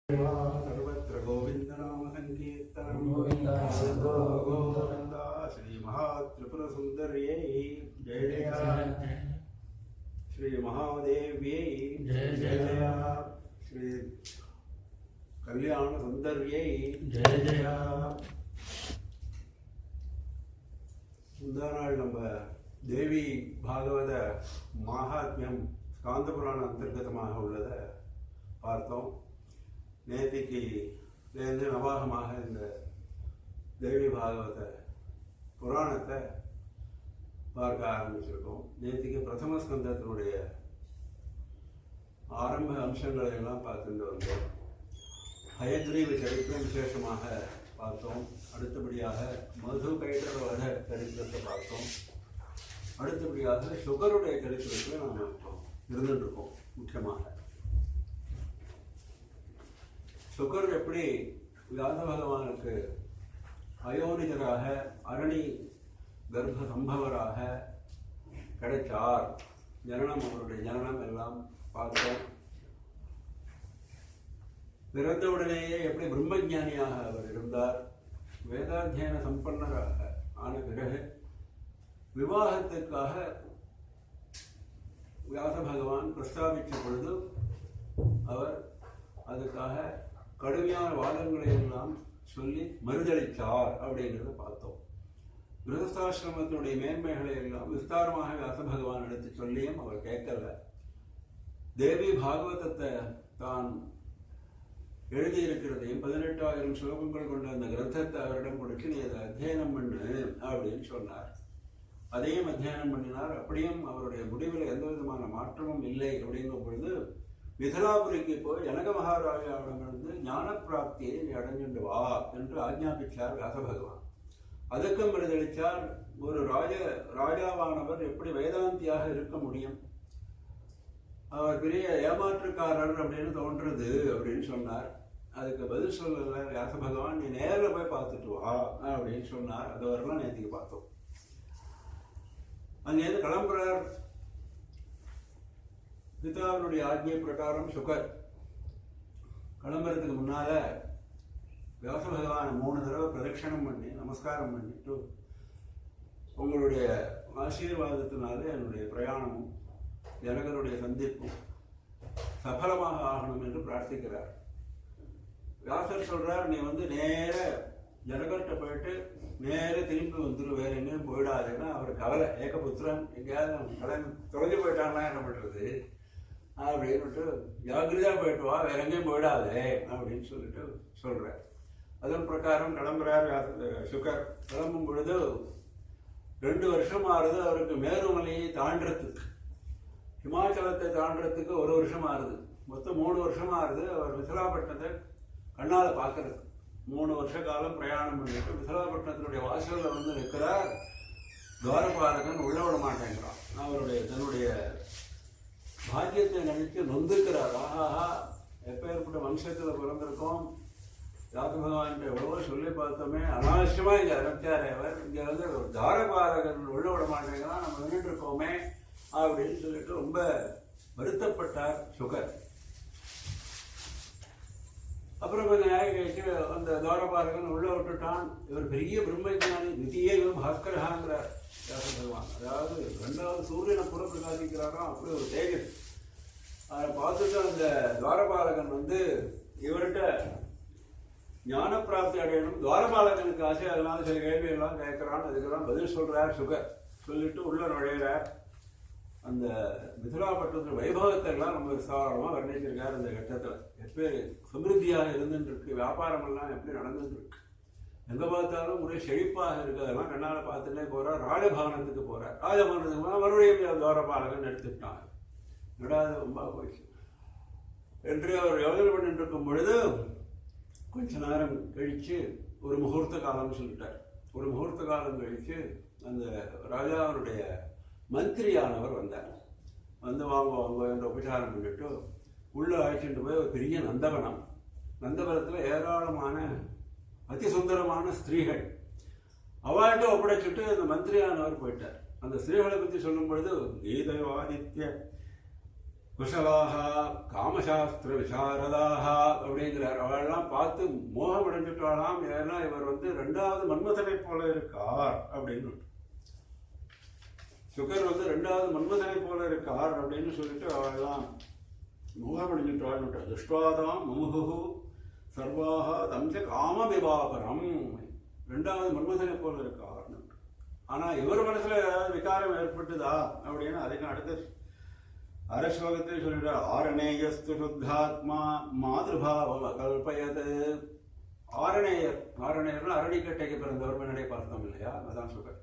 सर्वत्र गोविंद नाम संकीर्तनं गोविंद गोविंद श्री महात्रिपुर सुंदर्यै जय जय श्री महादेव्यै जय जय श्री कल्याण सुंदर्यै जय जय मुंदानाल நம்ம தேவி பாகவத மகாத்மியம் ஸ்காந்த புராண அந்தர்கதமாக உள்ளதை பார்த்தோம். நேத்திக்கு நவாகமாக இந்த தேவி பாகவத புராணத்தை பார்க்க ஆரம்பிச்சிருக்கோம். நேத்திக்கு பிரதம ஸ்கந்தத்தினுடைய ஆரம்ப அம்சங்களை எல்லாம் பார்த்துட்டு வந்தோம். ஹயக்ரீவ சரித்திரம் விசேஷமாக பார்த்தோம். அடுத்தபடியாக மது கைடர வத சரித்திரத்தை பார்த்தோம். அடுத்தபடியாக சுகருடைய சரித்திரத்தில் நாம் இருந்துட்டு இருக்கோம். முக்கியமாக சுகர் எப்படி வியாச பகவானுக்கு அயோனிஜராக அரணி கர்ப்ப சம்பவராக கிடைச்சார், ஜனனம் அவருடைய ஜனனம் எல்லாம் பார்த்தோம். பிறந்தவுடனேயே எப்படி பிரம்மஜானியாக அவர் இருந்தார், வேதாத்தியன சம்பன்னராக ஆன பிறகு விவாகத்திற்காக வியாச பகவான் பிரஸ்தாபித்த பொழுது அவர் அதுக்காக கடுமையான வாதங்களை எல்லாம் சொல்லி மறுதளித்தார் அப்படிங்கிறத பார்த்தோம். கிரகஸ்தாசிரமத்தினுடைய மேன்மைகளை எல்லாம் விஸ்தாரமாக வியாச பகவான் எடுத்து சொல்லியும் அவர் கேட்கல. தேவி பாகவதத்தை தான் எழுதியிருக்கிறதையும் 18,000 ஸ்லோகங்கள் கொண்ட அந்த கிரந்தத்தை அவரிடம் கொடுத்து நீ அதை அத்தியனம் பண்ணு அப்படின்னு சொன்னார். அதையும் அத்தியனம் பண்ணினார். அப்படியும் அவருடைய முடிவில் எந்த விதமான மாற்றமும் இல்லை. அப்படிங்கும் பொழுது மிதிலாபுரிக்கு போய் ஜனக மகாராஜாவிடமிருந்து ஞான பிராப்தியை நீ அடைஞ்சுண்டு வா என்று ஆஜ்ஞாபித்தார் வியாச பகவான். அதுக்கும் மறுதளித்தார். ஒரு ராஜாவானவர் எப்படி வேதாந்தியாக இருக்க முடியும், அவர் பெரிய ஏமாற்றுக்காரர் அப்படின்னு தோன்றது அப்படின்னு சொன்னார். அதுக்கு பதில் சொல்லல வியாச பகவான், நீ நேரில் போய் பார்த்துட்டு வா அப்படின்னு சொன்னார். அது வரலாம் நேற்றுக்கு பார்த்தோம். அங்கேருந்து கிளம்புறார். பிதாவினுடைய ஆஜ்ஞை பிரகாரம் சுகர் கிளம்புறதுக்கு முன்னால வியாச பகவான் 3 தடவை பிரதட்சணம் பண்ணி நமஸ்காரம் பண்ணிட்டு, உங்களுடைய ஆசீர்வாதத்தினால என்னுடைய பிரயாணமும் ஜனகருடைய சந்திப்பும் சஃலமாக ஆகணும் என்று பிரார்த்திக்கிறார். வியாசர் சொல்றார், நீ நேர ஜனகர்கிட்ட போயிட்டு நேர திரும்பி வந்துடும், வேற எங்கேயும் போயிடாதுன்னா அவர் கவலை. ஏகபுத்திரன் எங்கேயாவது தொலைஞ்சு போயிட்டான்னா என்ன பண்றது அப்படின்னுட்டு ஜாகிரதா போயிட்டு வா, வேற எங்கேயும் போயிடாதே அப்படின்னு சொல்லிட்டு சொல்றார். அதன் பிரகாரம் கிளம்புறார் சுகர். கிளம்பும் பொழுது 2 வருஷம் ஆறுது அவருக்கு மேருமலையை தாண்டறதுக்கு. ஹிமாச்சலத்தை தாண்டறதுக்கு 1 வருஷம் ஆறுது. மொத்தம் 3 வருஷம் ஆறுது. அவர் விசாலாப்பட்டினத்தை கண்ணால் பார்க்கறது. 3 வருஷ காலம் பிரயாணம் பண்ணிட்டு விசாலாப்பட்டினத்தினுடைய வாசலில் நிற்கிறார். துவாரபாலகன் உள்ள விட மாட்டேங்கிறான். அவருடைய தன்னுடைய பாக்கியத்தை நினைத்து நொந்துக்கிறார். ஆஹாஹா, எப்பேற்பட்ட வம்சத்தில் பிறந்திருக்கோம், வியாச பகவான் எவ்வளவோ சொல்லி பார்த்தோமே, அனாவசியமா இங்க அனுப்பிச்சாரு அவர். இங்க துவாரபாலகன் உள்ள விட மாட்டேங்கிறான், நம்ம நின்றுட்டு இருக்கோமே அப்படின்னு சொல்லிட்டு ரொம்ப வருத்தப்பட்டார் சுகர். அப்புறம் கொஞ்சம் நேரம் கழிச்சு அந்த துவாரபாலகன் உள்ள விட்டுட்டான். இவர் பெரிய பிரம்மஜானி, நிதியே பாஸ்கரகாங்கிறார் வியாச பகவான். அதாவது 2வது சூரியனை புற பிரகாசிக்கிறாராம், அப்படி ஒரு தேஜஸ். அதை பார்த்துட்டு அந்த துவாரபாலகன் இவர்கிட்ட ஞான பிராப்தி அடையணும், துவாரபாலகனுக்கு ஆசை, அதனால சில கேள்வியெல்லாம் கேட்கிறான். அதுக்கெல்லாம் பதில் சொல்றார் சுகர். சொல்லிட்டு உள்ள நுழையிறார். அந்த மிதிலாப்பட்டத்தின் வைபவத்தை எல்லாம் நம்ம விசாரமாக வர்ணிச்சிருக்காரு. அந்த கட்டத்தில் எப்படி சமிருத்தியாக இருந்துட்டு இருக்கு, வியாபாரம் எல்லாம் எப்படி நடந்துட்டு இருக்கு, எங்க பார்த்தாலும் ஒரே செழிப்பாக இருக்கு. அதெல்லாம் கண்ணால் பார்த்துட்டே போறார். ராஜபவனத்துக்கு போறார். ராஜபவனத்துக்கு போனால் மறுபடியும் துவாரபாலகன் எடுத்துட்டாங்க. நடாது ரொம்ப போயிடுச்சு என்று அவர் யோசனை பண்ணிட்டு இருக்கும் பொழுது கொஞ்ச நேரம் கழிச்சு ஒரு முகூர்த்த காலம் சொல்லிட்டார். ஒரு முகூர்த்த காலம் கழிச்சு அந்த ராஜாவுடைய மந்திரியானவர் வந்தார். வாங்க என்ற உபச்சாரம் பண்ணிட்டு உள்ள அழைச்சிட்டு போய் ஒரு பெரிய நந்தவனம். நந்தவனத்தில் ஏராளமான அதிசுந்தரமான ஸ்திரீகள். அவள்கிட்ட ஒப்படைச்சிட்டு அந்த மந்திரியானவர் போயிட்டார். அந்த ஸ்திரீகளை பற்றி சொல்லும் பொழுது கீதவாதித்ய குஷலாக காமசாஸ்திர விசாரதாக அப்படிங்கிறார். அவெல்லாம் பார்த்து மோகம் அடைஞ்சிட்டாலாம். ஏன்னா இவர் வந்து 2வது மன்மதனை போல இருக்கார் அப்படின்னு. சுகர் வந்து 2வது மன்மதனை போல இருக்கார் அப்படின்னு சொல்லிட்டு அவெல்லாம் மோகம் அடைஞ்சிட்டாள். துஷ்டாதாம் முமுகு சர்வாக தஞ்ச காம விவாகரம், 2வது மன்மதனை போல இருக்கார். ஆனா இவர் மனசுல ஏதாவது விகாரம் ஏற்பட்டுதா அப்படின்னு அதுக்கு அடுத்த அரஸ்லோகத்தை சொல்லிட்டார். ஆரணேயஸ்து சுத்தாத்மா மாதிருபாவம் அகல்பயது. ஆரணேயர்னா அரணிக்கட்டைக்கு பிறந்தவர் முன்னாடியே பார்த்தோம் இல்லையா, அதான் சுகர்.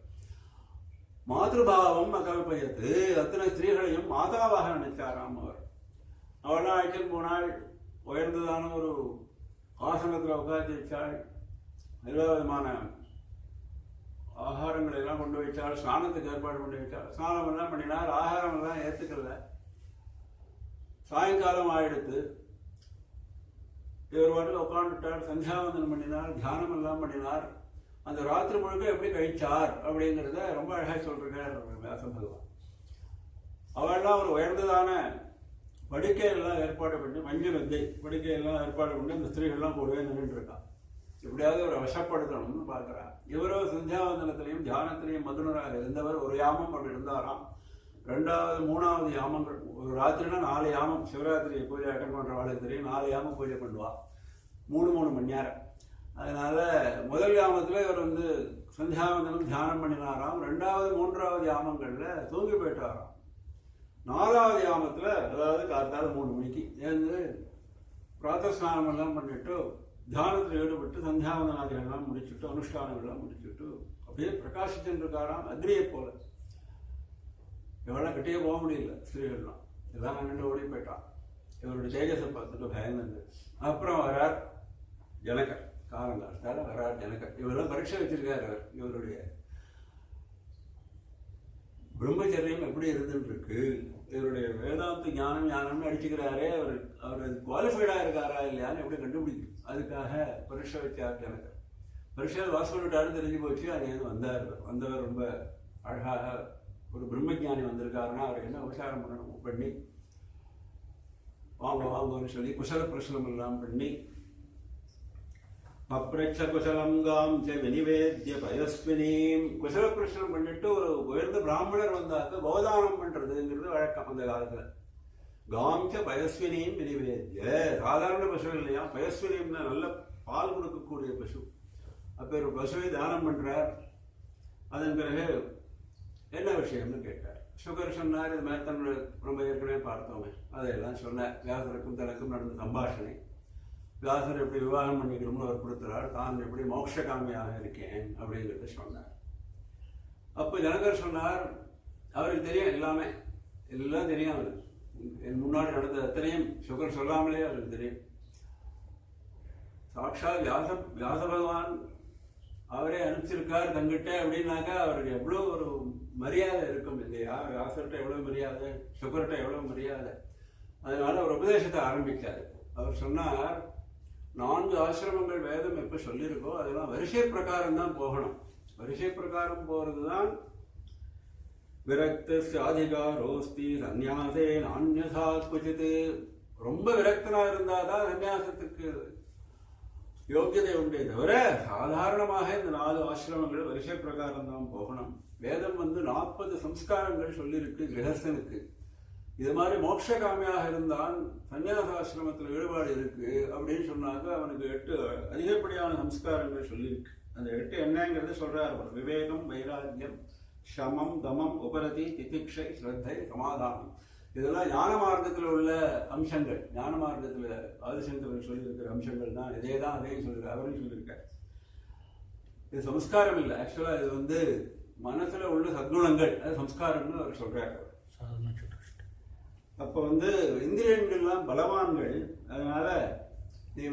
மாதிருபாவம் அகல்பயத்து, அத்தனை ஸ்திரீகளையும் மாதாவாக நினைச்சாராம் அவர். அவெல்லாம் அழைச்சிட்டு போனாள், உயர்ந்ததான ஒரு ஆசனத்தில் உட்காந்து வச்சாள், எல்லா விதமான ஆகாரங்களை எல்லாம் கொண்டு வச்சாள், ஸ்நானத்துக்கு ஏற்பாடு பண்ணி வச்சாள். ஸ்நானம் எல்லாம் பண்ணினார், ஆகாரம் எல்லாம் ஏற்றுக்கல. சாயங்காலம் ஆயிடுத்து, இவர் வாட்டில் உட்காந்துட்டார், சந்தியாவந்தனம் பண்ணினார், தியானம் எல்லாம் பண்ணினார். அந்த ராத்திரி முழுக்க எப்படி கழிச்சார் அப்படிங்கிறத ரொம்ப அழகாக சொல்றார் வியாச பகவான். அவெல்லாம் ஒரு உயர்ந்ததான படுக்கையெல்லாம் ஏற்பாடு பண்ணி, மஞ்சள் மெத்தை படுக்கையெல்லாம் ஏற்பாடு பண்ணி இந்த ஸ்திரீகள்லாம் கூடவே நின்றுட்டு இருக்கான். எப்படியாவது ஒரு வசப்படுத்தணும்னு பார்க்குறான். இவரோ சந்தியாவந்தனத்திலையும் தியானத்திலையும் மதுனராக இருந்தவர். ஒரு யாமம் அப்படி இருந்தாராம். 2வது 3வது யாமங்கள், ஒரு ராத்திரினா 4 யாமம், சிவராத்திரி பூஜை அட்டன் பண்ணுற வாழ்க்கை தெரியும், 4 யாமம் பூஜை பண்ணுவா, 3 மணி நேரம். அதனால முதல் யாமத்தில் இவர் வந்து சந்தியாவந்தனம் தியானம் பண்ணினாராம். 2வது 3வது யாமங்களில் தூங்கி போயிட்டாராம். 4வது யாமத்தில், அதாவது காத்தால 3 மணிக்கு எழுந்து பிராத்தஸ்நானம் எல்லாம் பண்ணிட்டு தியானத்தில் ஈடுபட்டு சந்தியாவந்தனாதிகள்லாம் முடிச்சுட்டு அனுஷ்டானங்கள்லாம் முடிச்சுட்டு அப்படியே பிரகாசிச்சுட்டு இருக்காராம், அக்னியை போல. இவெல்லாம் கிட்டே போக முடியல, ஸ்திரீகள்லாம் எல்லாம் நின்று ஓடி போயிட்டான். இவருடைய தேஜஸை பார்த்துட்டு பயந்து. அப்புறம் வரார் ஜனகர், காலங்காலத்தால் வரார் ஜனகர். இவரெல்லாம் பரீட்சை வச்சிருக்காரு. அவர் இவருடைய பிரம்மச்சரியம் எப்படி இருந்துட்டு இருக்கு, இவருடைய வேதாந்த ஞானம்னு அடிச்சுக்கிறாரே, அவர் குவாலிஃபைடா இருக்காரா இல்லையான்னு எப்படி கண்டுபிடிக்கும். அதுக்காக பரீட்சை வச்சார் ஜனகர். பரீட்சையில் வாசல் விட்டாருன்னு தெரிஞ்சு போச்சு. அங்கேருந்து வந்தவர் ரொம்ப அழகாக ஒரு பிரம்மஜானி வந்திருக்காருன்னா அவர் என்ன உபசாரம் பண்ணணும் பண்ணி வாங்கன்னு சொல்லி குசல பிரசனம் எல்லாம் பண்ணி பப்ரட்ச குசலம் காம் வினிவேத்திய பயஸ்வினீம், குசல பிரசனம் பண்ணிட்டு ஒரு உயர்ந்த பிராமணர் வந்தாக்க கோதானம் பண்றதுங்கிறது வழக்கம் அந்த காலத்துல. காம்ச பயஸ்வினியும் வினிவேத்திய, சாதாரண பசு இல்லையா, பயஸ்வினியம்னா நல்ல பால் கொடுக்கக்கூடிய பசு. அப்போ ஒரு பசுவை தானம் பண்றார். அதன் பிறகு என்ன விஷயம்னு கேட்டார். சுகர் சொன்னார், இது மாதிரி தன்னோட ரொம்ப ஏற்கனவே பார்த்தோமே அதையெல்லாம் சொன்னார். வியாசருக்கும் தனக்கும் நடந்த சம்பாஷணை, வியாசர் எப்படி விவாகம் பண்ணிக்கணும்னு அவர் கொடுத்துறார், தான் எப்படி மோட்சகாமியாக இருக்கேன் அப்படிங்கிறத சொன்னார். அப்போ ஜனகர் சொன்னார், அவருக்கு தெரியும் எல்லாமே, எல்லாம் தெரியும் அவருக்கு. என் முன்னாடி நடந்த அத்தனையும் சுகர் சொல்லாமலே அவருக்கு தெரியும். சாட்சாத் வியாச பகவான் அவரே அனுப்பிச்சிருக்கார் தங்கிட்ட அப்படின்னாக்கா அவருக்கு எவ்வளோ ஒரு மரியாதை இருக்கும் இல்லையா. வியாசர்கிட்ட எவ்வளோ மரியாதை, சுகர்கிட்ட எவ்வளோ மரியாதை. அதனால அவர் உபதேசத்தை ஆரம்பித்தார். அவர் சொன்னார், 4 ஆசிரமங்கள் வேதம் எப்போ சொல்லியிருக்கோ அதெல்லாம் வரிசை பிரகாரம் தான் போகணும். வரிசை பிரகாரம் போகிறது தான் விரக்த அதிகாரோஸ்தி சந்நியாசே நான்யதா குஜித். ரொம்ப விரக்தனா இருந்தாதான் சன்னியாசத்துக்கு யோக்கியதை உண்டே தவிர சாதாரணமாக இந்த 4 ஆசிரமங்கள் வரிசை பிரகாரம் தான் போகணும். வேதம் 40 சம்ஸ்காரங்கள் சொல்லியிருக்கு கிரகஸ்தனுக்கு. இது மாதிரி மோட்சகாமியாக இருந்தால் சன்னியாசாசிரமத்தில் ஈடுபாடு இருக்கு அப்படின்னு சொன்னாக்க அவனுக்கு 8 அதிகப்படியான சம்ஸ்காரங்கள் சொல்லியிருக்கு. அந்த 8 என்னங்கிறத சொல்றார். விவேகம், வைராக்கியம், சமம், தமம், உபரதி, திதிக்ஷை, ஸ்ரத்தை, சமாதானம். இதெல்லாம் ஞான மார்க்கத்தில் உள்ள அம்சங்கள். ஞான மார்க்கத்தில் ஆதிசங்கரர் சொல்லியிருக்கிற அம்சங்கள் தான். இதே தான் அதையும் சொல்லியிருக்கார், அவரும் சொல்லியிருக்கார். இது சம்ஸ்காரம் இல்லை, ஆக்சுவலாக இது மனசுல உள்ள சத்குணங்கள், அது சம்ஸ்காரம்னு அவர் சொல்றாரு. அப்போ இந்திரியங்கள்லாம் பலவான்கள். அதனால நீ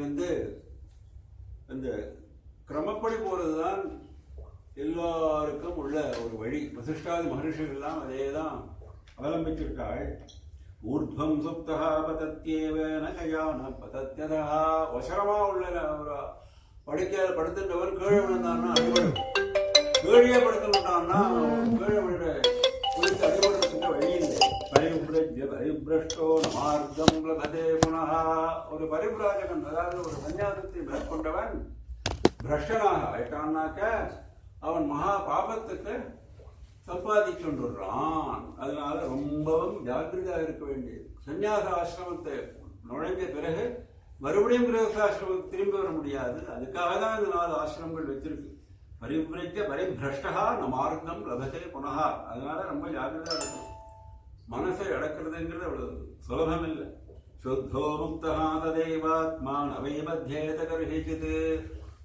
அந்த கிரமப்படி போறதுதான் எல்லாருக்கும் உள்ள ஒரு வழி. வசிஷ்டாதி மகர்ஷிகள்லாம் அதே தான் அவலம்பிச்சிருக்காள். ஊர்த்வம் சுப்தா பதத்யேவ நகயான பதத்யதா. வசரமா உள்ள ஒரு படுக்கையால் படுத்துட்டவன் கீழே விழுந்தான்னா அடிபடும். கீழே படுத்துட்டான்னா கீழே விழுற குறித்து அடிபடுறதுக்கு வழி இல்லை. பரிப்ரஜ்ய பரிபிரஷ்டோ மார்க்கம் லபதே புனः. ஒரு பரிப்ராஜகன், அதாவது ஒரு சன்னியாசத்தை மேற்கொண்டவன் பிரஷ்டனாக ஆயிட்டான்னாக்க அவன் மகா பாபத்துக்கு சம்பாதிச்சுன்றான். அதனால ரொம்பவும் ஜாக்கிரதையாக இருக்க வேண்டியது. சன்னியாச ஆசிரமத்தை நுழைஞ்ச பிறகு மறுபடியும் கிரகஸ்தாசிரமத்துக்கு திரும்பி வர முடியாது. அதுக்காக தான் இந்த 4 ஆசிரமங்கள் வச்சிருக்கு. பரிவிரஜ்ய பரிபிரஷ்டா ந மார்க்கம் லபதே புனः. அதனால ரொம்ப ஜாக்கிரதையா இருக்கும். மனசை அடக்கிறதுங்கிறது அவ்வளவு சுலபம் இல்லை. சுத்தோ முக்தா ததேவாத்மா நவைபத்யேத கர்ஹிசித்.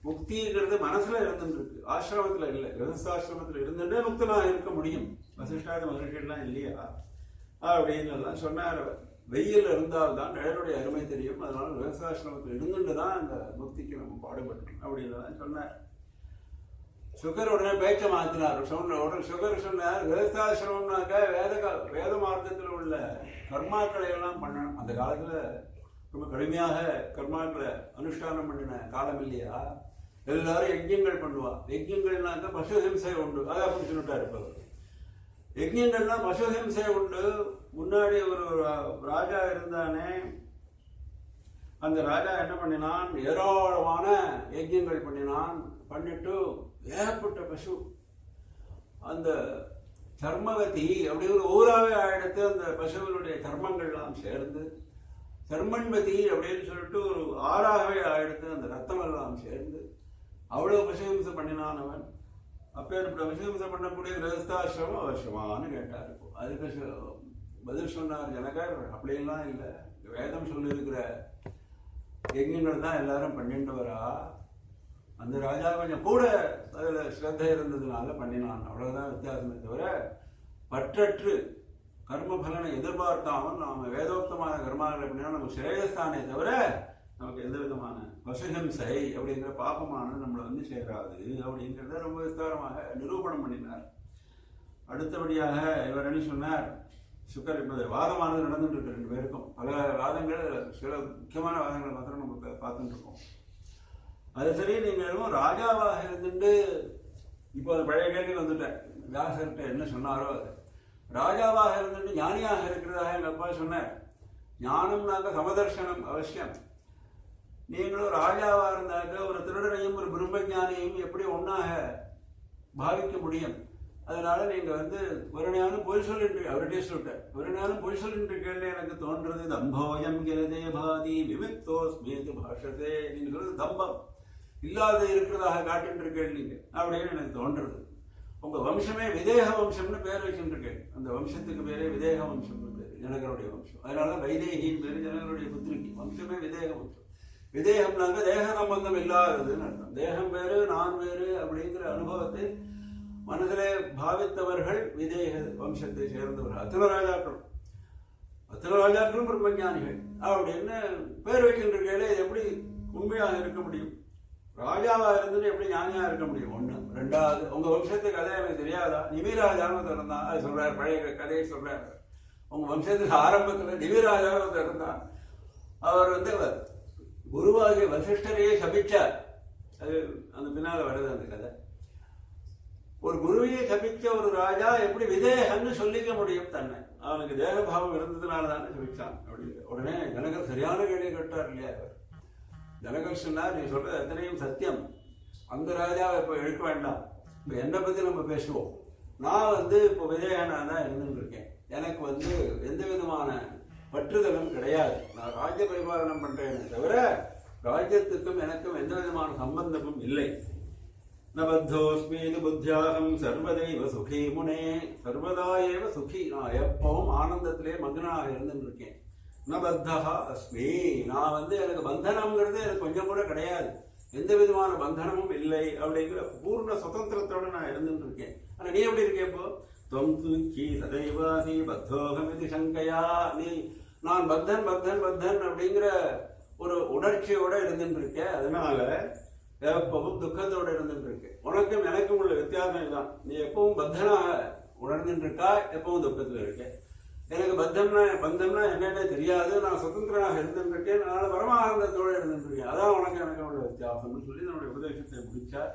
முக்திங்கிறது மனசுல இருந்துருக்கு, ஆசிரமத்துல இல்லை. கிரகஸ்தாசிரமத்தில் இருந்துட்டே முக்தனாக இருக்க முடியும். வசிஷ்டாதி மகர்ஷியெல்லாம் இல்லையா அப்படின்னு எல்லாம் சொன்னார். வெயில் இருந்தால்தான் நிழலுடைய அருமை தெரியும். அதனால கிரகஸ்தாசிரமத்தில் இருந்துட்டு தான் அந்த முக்திக்கு நம்ம பாடுபட்டோம் அப்படின்னு சொன்னார். சுகர் உடனே பேச்ச மாத்தினார். சுகர் சொன்னார், கிரகஸ்தாசிரமம்னாக்க வேத மார்க்கத்தில் உள்ள கர்மாக்களை எல்லாம் பண்ணணும். அந்த காலத்துல ரொம்ப கடுமையாக கர்மாக்களை அனுஷ்டானம் பண்ணின காலம் இல்லையா. எல்லாரும் யஜ்யங்கள் பண்ணுவா. யஜ்யங்கள்னாக்க பசுஹிம்சை உண்டு. அதை அப்படி சொல்லிட்டாரு. இப்போ யஜ்யங்கள்னா பசுஹிம்சை உண்டு. முன்னாடி ஒரு ராஜா இருந்தானே, அந்த ராஜா என்ன பண்ணினான், ஏராளமான யஜ்யங்கள் பண்ணினான். பண்ணிட்டு ஏகப்பட்ட பசு, அந்த சர்மவதி அப்படி ஒரு ஊராவே ஆயிடுத்து. அந்த பசுகளுடைய சர்மங்கள்லாம் சேர்ந்து சர்மன்வதி அப்படின்னு சொல்லிட்டு ஒரு ஆறாகவே ஆயிடுத்து. அந்த ரத்தம் எல்லாம் சேர்ந்து அவ்வளவு பசுஹிம்சை பண்ணினான் அவன். அப்பேற்பட்ட பசுஹிம்சை பண்ணக்கூடிய கிரகஸ்தாசிரமம் அவசியமானு கேட்டார். அதுக்கு பதில் சொன்னார் ஜனகர், அப்படியெல்லாம் இல்லை, வேதம் சொல்லியிருக்கிற யஜ்யங்கள் தான் எல்லாரும் பண்ணிட்டு வரா. அந்த ராஜா கொஞ்சம் கூட அதில் ஸ்ரத்தை இருந்ததுனால பண்ணினான், அவ்வளவுதான் வித்தியாசமே தவிர பற்றற்று கர்ம பலனை எதிர்பார்க்காமல் நாம வேதோக்தமான கர்மாக்களை பண்ணினா நமக்கு சிரேயஸ்தானே தவிர நமக்கு எந்த விதமான வசுஹிம்சை அப்படிங்கிற பாபமானது நம்மளை வந்து சேராது அப்படிங்கிறத ரொம்ப விஸ்தாரமாக நிரூபணம் பண்ணினார். அடுத்தபடியாக இவர் என்ன சொன்னார், சுக்கர் என்பது வாதமானது நடந்துட்டு இருக்கு 2 பேருக்கும். பல வாதங்கள், சில முக்கியமான வாதங்களை மாத்திரம் நம்ம பார்த்துட்டு இருக்கோம். அது சரி, நீங்கள் ராஜாவாக இருந்துட்டு இப்போ அது பழைய கேள்வி வந்துட்டேன். வியாசர்கிட்ட என்ன சொன்னாரோ அது, ராஜாவாக இருந்துட்டு ஞானியாக இருக்கிறதாக எங்கள் அப்பா சொன்னார். ஞானம்னாக்க சமதர்சனம் அவசியம். நீங்களும் ராஜாவாக இருந்தாக்க ஒரு திருடனையும் ஒரு பிரம்மஞானியையும் எப்படி ஒன்றாக பாவிக்க முடியும்? அதனால நீங்க வந்து ஒரு நேரம் பொய் சொல்லிட்டு, அவர்கிட்டே சொல்லிட்டேன், ஒரு நேரம் பொய் சொல்லிட்டு கேள்வி எனக்கு தோன்றது. தம்போயம் கிரதே பாதி விவித்தோஸ்மேது பாஷதே. நீங்க சொல்றது தம்பம் இல்லாத இருக்கிறதாக காட்டுட்டு இருக்கேன் நீங்க அப்படின்னு எனக்கு தோன்றது. உங்க வம்சமே விதேக வம்சம்னு பேர் வச்சுருக்கேன். அந்த வம்சத்துக்கு பேரே விதேக வம்சம்னு பேர், ஜனகருடைய வம்சம். அதனால வைதேகின் பேரு ஜனகருடைய புத்திரிக்கு. வம்சமே விதேக வம்சம். விதேகம்னாக்க தேக சம்பந்தம் இல்லாததுன்னு அர்த்தம். தேகம் வேறு நான் வேறு அப்படிங்கிற அனுபவத்தை மனதிலே பாவித்தவர்கள் விதேக வம்சத்தை சேர்ந்தவர்கள். அத்தனை ராஜாக்களும் பிரம்மஞானிகள் அப்படின்னு பேர் வைக்கின்றீர்களே, இது எப்படி உண்மையாக இருக்க முடியும்? ராஜாவா இருந்துட்டு எப்படி ஞானியா இருக்க முடியும்? 1. 2வது, உங்க வம்சத்து கதை எனக்கு தெரியாதா? நிமிராஜான்னு இருந்தான், அது சொல்றாரு, பழைய கதையை சொல்றாரு. உங்க வம்சத்துக்கு ஆரம்பத்தில் நிமிராஜான்னு இருந்தான். அவர் வந்து குருவாகிய வசிஷ்டரையே சபிச்சார். அது அந்த பின்னால வருது அந்த கதை. ஒரு குருவையை சபிச்ச ஒரு ராஜா எப்படி விதேகன்னு சொல்லிக்க முடியும் தன்னை? அவனுக்கு தேகபாவம் இருந்ததுனால தானே சபிச்சான் அப்படின்னு. உடனே ஜனகர் சரியான கேள்வி கேட்டார் இல்லையா? ஜனகர் சொன்னார், நீ சொல்றது எத்தனையும் சத்தியம். அந்த ராஜாவை இப்போ இழுக்க வேண்டாம், இப்போ என்னை பத்தி நம்ம பேசுவோம். நான் வந்து இப்போ விதேகனா தான் இருந்துட்டு இருக்கேன். எனக்கு வந்து எந்த விதமான பற்றுதலும் கிடையாது. நான் ராஜ்ய பரிபாலனம் பண்றேனே தவிர ராஜ்யத்துக்கும் எனக்கும் எந்த விதமான சம்பந்தமும் இல்லை. நபத்தோஸ்மீது புத்தியாகம் சர்வதைவ சுகி முனே. சர்வதா ஏவ சுகி, நான் எப்பவும் ஆனந்தத்திலே மக்னாக இருந்துட்டு இருக்கேன். நபத்தா அஸ்மி, நான் வந்து எனக்கு பந்தனம்ங்கிறது எனக்கு கொஞ்சம் கூட கிடையாது. எந்த விதமான பந்தனமும் இல்லை அப்படிங்கிற பூர்ண சுதந்திரத்தோட நான் இருந்துட்டு இருக்கேன். ஆனா நீ எப்படி இருக்கே? இப்போ தொம் துக்கி சதைவாசி பத்தோகமிதி சங்கையா, நீ நான் பத்தன் பத்தன் பத்தன் அப்படிங்கிற ஒரு உணர்ச்சியோட இருந்துட்டு இருக்கேன். அதனால எப்பவும் துக்கத்தோட இருந்துட்டு இருக்கு. உனக்கும் எனக்கும் உள்ள வித்தியாசம் தான். நீ எப்பவும் பத்தனாக உணர்ந்துட்டு இருக்கா, எப்பவும் துக்கத்துல இருக்க. எனக்கு பந்தம்னா என்னன்னே தெரியாது. நான் சுதந்திரனாக இருந்துட்டு இருக்கேன். அதனால பரமானந்தத்தோட இருந்துட்டு இருக்கேன். அதான் உனக்கு எனக்கு உள்ள வித்தியாசம்னு சொல்லி நம்முடைய உபதேசத்தை முடிச்சார்.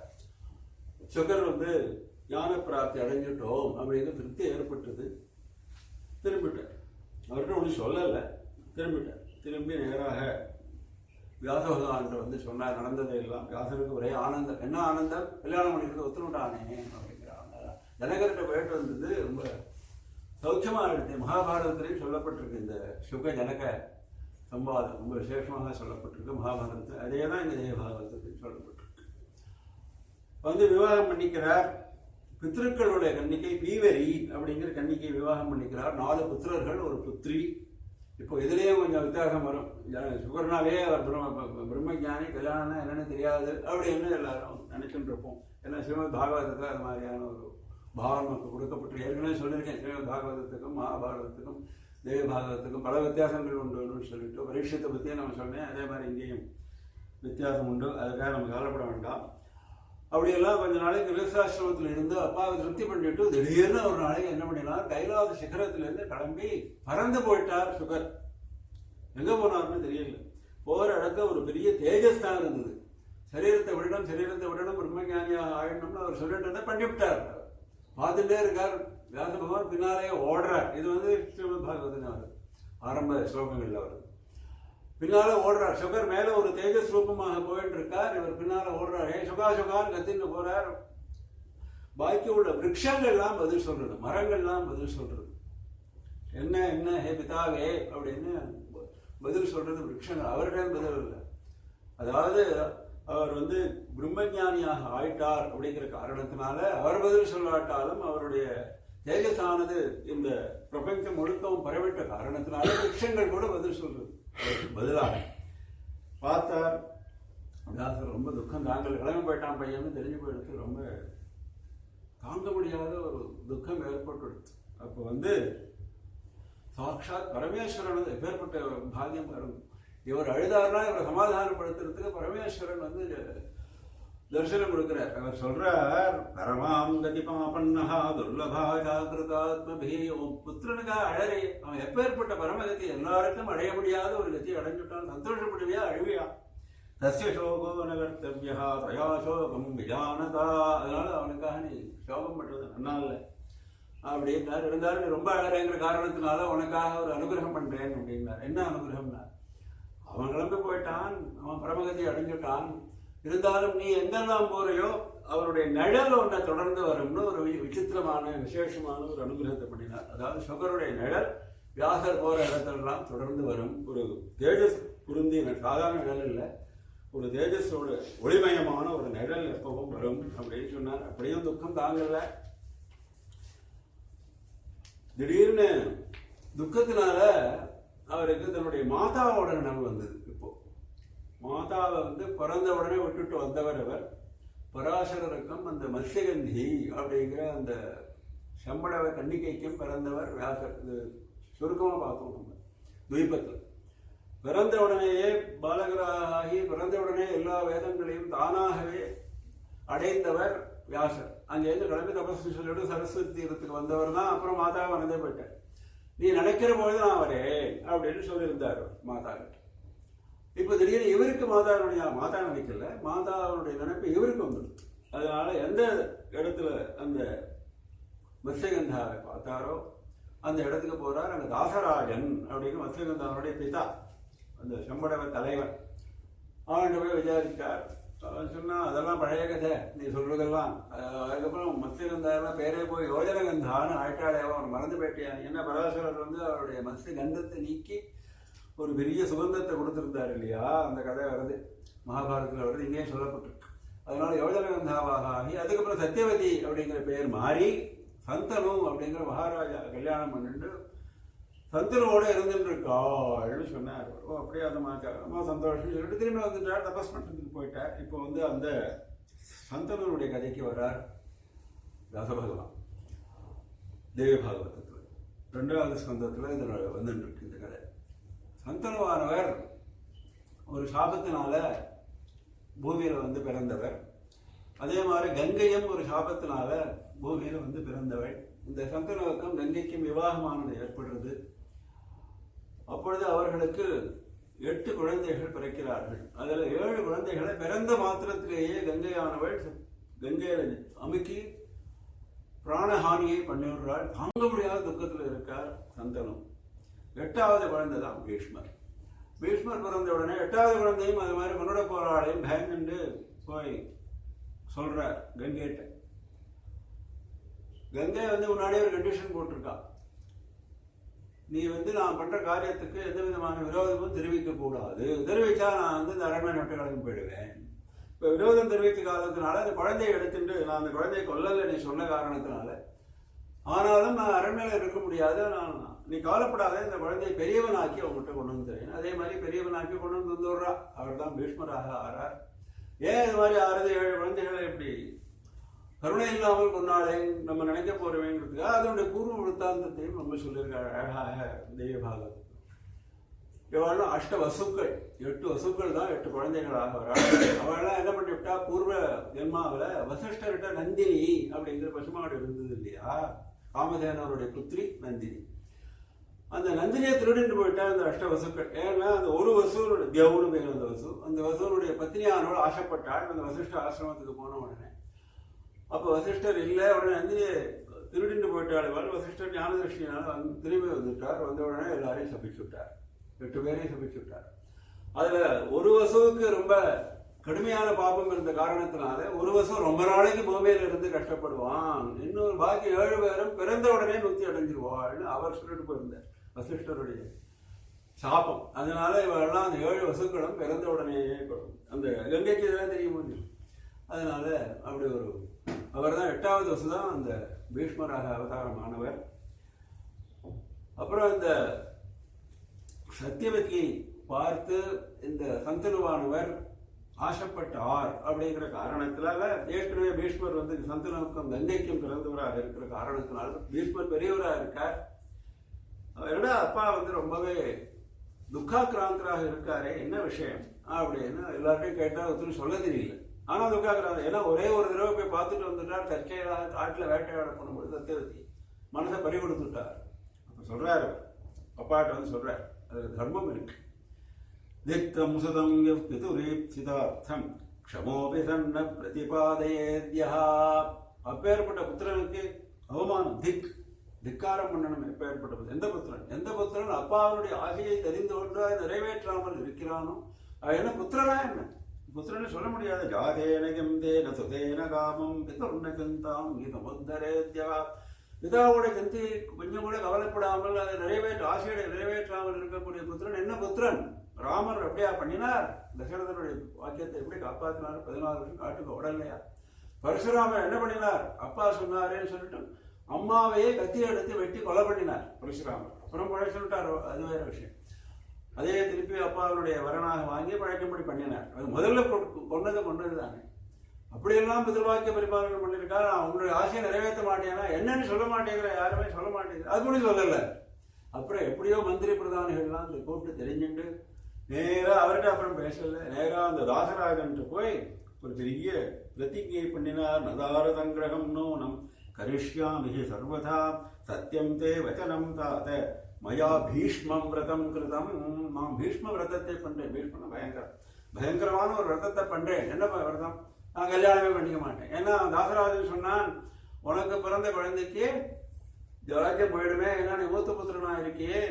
சுகர் வந்து ஞான பிராப்தி அடைஞ்சிட்டோம் அப்படிங்கிற திருப்தி ஏற்பட்டது. திரும்பிட்டார். அவர்கிட்ட ஒன்றும் சொல்லலை, திரும்பிட்டார். திரும்பி நேராக வியாச பகவான்கிட்ட வந்து சொன்னார் நடந்ததை எல்லாம். வியாசருக்கு ஒரே ஆனந்தம். என்ன ஆனந்தம்? கல்யாணம் பண்ணிக்கிறது ஒத்துணுட்டானே அப்படிங்கிறாங்க. ஜனகர்கிட்ட போயிட்டு வந்தது ரொம்ப சௌக்கியமாக எடுத்து. மகாபாரதத்திலையும் சொல்லப்பட்டிருக்கு இந்த சுக ஜனக சம்பாதம், ரொம்ப விசேஷமாக சொல்லப்பட்டிருக்கு மகாபாரதத்தில். அதே தான் இந்த தேவபாகவதத்தில் சொல்லப்பட்டிருக்கு. வந்து விவாகம் பண்ணிக்கிறார். பித்ருக்களுடைய கன்னிக்கை பீவரி அப்படிங்கிற கன்னிக்கை விவாகம் பண்ணிக்கிறார். 4 புத்திரர்கள், ஒரு புத்திரி. இப்போ இதுலேயும் கொஞ்சம் வித்தியாசம் வரும். சுகர்னாலே அவர் பிரம்மஜானி, கல்யாணம்னா என்னென்னு தெரியாது அப்படின்னு எல்லாரும் நினைச்சுட்டு இருப்போம். ஏன்னா ஸ்ரீமத் பாகவதத்தில் அது மாதிரியான ஒரு பாவம் நமக்கு கொடுக்கப்பட்டு ஏற்கனவே சொல்லியிருக்கேன். ஸ்ரீமத் பாகவதத்துக்கும் மகாபாரதத்துக்கும் தேவ பாகவதத்துக்கும் பல வித்தியாசங்கள் உண்டுன்னு சொல்லிட்டு பரீட்சத்தை பற்றியும் நம்ம சொன்னேன். அதே மாதிரி இங்கேயும் வித்தியாசம் உண்டு. அதுக்காக நம்ம கவலைப்பட வேண்டாம். அப்படியெல்லாம் கொஞ்ச நாளைக்கு கிரகஸ்தாசிரமத்தில் இருந்து அப்பாவை திருப்தி பண்ணிட்டு திடீர்னு ஒரு நாளைக்கு என்ன பண்ணினார், கைலாச சிகரத்திலேருந்து கிளம்பி பறந்து போயிட்டார் சுகர். எங்கே போனார்னு தெரியல. போகிற இடத்துல ஒரு பெரிய தேஜஸ் தான் இருந்தது. சரீரத்தை விடணும் பிரம்மஞானியாக ஆயிடணும்னு அவர் சொல்லிட்டு பண்ணிவிட்டார். பார்த்துட்டே இருக்கார். வியாச பகவான் பின்னாலே ஓடுறார். இது வந்து ஸ்ரீமத் பாகவதன் வருது, ஆரம்ப ஸ்லோகங்கள்ல வருது. பின்னால ஓடுறார். சுகர் மேல ஒரு தேஜஸ் ரூபமாக போயிட்டு இருக்கார். இவர் பின்னால ஓடுறார். சுகான்னு கத்தின்னு போறார். பாக்கி உள்ள விரக்ஷங்கள்லாம் பதில் சொல்றது, மரங்கள்லாம் பதில் சொல்றது. என்ன ஹே பிதாவே அப்படின்னு பதில் சொல்றது விரக்ஷங்கள். அவர்கிட்ட பதில் இல்லை. அதாவது அவர் வந்து பிரம்மஞானியாக ஆயிட்டார் அப்படிங்கிற காரணத்தினால அவர் பதில் சொல்லாட்டாலும் அவருடைய தேஜஸானது இந்த பிரபஞ்சம் முழுக்கவும் பரவிட்ட காரணத்தினால விரக்ஷங்கள் கூட பதில் சொல்றது. பதிலாக பார்த்தார். வியாசர் ரொம்ப துக்கம் தாங்கல். கிளம்பி போயிட்டான் பையன்னு தெரிஞ்சு போயிடுத்து. ரொம்ப தாங்க முடியாத ஒரு துக்கம் ஏற்பட்டுடுது. அப்போ வந்து சாட்சாத் பரமேஸ்வரன் எப்பேற்பட்ட பாகியம் வரும். இவர் அழுதாருன்னா இவரை சமாதானப்படுத்துறதுக்கு பரமேஸ்வரன் வந்து தரிசனம் கொடுக்கிறார். அவர் சொல்றார், பரமாம் கதி பாபன்னஹா துர்லபா ஜாகிருதாத்மபி. உன் புத்திரனுக்காக அழறே. அவன் எப்பேற்பட்ட பரமகதி, எல்லாருக்கும் அடைய முடியாத ஒரு கதி அடைஞ்சுட்டான். சந்தோஷப்படுவியா அழுவியா? தஸ்ய சோகோ நகர்த்தவியா தயா சோகம் விஜானதா. அதனால அவனுக்காக நீ சோகம் பண்றது நன்னால அப்படின்னார். இருந்தாலும் நீ ரொம்ப அழறேங்கிற காரணத்தினால உனக்காக ஒரு அனுகிரகம் பண்றேன் அப்படின்னார். என்ன அனுகிரகம்னா, அவன் கிளம்பி போயிட்டான், அவன் பரமகதி அடைஞ்சுட்டான். இருந்தாலும் நீ எங்கெல்லாம் போறையோ அவருடைய நிழல் ஒன்றை தொடர்ந்து வரும்னு ஒரு விசித்திரமான விசேஷமான ஒரு அனுகிரகத்தை பண்ணினார். அதாவது சுகருடைய நிழல் வியாசர் போற இடத்துலலாம் தொடர்ந்து வரும். ஒரு தேஜஸ் புரிந்தின சாதாரண நிழல் இல்லை, ஒரு தேஜஸோட ஒளிமயமான ஒரு நிழல் எப்பவும் வரும் அப்படின்னு சொன்னார். அப்படியும் துக்கம் தாங்கல. திடீர்னு துக்கத்தினால அவருக்கு தன்னுடைய மாதாவோட நினைவு வந்தது. இப்போ மாதாவை வந்து பிறந்த உடனே விட்டுட்டு வந்தவர் அவர். பராசரருக்கும் அந்த மத்ஸ்யகந்தி அப்படிங்கிற அந்த சம்பளவ கன்னிகைக்கும் பிறந்தவர் வியாசர். இது சுருக்கமாக பார்த்தோம் நம்ம துவீபத்தில். பிறந்த உடனேயே பாலகராகி பிறந்த உடனே எல்லா வேதங்களையும் தானாகவே அடைந்தவர் வியாசர். அங்கேருந்து கிளம்பி தபஸ்வி சொல்லிட்டு சரஸ்வதி தீரத்துக்கு வந்தவர் தான். அப்புறம் மாதாவை வந்தே போயிட்டார். நீ நினைக்கிற பொழுது நான் வரேன் அப்படின்னு சொல்லியிருந்தார் மாதா கிட்ட. இப்போ திடீர்னு இவருக்கு மாதா நினைக்கல, மாதாவுடைய நினைப்பு இவருக்கு வந்துடுது. அதனால எந்த இடத்துல அந்த மத்ஸ்யகந்தாவை பார்த்தாரோ அந்த இடத்துக்கு போறார். அங்கே தாசராஜன் அப்படின்னு மத்ஸ்யகந்தாவுடைய பிதா, அந்த செம்படவ தலைவர். அவன்கிட்ட போய் விசாரித்தார். சொன்னா அதெல்லாம் பழைய கதை, நீ சொல்றதெல்லாம். அதுக்கப்புறம் மத்ஸ்யகந்தாரெல்லாம் பேரே போய் யோஜனகந்தான்னு ஆயிட்டாளே, அவன் மறந்து போயிட்டியான். என்ன பராசரர் வந்து அவருடைய மத்ஸ்ய கந்தத்தை நீக்கி ஒரு பெரிய சுகந்தத்தை கொடுத்துருந்தார் இல்லையா, அந்த கதை வருது மகாபாரதத்தில் வருது, இங்கேயே சொல்லப்பட்டிருக்கு. அதனால யோஜனகந்தாவாக ஆகி அதுக்கப்புறம் சத்தியவதி அப்படிங்கிற பெயர் மாறி சந்தனு அப்படிங்கிற மகாராஜா கல்யாணம் பண்ணிட்டு சந்தனோட இருந்துட்டு இருக்காள்னு சொன்னார். ஓ அப்படியே அந்த மாதிரி சந்தோஷம் சொல்லிட்டு திரும்பி வந்துட்டார், தபஸ் பண்ணுறதுக்கு போயிட்டார். இப்போ வந்து அந்த சந்தனுடைய கதைக்கு வர்றார் வியாச பகவான். தேவி பாகவதத்தில் 2வது ஸ்கந்தத்தில் இதில் வந்துட்டு இருக்கு இந்த கதை. சந்தனுவானவர் ஒரு சாபத்தினால பூமியில் வந்து பிறந்தவர். அதே மாதிரி கங்கையும் ஒரு சாபத்தினால பூமியில் வந்து பிறந்தவள். இந்த சந்தனுவுக்கும் கங்கைக்கும் விவாகமானது ஏற்படுறது. அப்பொழுது அவர்களுக்கு 8 குழந்தைகள் பிறக்கிறார்கள். அதில் 7 குழந்தைகளை பிறந்த மாத்திரத்திலேயே கங்கையானவள் கங்கையில அமுக்கி பிராணஹானியை பண்ணிவிடுறாள். தாங்க முடியாத துக்கத்தில் இருக்கார் சந்தனம். 8வது குழந்தை தான் பீஷ்மர். பீஷ்மர் பிறந்த உடனே 8வது குழந்தையும் அது மாதிரி மனுட போராளையும் பயந்துண்டு போய் சொல்றார் கங்கைட்ட. கங்கை முன்னாடியே ஒரு கண்டிஷன் போட்டிருக்கா, நீ நான் பண்ற காரியத்துக்கு எந்த விதமான விரோதமும் தெரிவிக்க கூடாது, தெரிவிச்சா நான் இந்த அரண்மனை விட்டு கிளம்பி போயிடுவேன். இப்போ விரோதம் தெரிவித்த காலத்தினால அந்த குழந்தையை எடுத்துட்டு நான் அந்த குழந்தையை கொல்லலை நீ சொன்ன காரணத்தினால, ஆனாலும் நான் அரண்மனையில் இருக்க முடியாது, நீ கவலைப்படாத, இந்த குழந்தையை பெரியவனாக்கி அவங்ககிட்ட கொண்டு வந்து தரேன். அதே மாதிரி பெரியவனாக்கி கொண்டு வந்து வந்துடுறா. அவர் தான் பீஷ்மராக ஆறார். ஏன் இது மாதிரி 6-7 குழந்தைகளை எப்படி கருணை இல்லாமல் கொண்டாலே நம்ம நினைக்க போறவேங்கிறதுக்காக அதனுடைய பூர்வ விருத்தாந்தத்தையும் நம்ம சொல்லியிருக்காரு அழகாக தெய்வபாகம். இவெல்லாம் 8 வசுக்கள், 8 வசுக்கள் தான் 8 குழந்தைகளாக வராள். அவெல்லாம் என்ன பண்ணிவிட்டா, பூர்வ ஜென்மாவில் வசிஷ்டர்கிட்ட நந்தினி அப்படிங்கிற பசுமாடு இருந்தது இல்லையா, காமதேனவருடைய புத்திரி நந்தினி. அந்த நந்தினியை திருடிட்டு போயிட்டா அந்த 8 வசுக்கள். ஏன்னா அந்த ஒரு வசுவனுடைய தேவனு பேர் அந்த வசுவனுடைய பத்னியானவள் ஆசைப்பட்டாள். அந்த வசிஷ்ட ஆசிரமத்துக்கு போன உடனே அப்போ வசிஷ்டர் இல்லை, உடனே நந்தினியை திருடிட்டு போயிட்டாள். வசிஷ்டர் ஞான திருஷ்டினால திரும்பி வந்துட்டார். வந்த உடனே எல்லாரையும் சபிச்சு விட்டார், 8 பேரையும் சபிச்சு விட்டார். அதுல ஒரு வசுவுக்கு ரொம்ப கடுமையான பாபம் இருந்த காரணத்தினால ஒரு வசம் ரொம்ப நாளைக்கு பூமியில இருந்து கஷ்டப்படுவான், இன்னொரு பாக்கி 7 பேரும் பிறந்த உடனே முக்தி அடைஞ்சிருவாள்னு அவர் சொல்லிட்டு போயிருந்தார், வசிஷ்டருடைய சாபம். அதனால இவெல்லாம் அந்த 7 வசுக்களும் பிறந்த உடனே அந்த கங்கைக்கு இதெல்லாம் தெரிய முடியும். அதனால அப்படி அவர் தான் 8வது வசு தான் அந்த பீஷ்மராக அவதாரமானவர். அப்புறம் இந்த சத்தியவதியை பார்த்து இந்த சந்தனுவானவர் ஆசைப்பட்டார் அப்படிங்கிற காரணத்தினால, ஏற்கனவே பீஷ்மர் சந்தனுக்கும் கங்கைக்கும் பிறந்தவராக இருக்கிற காரணத்தினால பீஷ்மர் பெரியவராக இருக்கார். அவரோட அப்பா ரொம்பவே துக்காக்கிராந்தராக இருக்காரே, என்ன விஷயம் அப்படின்னு எல்லார்ட்டையும் கேட்டால் ஒருத்தரும் சொல்ல தெரியல. ஆனால் துக்காக்கிராந்தம், ஏன்னா ஒரே ஒரு தடவை போய் பார்த்துட்டு வந்துட்டார், தற்செயலாக காட்டில் வேட்டையாட போகும்போது சத்தியவதி மனசை பறி கொடுத்துட்டார். அப்போ சொல்றாரு, அப்பாட்ட சொல்றார், அதுக்கு தர்மம் இருக்கு. திக்தம் சுதம் பிதுரீப்சிதார்த்தம் க்ஷமோபி சன்ன பிரதிபாதயேத்யா. அப்பேற்பட்ட புத்திரனுக்கு அவமானம், திக்காரம் பண்ணணும். எப்பேற்பட்ட எந்த புத்திரன் அப்பாவுடைய ஆசையை தெரிந்து கொண்டு அதை நிறைவேற்றாமல் இருக்கிறானோ என்ன புத்திரனா, என்ன புத்திரன்னு சொல்ல முடியாது. ஜாதேன கந்தேன சுதேன காமம் பிதுர்ன கந்தாம் கீதமுத்தரேத்யா. பிதாவுடைய கந்தி கொஞ்சம் கூட கவலைப்படாமல் அதை ஆசையை நிறைவேற்றாமல் இருக்கக்கூடிய புத்திரன் என்ன புத்திரன்? ராமர் அப்படியா பண்ணினார்? தசரதனுடைய வாக்கியத்தை எப்படி காப்பாற்றினார்? 14 வருஷம் காட்டுக்கு உடலையா? பரசுராமர் என்ன பண்ணினார்? அப்பா சொன்னாரேன்னு சொல்லிட்டு அம்மாவையே கத்தி எடுத்து வெட்டி கொலை பண்ணினார் பரசுராமர். அப்புறம் பழைய சொல்லிட்டார், அது வேற விஷயம். அதே திருப்பி அப்பாவுடைய வரனாக வாங்கி பழைக்கும்படி பண்ணினார். அது முதல்ல கொண்டது தானே. அப்படியெல்லாம் பிதர்வாக்கிய பரிபாலனை பண்ணியிருக்காரு. நான் உங்களுடைய ஆசையை நிறைவேற்ற மாட்டேன்னா என்னன்னு சொல்ல மாட்டேங்கிற, யாருமே சொல்ல மாட்டேங்கிற, அது கூட சொல்லலை. அப்புறம் எப்படியோ மந்திரி பிரதானிகள்லாம் கூப்பிட்டு தெரிஞ்சுட்டு நேராக அவர்கிட்ட அப்புறம் பேசல, நேராக அந்த தாசராஜன்ட்டு போய் ஒரு பெரிய பிரதிஜை பண்ணினார். நதார சங்கிரகம் நூனம் கரிஷ்யாமி சர்வதா சத்தியம் தே வச்சனம் தாத மயா பீஷ்மம் விரதம் கிருதம். நான் பீஷ்ம விரதத்தை பண்றேன். பீஷ்மம் பயங்கரமான ஒரு விரதத்தை பண்றேன். என்ன விரதம்? நான் கல்யாணமே பண்ணிக்க மாட்டேன். ஏன்னா தாசராஜன் சொன்னான், உனக்கு பிறந்த குழந்தைக்கு ராஜ்யம் போயிடுமே, ஏன்னா நீ மூத்த புத்திரனா இருக்கியே,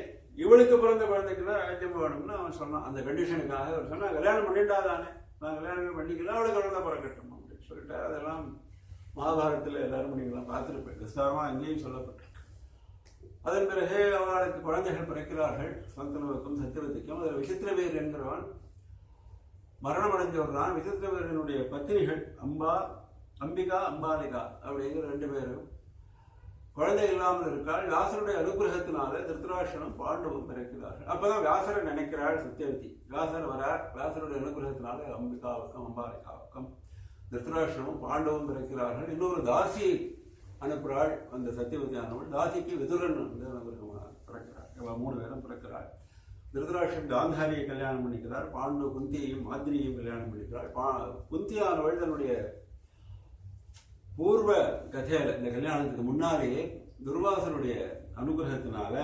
இவளுக்கு பிறந்த குழந்தைக்கு தான் ராஜ்யம் போயிடும்னு அவன் சொன்னான். அந்த கண்டிஷனுக்காக அவர் சொன்னா, கல்யாணம் பண்ணிட்டாதானே, நான் கல்யாணம் பண்ணிக்கல, அவளுக்கு குழந்தை பிறக்கட்டும் அப்படின்னு சொல்லிட்டார். அதெல்லாம் மகாபாரதத்தில் எல்லாரும் பண்ணிக்கலாம், பார்த்துருப்பேன். விஸ்தாரமாக அங்கேயும் சொல்லப்பட்டிருக்கு. அதன் பிறகு அவளுக்கு குழந்தைகள் பிறக்கிறார்கள், சந்தனுவுக்கும் சத்தியவதிக்கும். அதில் விசித்திரவீர் என்கிறவன் மரணம் அடைஞ்சவர்தான். விசித்திரவீரனுடைய பத்தினிகள் அம்பிகா அம்பாலிகா அப்படிங்கிற 2 பேரும் குழந்தை இல்லாமல் இருக்காள். வியாசருடைய அனுகிரகத்தினால திருத்தராஷ்டிரனும் பாண்டவும் பிறக்கிறார்கள். அப்பதான் வியாசரை நினைக்கிறாள் சத்தியவதி. வியாசர் வரார், வியாசருடைய அனுகிரகத்தினால அம்பிகாவுக்கும் அம்பாலிகாவுக்கும் திருத்தராஷ்டிரனும் பாண்டவும் பிறக்கிறார்கள். இன்னொரு தாசி அனுப்புகிறாள் அந்த சத்தியவதியானவள். தாசிக்கு விதுரன் பிறக்கிறார். 3 பேரும் பிறக்கிறாள். திருதராஷ்டிரன் காந்தாரியை கல்யாணம் பண்ணிக்கிறார். பாண்டு குந்தியையும் மாதிரியையும் கல்யாணம் பண்ணிக்கிறாள். குந்தியானவள் தன்னுடைய பூர்வ கதையில இந்த கல்யாணத்துக்கு முன்னாலேயே துர்வாசனுடைய அனுகிரகத்தினால,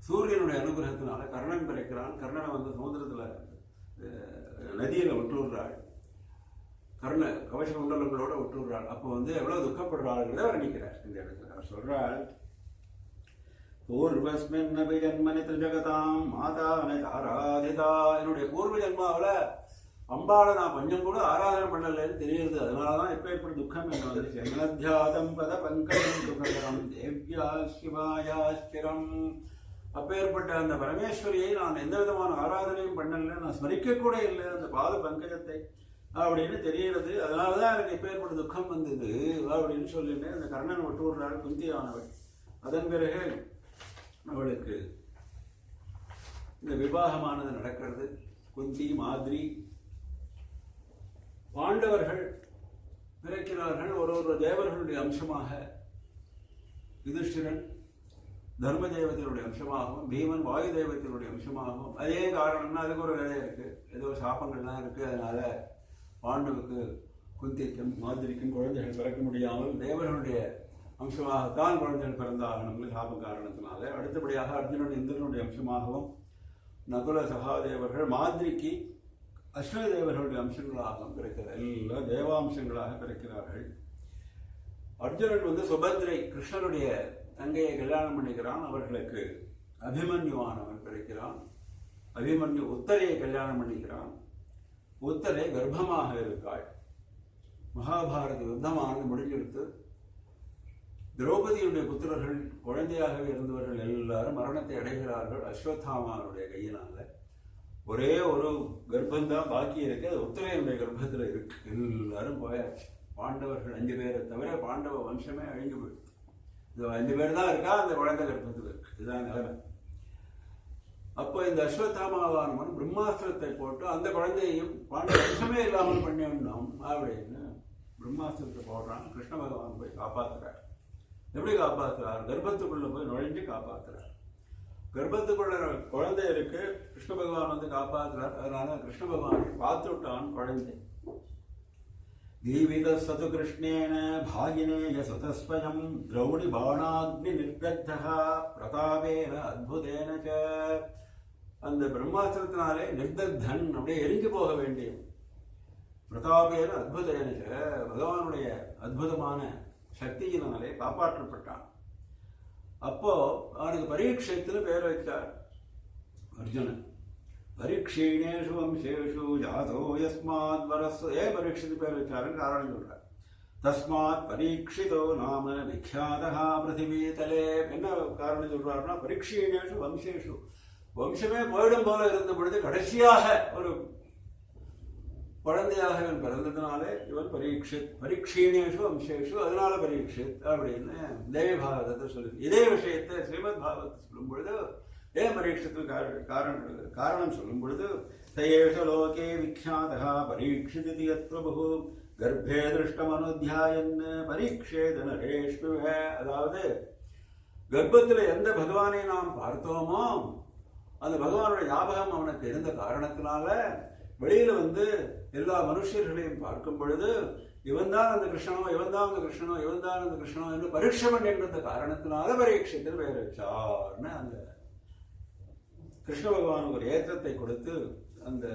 சூரியனுடைய அனுகிரகத்தினால கர்ணன் பிறக்கிறான். கர்ணனை சமுதிரத்துல நதியில விட்டுடுறாள். கவச குண்டலங்களோட விட்டுடுறாள். அப்போ எவ்வளவு துக்கப்படுறாள்ங்கிறத வர்ணிக்கிறார் இந்த இடத்துல. அவர் சொல்றாள், பூர்வஸ்மின்னபி ஜன்மனி திரிஜகதாம் மாதான ஆராதிதா. என்னுடைய பூர்வ ஜன்மாவில் அம்பாளை நான் கொஞ்சம் கூட ஆராதனை பண்ணலன்னு தெரியுது. அதனாலதான் இப்ப இப்படி துக்கம் என்ன வந்துருச்சு. மனத்தியாதம் பத பங்கஜம் சுகரம் தேவ்யா சிவாயாஸ்திரம். அப்பேற்பட்ட அந்த பரமேஸ்வரியை நான் எந்த விதமான ஆராதனையும் பண்ணல, நான் ஸ்மரிக்க கூட இல்லை அந்த பாத பங்கஜத்தை அப்படின்னு தெரிகிறது. அதனாலதான் எனக்கு இப்பேற்பட்ட துக்கம் வந்தது அப்படின்னு சொல்லிட்டு அந்த கர்ணன் விட்டு விடுறாள் குந்தியானவள். அதன் பிறகு அவளுக்கு இந்த விவாகமானது நடக்கிறது. குந்தி மாதிரி பாண்டவர்கள் பிறக்கிறார்கள். ஒரு தேவர்களுடைய அம்சமாக யுதிஷ்டிரன் தர்ம தெய்வத்தினுடைய அம்சமாகவும், பீமன் வாயு தெய்வத்தினுடைய அம்சமாகவும். அதே காரணம்னா அதுக்கு ஒரு வேலை இருக்கு, ஏதோ சாப்பங்கள்லாம் இருக்கு. அதனால பாண்டவுக்கு குந்திக்கும் மாதிரிக்கும் குழந்தைகள் பிறக்க முடியாமல் தேவர்களுடைய அம்சமாகத்தான் குழந்தைகள் பிறந்தாகணும் சாப காரணத்தினால. அடுத்தபடியாக அர்ஜுனன் இந்திரனுடைய அம்சமாகவும், நகுல சகாதேவர்கள் மாதிரிக்கு அஸ்வ தேவர்களுடைய அம்சங்களாகவும் பிறக்கிறார். எல்லாம் தேவாம்சங்களாக பிறக்கிறார்கள். அர்ஜுனன் சுபத்ரை கிருஷ்ணனுடைய தங்கையை கல்யாணம் பண்ணிக்கிறான். அவர்களுக்கு அபிமன்யுவானவன் பிறக்கிறான். அபிமன்யு உத்தரையை கல்யாணம் பண்ணிக்கிறான். உத்தரை கர்ப்பமாக இருக்காள். மகாபாரத யுத்தமானது முடிஞ்செடுத்து திரௌபதியுடைய புத்திரர்கள் குழந்தையாகவே இருந்தவர்கள் எல்லாரும் மரணத்தை அடைகிறார்கள் அஸ்வத்தாமானுடைய கையினால. ஒரே ஒரு கர்ப்பந்தான் பாக்கி இருக்கு, அது உத்தரையனுடைய கர்ப்பத்தில் இருக்கு. எல்லாரும் போயாச்சு. பாண்டவர்கள் 5 பேரை தவிர பாண்டவ வம்சமே அழிஞ்சு போயிடுது. இந்த 5 பேர் தான் இருக்கா, அந்த குழந்தை கர்ப்பத்தில் இருக்கு. இதுதான் நிலைமை. அப்போ இந்த அஸ்வத்தாமாவானவன் பிரம்மாஸ்திரத்தை போட்டு அந்த குழந்தையையும் பாண்டவ வம்சமே இல்லாமல் பண்ணிடணும் அப்படின்னு பிரம்மாஸ்திரத்தை போடுறான். கிருஷ்ண பகவான் போய் காப்பாற்றுறார். எப்படி காப்பாற்றுறார்? கர்ப்பத்துக்குள்ள போய் நுழைஞ்சு காப்பாற்றுறார். கர்ப்பத்துக்குள்ள குழந்தை இருக்கு, கிருஷ்ண பகவான் காப்பாற்றுறார். அதனால கிருஷ்ண பகவான் பார்த்து விட்டான் குழந்தை. ஜீவித சது கிருஷ்ணேன பாகினேய சதஸ்வயம் திரௌடி பாணாக்னி நிர்கத்தா பிரதாபேன அத்புதேன. அந்த பிரம்மாஸ்திரத்தினாலே நிர்தத்தன் அப்படியே எரிஞ்சு போக வேண்டிய பிரதாபேன அத்புதேன பகவானுடைய அற்புதமான சக்தியினாலே காப்பாற்றப்பட்டான். அப்போ அவனுக்கு பரீட்சைத்தில் பேர் வைத்தார் அர்ஜுனன். பரீட்சீணேஷு வம்சேஷு ஜாதோ யஸ்மாத் வரஸ். ஏன் பரீட்சித்து பேர் வச்சாருன்னு காரணம் சொல்றார். தஸ்மாத் பரீட்சிதோ நாம விக்யாதா பிருத்திவீதலே. என்ன காரணம் சொல்றாருன்னா, பரீட்சீணேஷு வம்சேஷு, வம்சமே போயிடும் போல இருந்த பொழுது கடைசியாக ஒரு குழந்தையாக இவன் பிறந்ததுனாலே இவன் பரீட்சித். பரீட்சீணேஷு வம்சேஷு, அதனால பரீட்சித் அப்படின்னு தேவி பாகவதத்தை சொல்லு. இதே விஷயத்தை ஸ்ரீமத் பாகவத்தை சொல்லும் பொழுது ஏன் பரீட்சத்துக்கு காரணம் சொல்லும் பொழுது தயேஷ லோகே விக்யாதா பரீட்சிதி யத்வபு கர்ப்பே திருஷ்டமனுத்யாயன் பரீட்சேத நரேஷ்மிவ. அதாவது கர்ப்பத்தில் எந்த பகவானை நாம் பார்த்தோமோ அந்த பகவானுடைய ஞாபகம் அவனுக்கு இருந்த காரணத்தினால வெளியில எல்லா மனுஷர்களையும் பார்க்கும் பொழுது இவன் தான் அந்த கிருஷ்ணனோ, இவன் தான் அந்த கிருஷ்ணனோ, இவன் தான் அந்த கிருஷ்ணனோ என்று பரீட்சை பண்ணின்ற காரணத்தினால பரீட்சத்தில் வேறு வச்சார்னு அந்த கிருஷ்ண பகவானுக்கு ஒரு ஏற்றத்தை கொடுத்து அந்த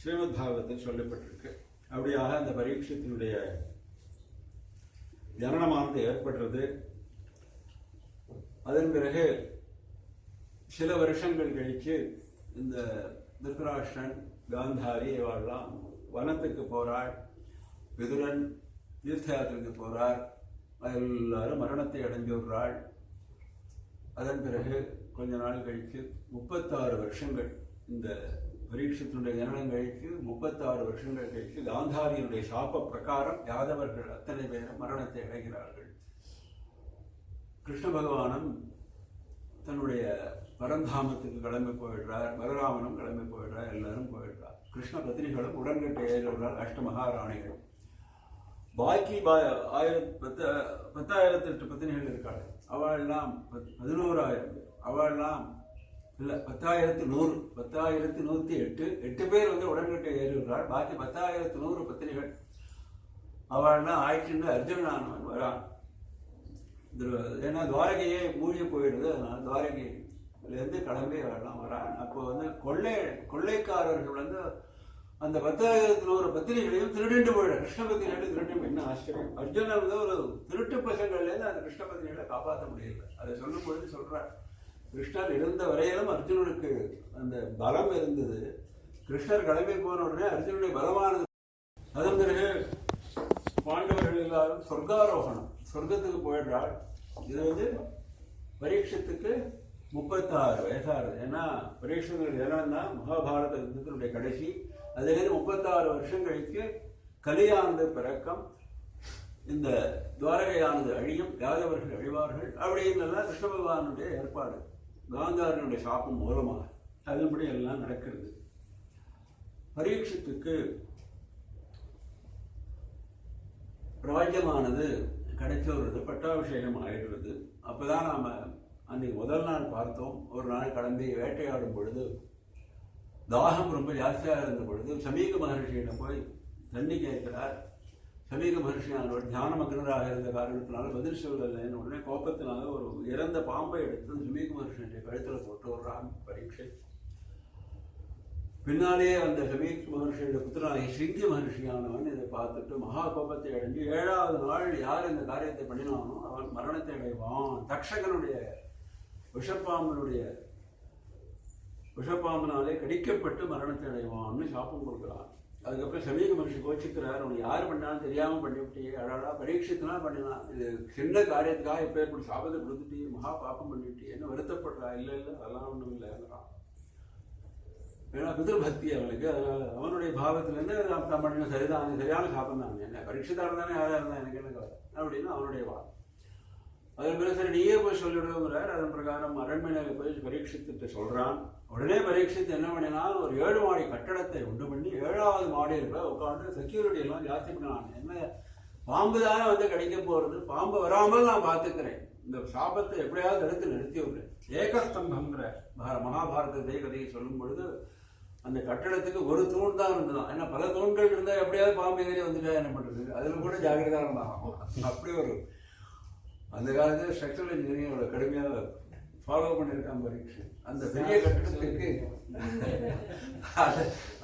ஸ்ரீமத் பாகவத்தில் சொல்லப்பட்டிருக்கு. அப்படியாக அந்த பரீட்சத்தினுடைய ஜனனமானது ஏற்படுறது. அதன் பிறகு சில வருஷங்கள் கழிச்சு இந்த திருதராஷ்டிரன் காந்தாரி இவெல்லாம் வனத்துக்கு போறாள். விதுரன் தீர்த்த யாத்திரைக்கு போறார். எல்லாரும் மரணத்தை அடைஞ்சுடுறாள். அதன் பிறகு கொஞ்ச நாள் கழித்து 36 வருஷங்கள் இந்த பரீட்சத்தினுடைய ஜனனம் கழித்து 36 வருஷங்கள் கழித்து காந்தாரியினுடைய சாப பிரகாரம் யாதவர்கள் அத்தனை பேரும் மரணத்தை அடைகிறார்கள். கிருஷ்ண பகவானும் தன்னுடைய பரந்தாமத்துக்கு கிளம்பி போயிடுறார். பலராமனும் கிளம்பி போயிடுறார். எல்லாரும் போயிடுறார். கிருஷ்ண பத்னிகளும் உடன்கட்டை ஏறுகிறார். அஷ்டமகாராணிகள். பாக்கி 10,008 பத்தினிகள் இருக்காள். அவள்லாம் 11,000. அவள்லாம் இல்லை 10,100. 10,108. 8 பேர் உடன்கட்டை ஏறுகிறாள். பாக்கி 10,100 பத்தினிகள். அவள்லாம் ஆயிடுச்சுன்னு அர்ஜுனன் வரான். ஏன்னா துவாரகையே மூழ்கி போயிடுது. அதனால துவாரகையிலேருந்து கிளம்பி அவள்லாம் வரான். அப்போ கொள்ளைக்காரர்கள் அந்த 10,100 பத்திரிகைகளையும் திருடிண்டு போயிடும். கிருஷ்ண பத்திரிகைகளை திருட்டு. என்ன ஆச்சரியம்! அர்ஜுனன் ஒரு திருட்டு பசங்கள்லேருந்து அந்த கிருஷ்ண பத்திரிகைகளை காப்பாற்ற முடியல. அதை சொல்லும் பொழுது சொல்றார், கிருஷ்ணர் இருந்த வரையிலும் அர்ஜுனனுக்கு அந்த பலம் இருந்தது. கிருஷ்ணர் கிளம்பி போன உடனே அர்ஜுனுடைய பலமானது. அதன் பிறகு பாண்டவர்கள் எல்லாரும் சொர்க்காரோகணம், சொர்க்கத்துக்கு போயிடுறாள். இது பரீட்சத்துக்கு 36 வயசாகுது. ஏன்னா பரீட்சைகள் என்னன்னா மகாபாரத யுத்தத்தினுடைய கடைசி. அதிலிருந்து 36 வருஷம் கழித்து கலியானது பிறக்கம், இந்த துவாரகையானது அழியும், யாதவர்கள் அழிவார்கள் அப்படின்னெல்லாம் கிருஷ்ண பகவானுடைய ஏற்பாடு, காந்தாரனுடைய சாப்பம் மூலமாக அதன்படி எல்லாம் நடக்கிறது. பரீட்சத்துக்கு ராஜ்யமானது கிடைச்ச ஒரு பட்டாபிஷேகம் ஆயிடுறது. அப்போதான் நாம் அன்றைக்கி முதல் நாள் பார்த்தோம். ஒரு நாள் கடந்து வேட்டையாடும் பொழுது தாகம் ரொம்ப ஜாஸ்தியாக இருந்த பொழுது சமீக மகர்ஷியிடம் போய் தண்ணி கேட்கிறார். சமீக மகர்ஷியானவர் தியான மகனராக இருந்த காரணத்தினால பதில் சொல்லலைன்னு உடனே கோபத்தினால ஒரு இறந்த பாம்பை எடுத்து சமீக மகர்ஷியுடைய கழுத்தில் போட்டு விடுறான் பரீட்சை. பின்னாலேயே அந்த சமீக மகர்ஷியோட புத்திராகி ஸ்ருங்கி மகர்ஷியானவன் இதை பார்த்துட்டு மகா கோபத்தை அடைஞ்சு 7வது நாள் யார் இந்த காரியத்தை பண்ணினானோ அவன் மரணத்தை அடைவான், தக்ஷகனுடைய விஷப்பாம்பினாலே கடிக்கப்பட்டு மரணத்தை அடைவான்னு சாப்பம் கொடுக்குறான். அதுக்கப்புறம் சமீக மகர்ஷி கோச்சிக்கிறார், அவனை யார் பண்ணாலும் தெரியாமல் பண்ணிவிட்டியே, அழகா பரீட்சித்துனா பண்ணினான், இது சின்ன காரியத்துக்காக இப்போ இப்படி சாபத்தை கொடுத்துட்டே மகா பாப்பம் பண்ணிவிட்டியேன்னு வருத்தப்படுறா. இல்லை அதெல்லாம் ஒன்றும் இல்லைங்கிறான். ஏன்னா பிதிருபக்தி அவனுக்கு, அதனால அவனுடைய பாவத்திலேருந்து தான் பண்ணின சரியான சாபம் தான். என்ன பரீட்சித்தால் தானே யாராக இருந்தால் எனக்கு என்ன கவலை அப்படின்னு அவனுடைய வாதம். அதன் பிறகு சரி நீயே போய் சொல்லிவிடுங்கிறார். அதன் பிரகாரம் அரண்மனையில் போய் பரீட்சித்துட்டு சொல்கிறான். உடனே பரீட்சித்து என்ன பண்ணினாலும் ஒரு 7 மாடி கட்டடத்தை உண்டு பண்ணி 7வது மாடியில் போய் உட்காந்து செக்யூரிட்டி எல்லாம் ஜாஸ்தி பண்ணான். என்ன பாம்பு தானே வந்து கிடைக்க போகிறது, பாம்பு வராமல் நான் பார்த்துக்கிறேன், இந்த சாபத்தை எப்படியாவது தடுத்து நிறுத்தி விடுறேன். ஏகஸ்தம்பம்ங்கிற மகாபாரத கதையை சொல்லும் பொழுது அந்த கட்டடத்துக்கு ஒரு தூண் தான் இருந்ததான். ஏன்னா பல தூண்கள் இருந்தால் எப்படியாவது பாம்பு ஏறி வந்துட்டா என்ன பண்ணுறது, அதில் கூட ஜாகிரதாக இருந்தாகும். அப்படி ஒரு அந்த காலத்தில் ஸ்ட்ரக்சரல் இன்ஜினியரிங்கோட கடுமையாக ஃபாலோ பண்ணியிருக்கான் பரீட்சை. அந்த பெரிய கட்டடத்துக்கு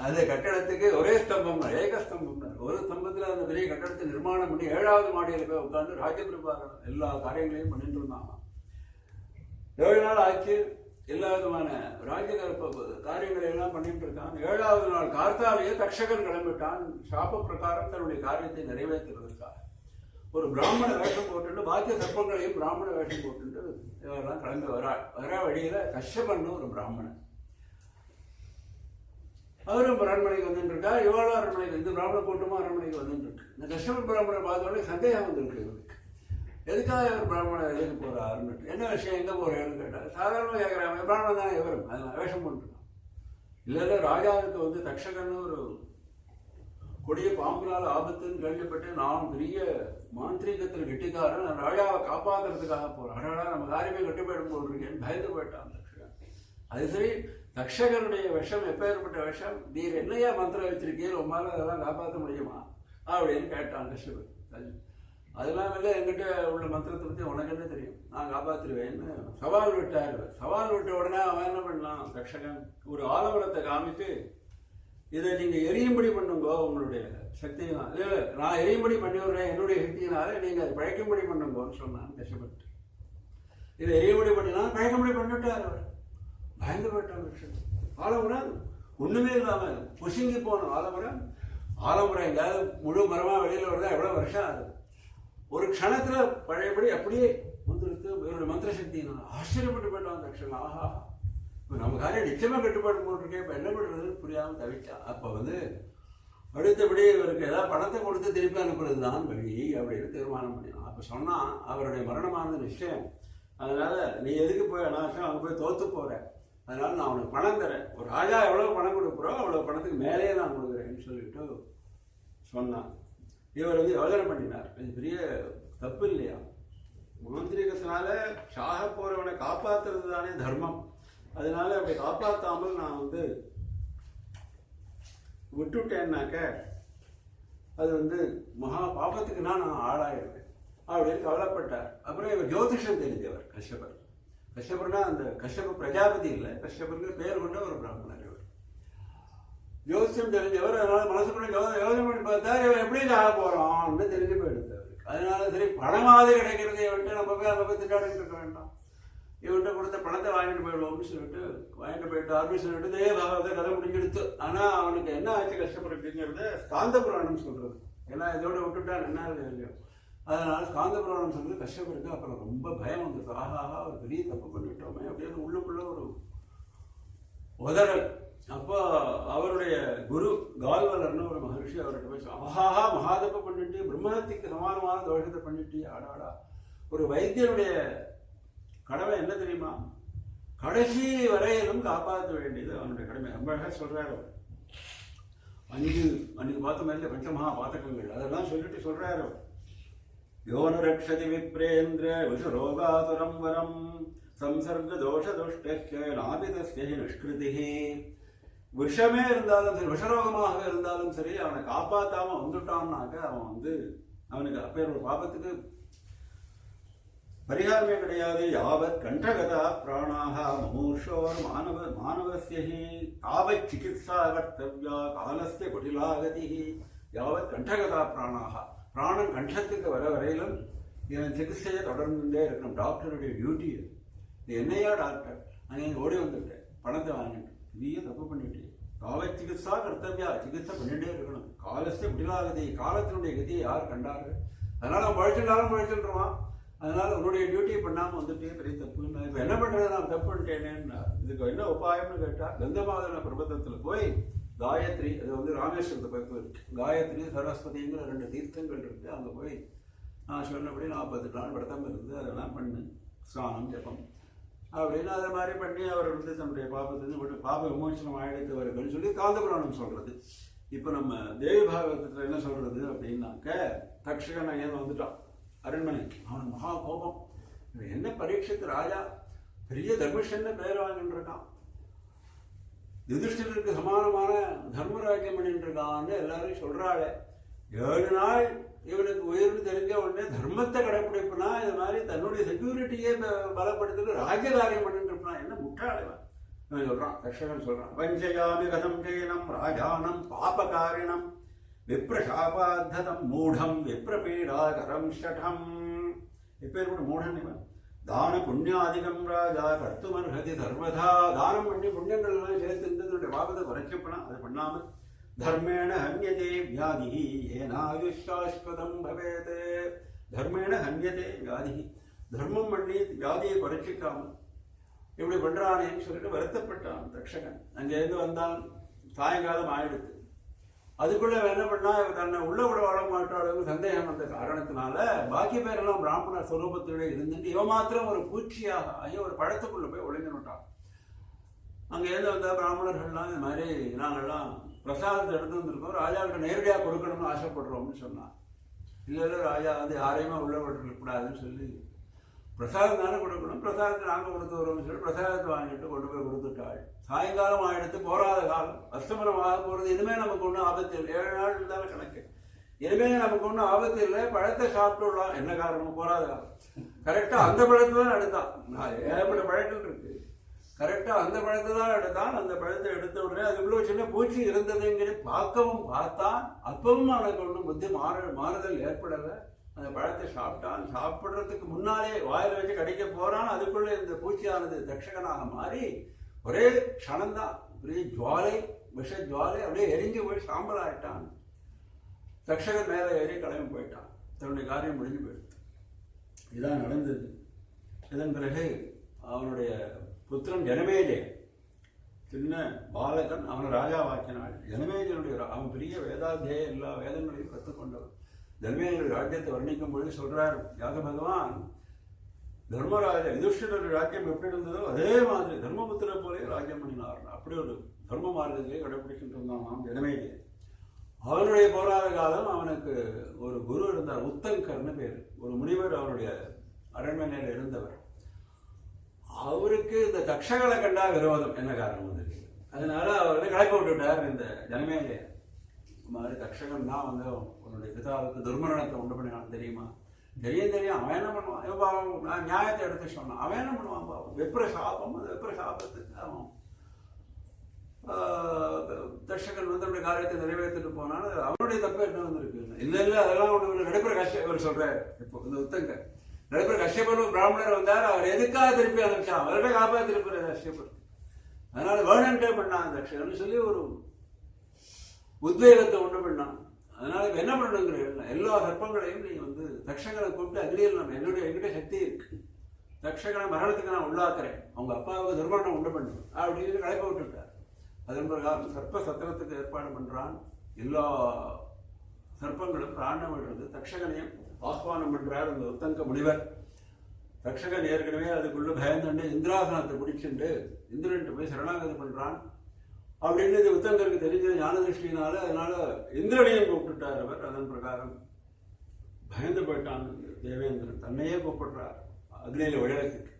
அந்த கட்டடத்துக்கு ஒரே ஸ்தம்பம் தான், ஏகஸ்தம்பம் தான். ஒரு ஸ்தம்பத்தில் அந்த பெரிய கட்டடத்தை நிர்மாணம் பண்ணி 7வது மாடியில் போய் உட்காந்து ராஜ்யபிரபாரம் எல்லா காரியங்களையும் பண்ணிட்டு இருந்தாங்க. 7 நாள் ஆச்சு, எல்லா விதமான ராஜ்ய காரியங்களை எல்லாம் பண்ணிட்டு இருக்கான். 7வது நாள் கார்த்தாலேயே தக்ஷகன் கிளம்பிட்டான். சாப பிரகாரம் தன்னுடைய காரியத்தை நிறைவேற்றுவதற்காக ஒரு பிராமண வேஷம் போட்டுட்டு பாக்கிய சர்ப்பங்களையும் பிராமண வேஷம் போட்டுட்டு இவரெல்லாம் கிளம்பி வர வழியில கஷ்யபன்னு ஒரு பிராமணன், அவரும் அரண்மனைக்கு வந்துட்டு இருக்கா. இவ்வளோ அரண்மனைக்கு இந்த பிராமண கூட்டமும் அரண்மனைக்கு வந்துட்டு இருக்கு. இந்த கஷ்யபன் பிராமணனை பார்த்தோடனே சந்தேகம் வந்துருக்கு இவருக்கு, எதுக்காக இவர் பிராமணன் எதுக்கு போறாருன்னு. என்ன விஷயம், எங்கே போறேன்னு கேட்டார். சாதாரணமாக கேட்குறாங்க, பிராமணன் தானே இவரும், அதனால் வேஷம் பண்ணிருக்கான். இல்லை தக்ஷகன்னு ஒரு கொடிய பாம்பினால் ஆபத்துன்னு கேள்விப்பட்டு நான் பெரிய மாந்திரீகத்தில் கெட்டிக்காரன், நான் ராஜாவை காப்பாற்றுறதுக்காக போகிறேன், அடாடா நம்ம காரியமே கெட்டு போயிடும் போட்டிருக்கேன்னு பயந்து போயிட்டான் தக்ஷகன். அது சரி, தக்ஷகனுடைய விஷம் எப்பேற்பட்ட விஷம், நீர் என்னையா மந்திரம் வச்சிருக்கீங்க, உமால அதெல்லாம் காப்பாற்ற முடியுமா அப்படின்னு கேட்டான் கஷ்யபன். அதெல்லாம் இல்லை, என்கிட்ட உள்ள மந்திரத்தை பற்றி உனக்கு என்ன தெரியும், நான் காப்பாற்றிடுவேன்னு சவால் விட்டார். சவால் விட்ட உடனே அவன் என்ன பண்ணான், தக்ஷகன் ஒரு ஆலமரத்தை காமித்து இதை நீங்கள் எரியும்படி பண்ணுங்க உங்களுடைய சக்தியினால், இல்லை நான் எரியும்படி பண்ணி விடுறேன் என்னுடைய சக்தியினால நீங்கள் அதை பழைக்கும்படி பண்ணுங்கன்னு சொன்னான் கஷ்டப்பட்டு. இதை எரியும்படி பண்ணினா பழைக்கும்படி பண்ணிவிட்டார். அவர் பயந்து போயிட்டான் கஷ்டம். ஆலமரம் ஒன்றுமே இல்லாமல் புசுங்கி போனோம். ஆலமரம் எங்கேயாவது முழு மரமாக வெளியில் வருதா எவ்வளோ வருஷம் ஆகுது, ஒரு க்ஷணத்தில் பழையபடி அப்படியே வந்துடுத்து இவருடைய மந்திர சக்தியினால். ஆச்சரியப்பட்டு போயிட்டான் தக்ஷன். ஆஹா, இப்போ நம்ம காரியம் நிச்சயமாக கட்டுப்பாடு போட்டிருக்கேன், இப்போ என்ன பண்ணுறதுன்னு புரியாமல் தவிச்சான். அப்போ அடுத்தபடி இவருக்கு ஏதாவது பணத்தை கொடுத்து திருப்பி அனுப்புறது தான் வழி அப்படின்னு தீர்மானம் பண்ணினான். அப்போ சொன்னால் அவருடைய மரணமானது நிச்சயம், அதனால் நீ எதுக்கு போய் அனாவசியம் அங்கே போய் தோற்று போகிற, அதனால் நான் அவனுக்கு பணம் தரேன், ஒரு ராஜா எவ்வளோ பணம் கொடுக்குறோம் அவ்வளோ பணத்துக்கு மேலேயே நான் கொடுக்குறேன்னு சொல்லிட்டு சொன்னான். இவர் யோஜனை பண்ணினார், இது பெரிய தப்பு இல்லையா, மாந்திரிகத்தினால சாக போகிறவனை காப்பாற்றுறது தானே தர்மம், அதனால அப்படி காப்பாற்றாமல் நான் விட்டுட்டேன்னாக்க அது மகா பாபத்துக்கு நான் ஆளாயிடுவேன் அப்படின்னு கவலைப்பட்டார். அப்புறம் இவர் ஜோதிஷம் தெரிஞ்சவர் கஷ்யபர்னா அந்த கஷ்யப பிரஜாபதி இல்லை, கஷ்யபருக்கு பேர் கொண்ட ஒரு பிராமணர். இவர் ஜோதிஷம் தெரிஞ்சவர், அதனால மனசுக்குள்ள யோஜனை பண்ணி பார்த்தா இவன் எப்படி ஆக போறான்னு தெரிஞ்சு போயிடுது அவருக்கு. அதனால சரி பணமாவது கிடைக்கிறதே விட்டு நம்ம போய் திண்டாடிட்டு இருக்க வேண்டாம், இவன்கிட்ட கொடுத்த பணத்தை வாங்கிட்டு போயிடுவோம்னு சொல்லிட்டு வாங்கிட்டு போயிட்டு ஆர்மி சொல்லிட்டு இதே பாகவத கதை முடிஞ்செடுத்து. ஆனால் அவனுக்கு என்ன ஆச்சு கஷ்டப்படுறதுங்கிறத ஸ்காந்த புராணம் சொல்றது. ஏன்னா இதோட விட்டுட்டா என்ன இல்லையோ, அதனால ஸ்காந்த புராணம் சொல்றது கஷ்டப்படுது. அப்புறம் ரொம்ப பயம் வந்துருக்கு, ஆஹாஹா ஒரு பெரிய தப்பு பண்ணிவிட்டோமே அப்படின்னு உள்ளுக்குள்ள ஒரு உதறல். அப்போ அவருடைய குரு கால்வலர்னு ஒரு மகர்ஷி அவர்கிட்ட போய், ஆஹாஹா மகாதப்பை பண்ணிட்டு பிரம்மஹத்திக்கு சமானமான தோஷத்தை பண்ணிட்டு ஆடாடா. ஒரு வைத்தியனுடைய கடமை என்ன தெரியுமா? கடைசி வரையிலும் காப்பாற்ற வேண்டியது அவனுடைய கடமை. ரொம்ப சொல்றாரு அவர். அன்னைக்கு பார்த்த மாதிரி பஞ்சமகா பாத்தகங்கள் அதெல்லாம் சொல்லிட்டு சொல்றாரு அவர். யோன ரக்ஷதி விப்ரேந்திர விஷரோகாதுரம் வரம் சம்சர்க தோஷ துஷ்டே நாபிதஸ்ய நிஷ்கிருதி. விஷமே இருந்தாலும் சரி, விஷரோகமாக இருந்தாலும் சரி, அவனை காப்பாற்றாம வந்துட்டான்னாக்க அவன் அவனுக்கு அப்பேர் ஒரு பாபத்துக்கு பரிகாரமே கிடையாது. யாவத் கண்டகதா பிராணாக மமூர்ஷோர் மானவஸ்யஹி தாவத் சிகித்சா கர்த்தவ்யா காலஸ்ய குடிலாகதி. யாவத் கண்டகதா பிராணாக, பிராணம் கண்டத்துக்கு வர வரையிலும் இவன் சிகிச்சையை தொடர்ந்துட்டே இருக்கணும். டாக்டருடைய டியூட்டி. இது என்னையா டாக்டர், அங்கே ஓடி வந்துட்டேன் பணத்தை வாங்கிட்டு பெரிய தப்பு பண்ணிட்டு. காவத் சிகிச்சா கர்த்தவ்யா, சிகிச்சை பண்ணிட்டே இருக்கணும். காலஸ்ய குடிலாகதி, காலத்தினுடைய கதியை யார் கண்டார்கள்? அதனால அவன் பழிச்சுட்டாலும் பழிச்சுருவான். அதனால உன்னுடைய டியூட்டி பண்ணாமல் வந்துட்டே பெரிய தப்பு. இப்போ என்ன பண்ணுறது, நான் தப்பு பண்ணிட்டேனேன்னா இதுக்கு என்ன உபாயம்னு கேட்டால், கந்தமாதன பிரபந்தத்தில் போய் காயத்ரி, அது ராமேஸ்வரத்தை பக்கம் இருக்கு, காயத்ரி சரஸ்வதிங்கிற 2 தீர்த்தங்கள் இருக்கு. அங்கே போய் நான் சொன்னபடி 40 நாள் விரதம் இருந்து அதெல்லாம் பண்ணு, ஸ்நானம் ஜபம் அப்படின்னு அதை மாதிரி பண்ணி அவர் தன்னுடைய பாபத்தை பாப விமோசனம் ஆயிடுத்தவர்கள் சொல்லி காந்தபுராணம் சொல்றது. இப்போ நம்ம தேவி பாகவதத்தில் என்ன சொல்றது அப்படின்னாக்க, தக்ஷகன் ஏன் வந்துட்டான் அரண்மனைக்கு. அவன் மகா கோபம். என்ன பரீட்சித்து ராஜா பெரிய தர்மஷன்னு பேர் வாங்கிட்டு இருக்கான், யுதிஷ்டிரருக்கு சமானமான தர்மராஜ்யம் பண்ணிட்டு இருக்கான்னு எல்லாரும் சொல்றாளே. 7 நாள் இவனுக்கு உயிர்னு தெரிஞ்ச உடனே தர்மத்தை கடைப்பிடிப்புனா இது மாதிரி தன்னுடைய செக்யூரிட்டியே பலப்படுத்திட்டு ராஜகாரியம் பண்ணிட்டு இருப்பான். என்ன முட்டாளவன் சொல்றான். தக்ஷகன் சொல்றான், பஞ்சயாமி கதம் ஜெயினம் ராஜானம் பாபகாரிணம் விப்ரசாபாத்தம் மூடம் விப்ரபீடாகரம் ஷடம். எப்பேர் கூட மூடன் இவன். தான புண்ணியாதிகம் ராஜா கர்த்துமர்ஹதி சர்வதா. தானம் பண்ணி புண்ணியங்கள் எல்லாம் சேர்த்து தன்னுடைய பாபத்தை குறைச்சப்பனா அதை பண்ணாமல் தர்மேண ஹன்யதே வியாதி ஏனாயுஷாஸ்பதம் பவேத். தர்மேண ஹன்யதே வியாதி, தர்மம் பண்ணி வியாதியை குறைச்சிக்காமல் இப்படி பண்றானேன்னு சொல்லிட்டு வருத்தப்பட்டான் தக்ஷகன். அங்கேருந்து வந்தான், சாயங்காலம் ஆயிடுத்து. அதுக்குள்ள என்ன பண்ணா, தன்னை உள்ள விட வாழ மாட்டாளு சந்தேகம் வந்த காரணத்தினால பாக்கி பேரெல்லாம் பிராமண ஸ்வரூபத்திலே இருந்துட்டு இவன் மாத்திரம் ஒரு பூச்சியாக ஆகி ஒரு பழத்துக்குள்ள போய் ஒளிஞ்சுட்டான். அங்கேருந்து வந்த பிராமணர்கள்லாம் இந்த மாதிரி நாங்கள்லாம் பிரசாதத்தை எடுத்து வந்திருக்கோம், ராஜாவுக்கு நேரடியாக கொடுக்கணும்னு ஆசைப்படுறோம்னு சொன்னான். இல்லை ராஜா யாரையுமே உள்ள விடக்கூடாதுன்னு சொல்லி பிரசாதம் தானே கொடுக்கணும், பிரசாதத்தை நாங்கள் கொடுத்து வரோம்னு சொல்லி பிரசாதத்தை வாங்கிட்டு கொண்டு போய் கொடுத்துட்டாள். சாயங்காலம் ஆகிடுத்து, போராத காலம், அஸ்தமனமாக போகிறது. இனிமேல் நமக்கு ஒன்றும் ஆபத்து இல்லை, 7 நாள் இருந்தாலும் கணக்கு. இனிமேல் நமக்கு ஒன்றும் ஆபத்து இல்லை, பழத்தை சாப்பிட்டுடலாம். என்ன காரணம், போராத காலம். கரெக்டாக அந்த பழத்தை தான் எடுத்தான். ஏகப்பட்ட பழங்கள் இருக்கு, கரெக்டாக அந்த பழத்தை தான் எடுத்தான். அந்த பழத்தை எடுத்த உடனே அதுக்குள்ள சின்ன பூச்சி இருந்ததுங்கிற பார்க்கவும் பார்த்தான். அப்பவும் அவனுக்கு ஒன்றும் புத்தி மாறுதல் ஏற்படலை. அந்த பழத்தை சாப்பிட்டான். சாப்பிட்றதுக்கு முன்னாலே வாயில் வச்சு கடிக்க போறான். அதுக்குள்ளே இந்த பூச்சியானது தக்ஷகனாக மாறி ஒரே க்ஷணம்தான் ஒரே ஜுவாலை, விஷ ஜுவாலை அப்படியே எரிஞ்சு போய் சாம்பல் ஆயிட்டான். தக்ஷகன் மேலே ஏறி கிளம்பி போயிட்டான். தன்னுடைய காரியம் முடிஞ்சு போயிடுது. இதான் நடந்தது. இதன் பிறகு அவனுடைய புத்திரன் ஜனமேஜயன், சின்ன பாலகன், அவனை ராஜாவாக்கினாள். ஜனமேஜனுடைய அவன் பெரிய வேதாத்தியாய எல்லா வேதங்களையும் கற்றுக்கொண்டவன். ஜனமேஜனுடைய ராஜ்யத்தை வர்ணிக்கும் பொழுது சொல்றார் யாக பகவான், தர்மராஜா யுதிஷ்டிரருடைய ராஜ்யம் எப்படி இருந்ததோ அதே மாதிரி தர்மபுத்திர போலே ராஜ்யம் பண்ணினார். அப்படி ஒரு தர்ம மார்க்கத்திலே கடைபிடிக்கிட்டு இருந்தான் ஜனமேஜயன். அவனுடைய போராத காலம் அவனுக்கு ஒரு குரு இருந்தார், உத்தங்கர்னு பேர், ஒரு முனிவர் அவருடைய அரண்மனையில் இருந்தவர். அவருக்கு இந்த தக்ஷகளை கண்டா விரோதம். என்ன காரணம் வந்துருக்கு, அதனால அவரை கலப்பி விட்டுட்டார் இந்த ஜனமேஜயன். இந்த மாதிரி தக்ஷகன் தான் உன்னுடைய பிதாவுக்கு துர்மரணத்தை உண்டு பண்ணினான் தெரியுமா? தெரியும். அவன் என்ன பண்ணுவான், நான் நியாயத்தை எடுத்து சொன்னான். அவன் என்ன பண்ணுவான் பாவம், வெப்ர சாபம். அந்த வெப்ர சாபத்துக்கு அவன் தர்ஷகன் அவருடைய காரியத்தை நிறைவேற்றிட்டு போனான். அவனுடைய தப்பு என்ன வந்திருக்கு? இல்லை அதெல்லாம் ஒன்று நடைபெற கஷ்டம் இவர் சொல்றாரு. இப்போ இந்த உத்தங்க நிறைய பேர் கஷ்யப்பர் பிராமணர் வந்தார், அவர் எதுக்காக திருப்பி அனுப்பிச்சான், அவர்கிட்ட காப்பாத்திருப்பார் கஷ்யப்பர். அதனால வேணுன்ட்டே பண்ணான் தட்சகன்னு சொல்லி ஒரு உத்வேகத்தை உண்டு பண்ணான். அதனால இப்ப என்ன பண்ணணுங்கிற எல்லா சர்ப்பங்களையும் நீ வந்து தட்சகனை கூப்பிட்டு அக்னியில் நம்ம என்கிட்ட சக்தி இருக்கு, தட்சகனை மரணத்துக்கு நான் உள்ளாக்குறேன், அவங்க அப்பாவுக்கு துர்மரணம் உண்டு பண்ணு அப்படின்னு கலைப்ப விட்டுட்டார். அதன் பிரகாரம் சர்ப்ப சத்திரத்துக்கு ஏற்பாடு பண்றான். எல்லா சர்ப்பங்களும் பிராணம் விடுறது, தட்சகனையும் ஆஹ்வானம் பண்றார் அந்த உத்தங்க முனிவர். தட்சகன் ஏற்கனவே அதுக்குள்ள பயந்துண்டு இந்திராசனத்தை பிடிச்சுண்டு இந்திரன்ட்டு போய் சரணாகதி பண்றான் அப்படின்னு இது உத்தங்கருக்கு தெரிஞ்சது ஞானதிருஷ்டினால. அதனால இந்திரனையும் கூப்பிட்டுட்டார் அவர். அதன் பிரகாரம் பயந்து போயிட்டான் தேவேந்திரன், தன்னையே கூப்பிடுறார் அக்னியில விழறதுக்கு.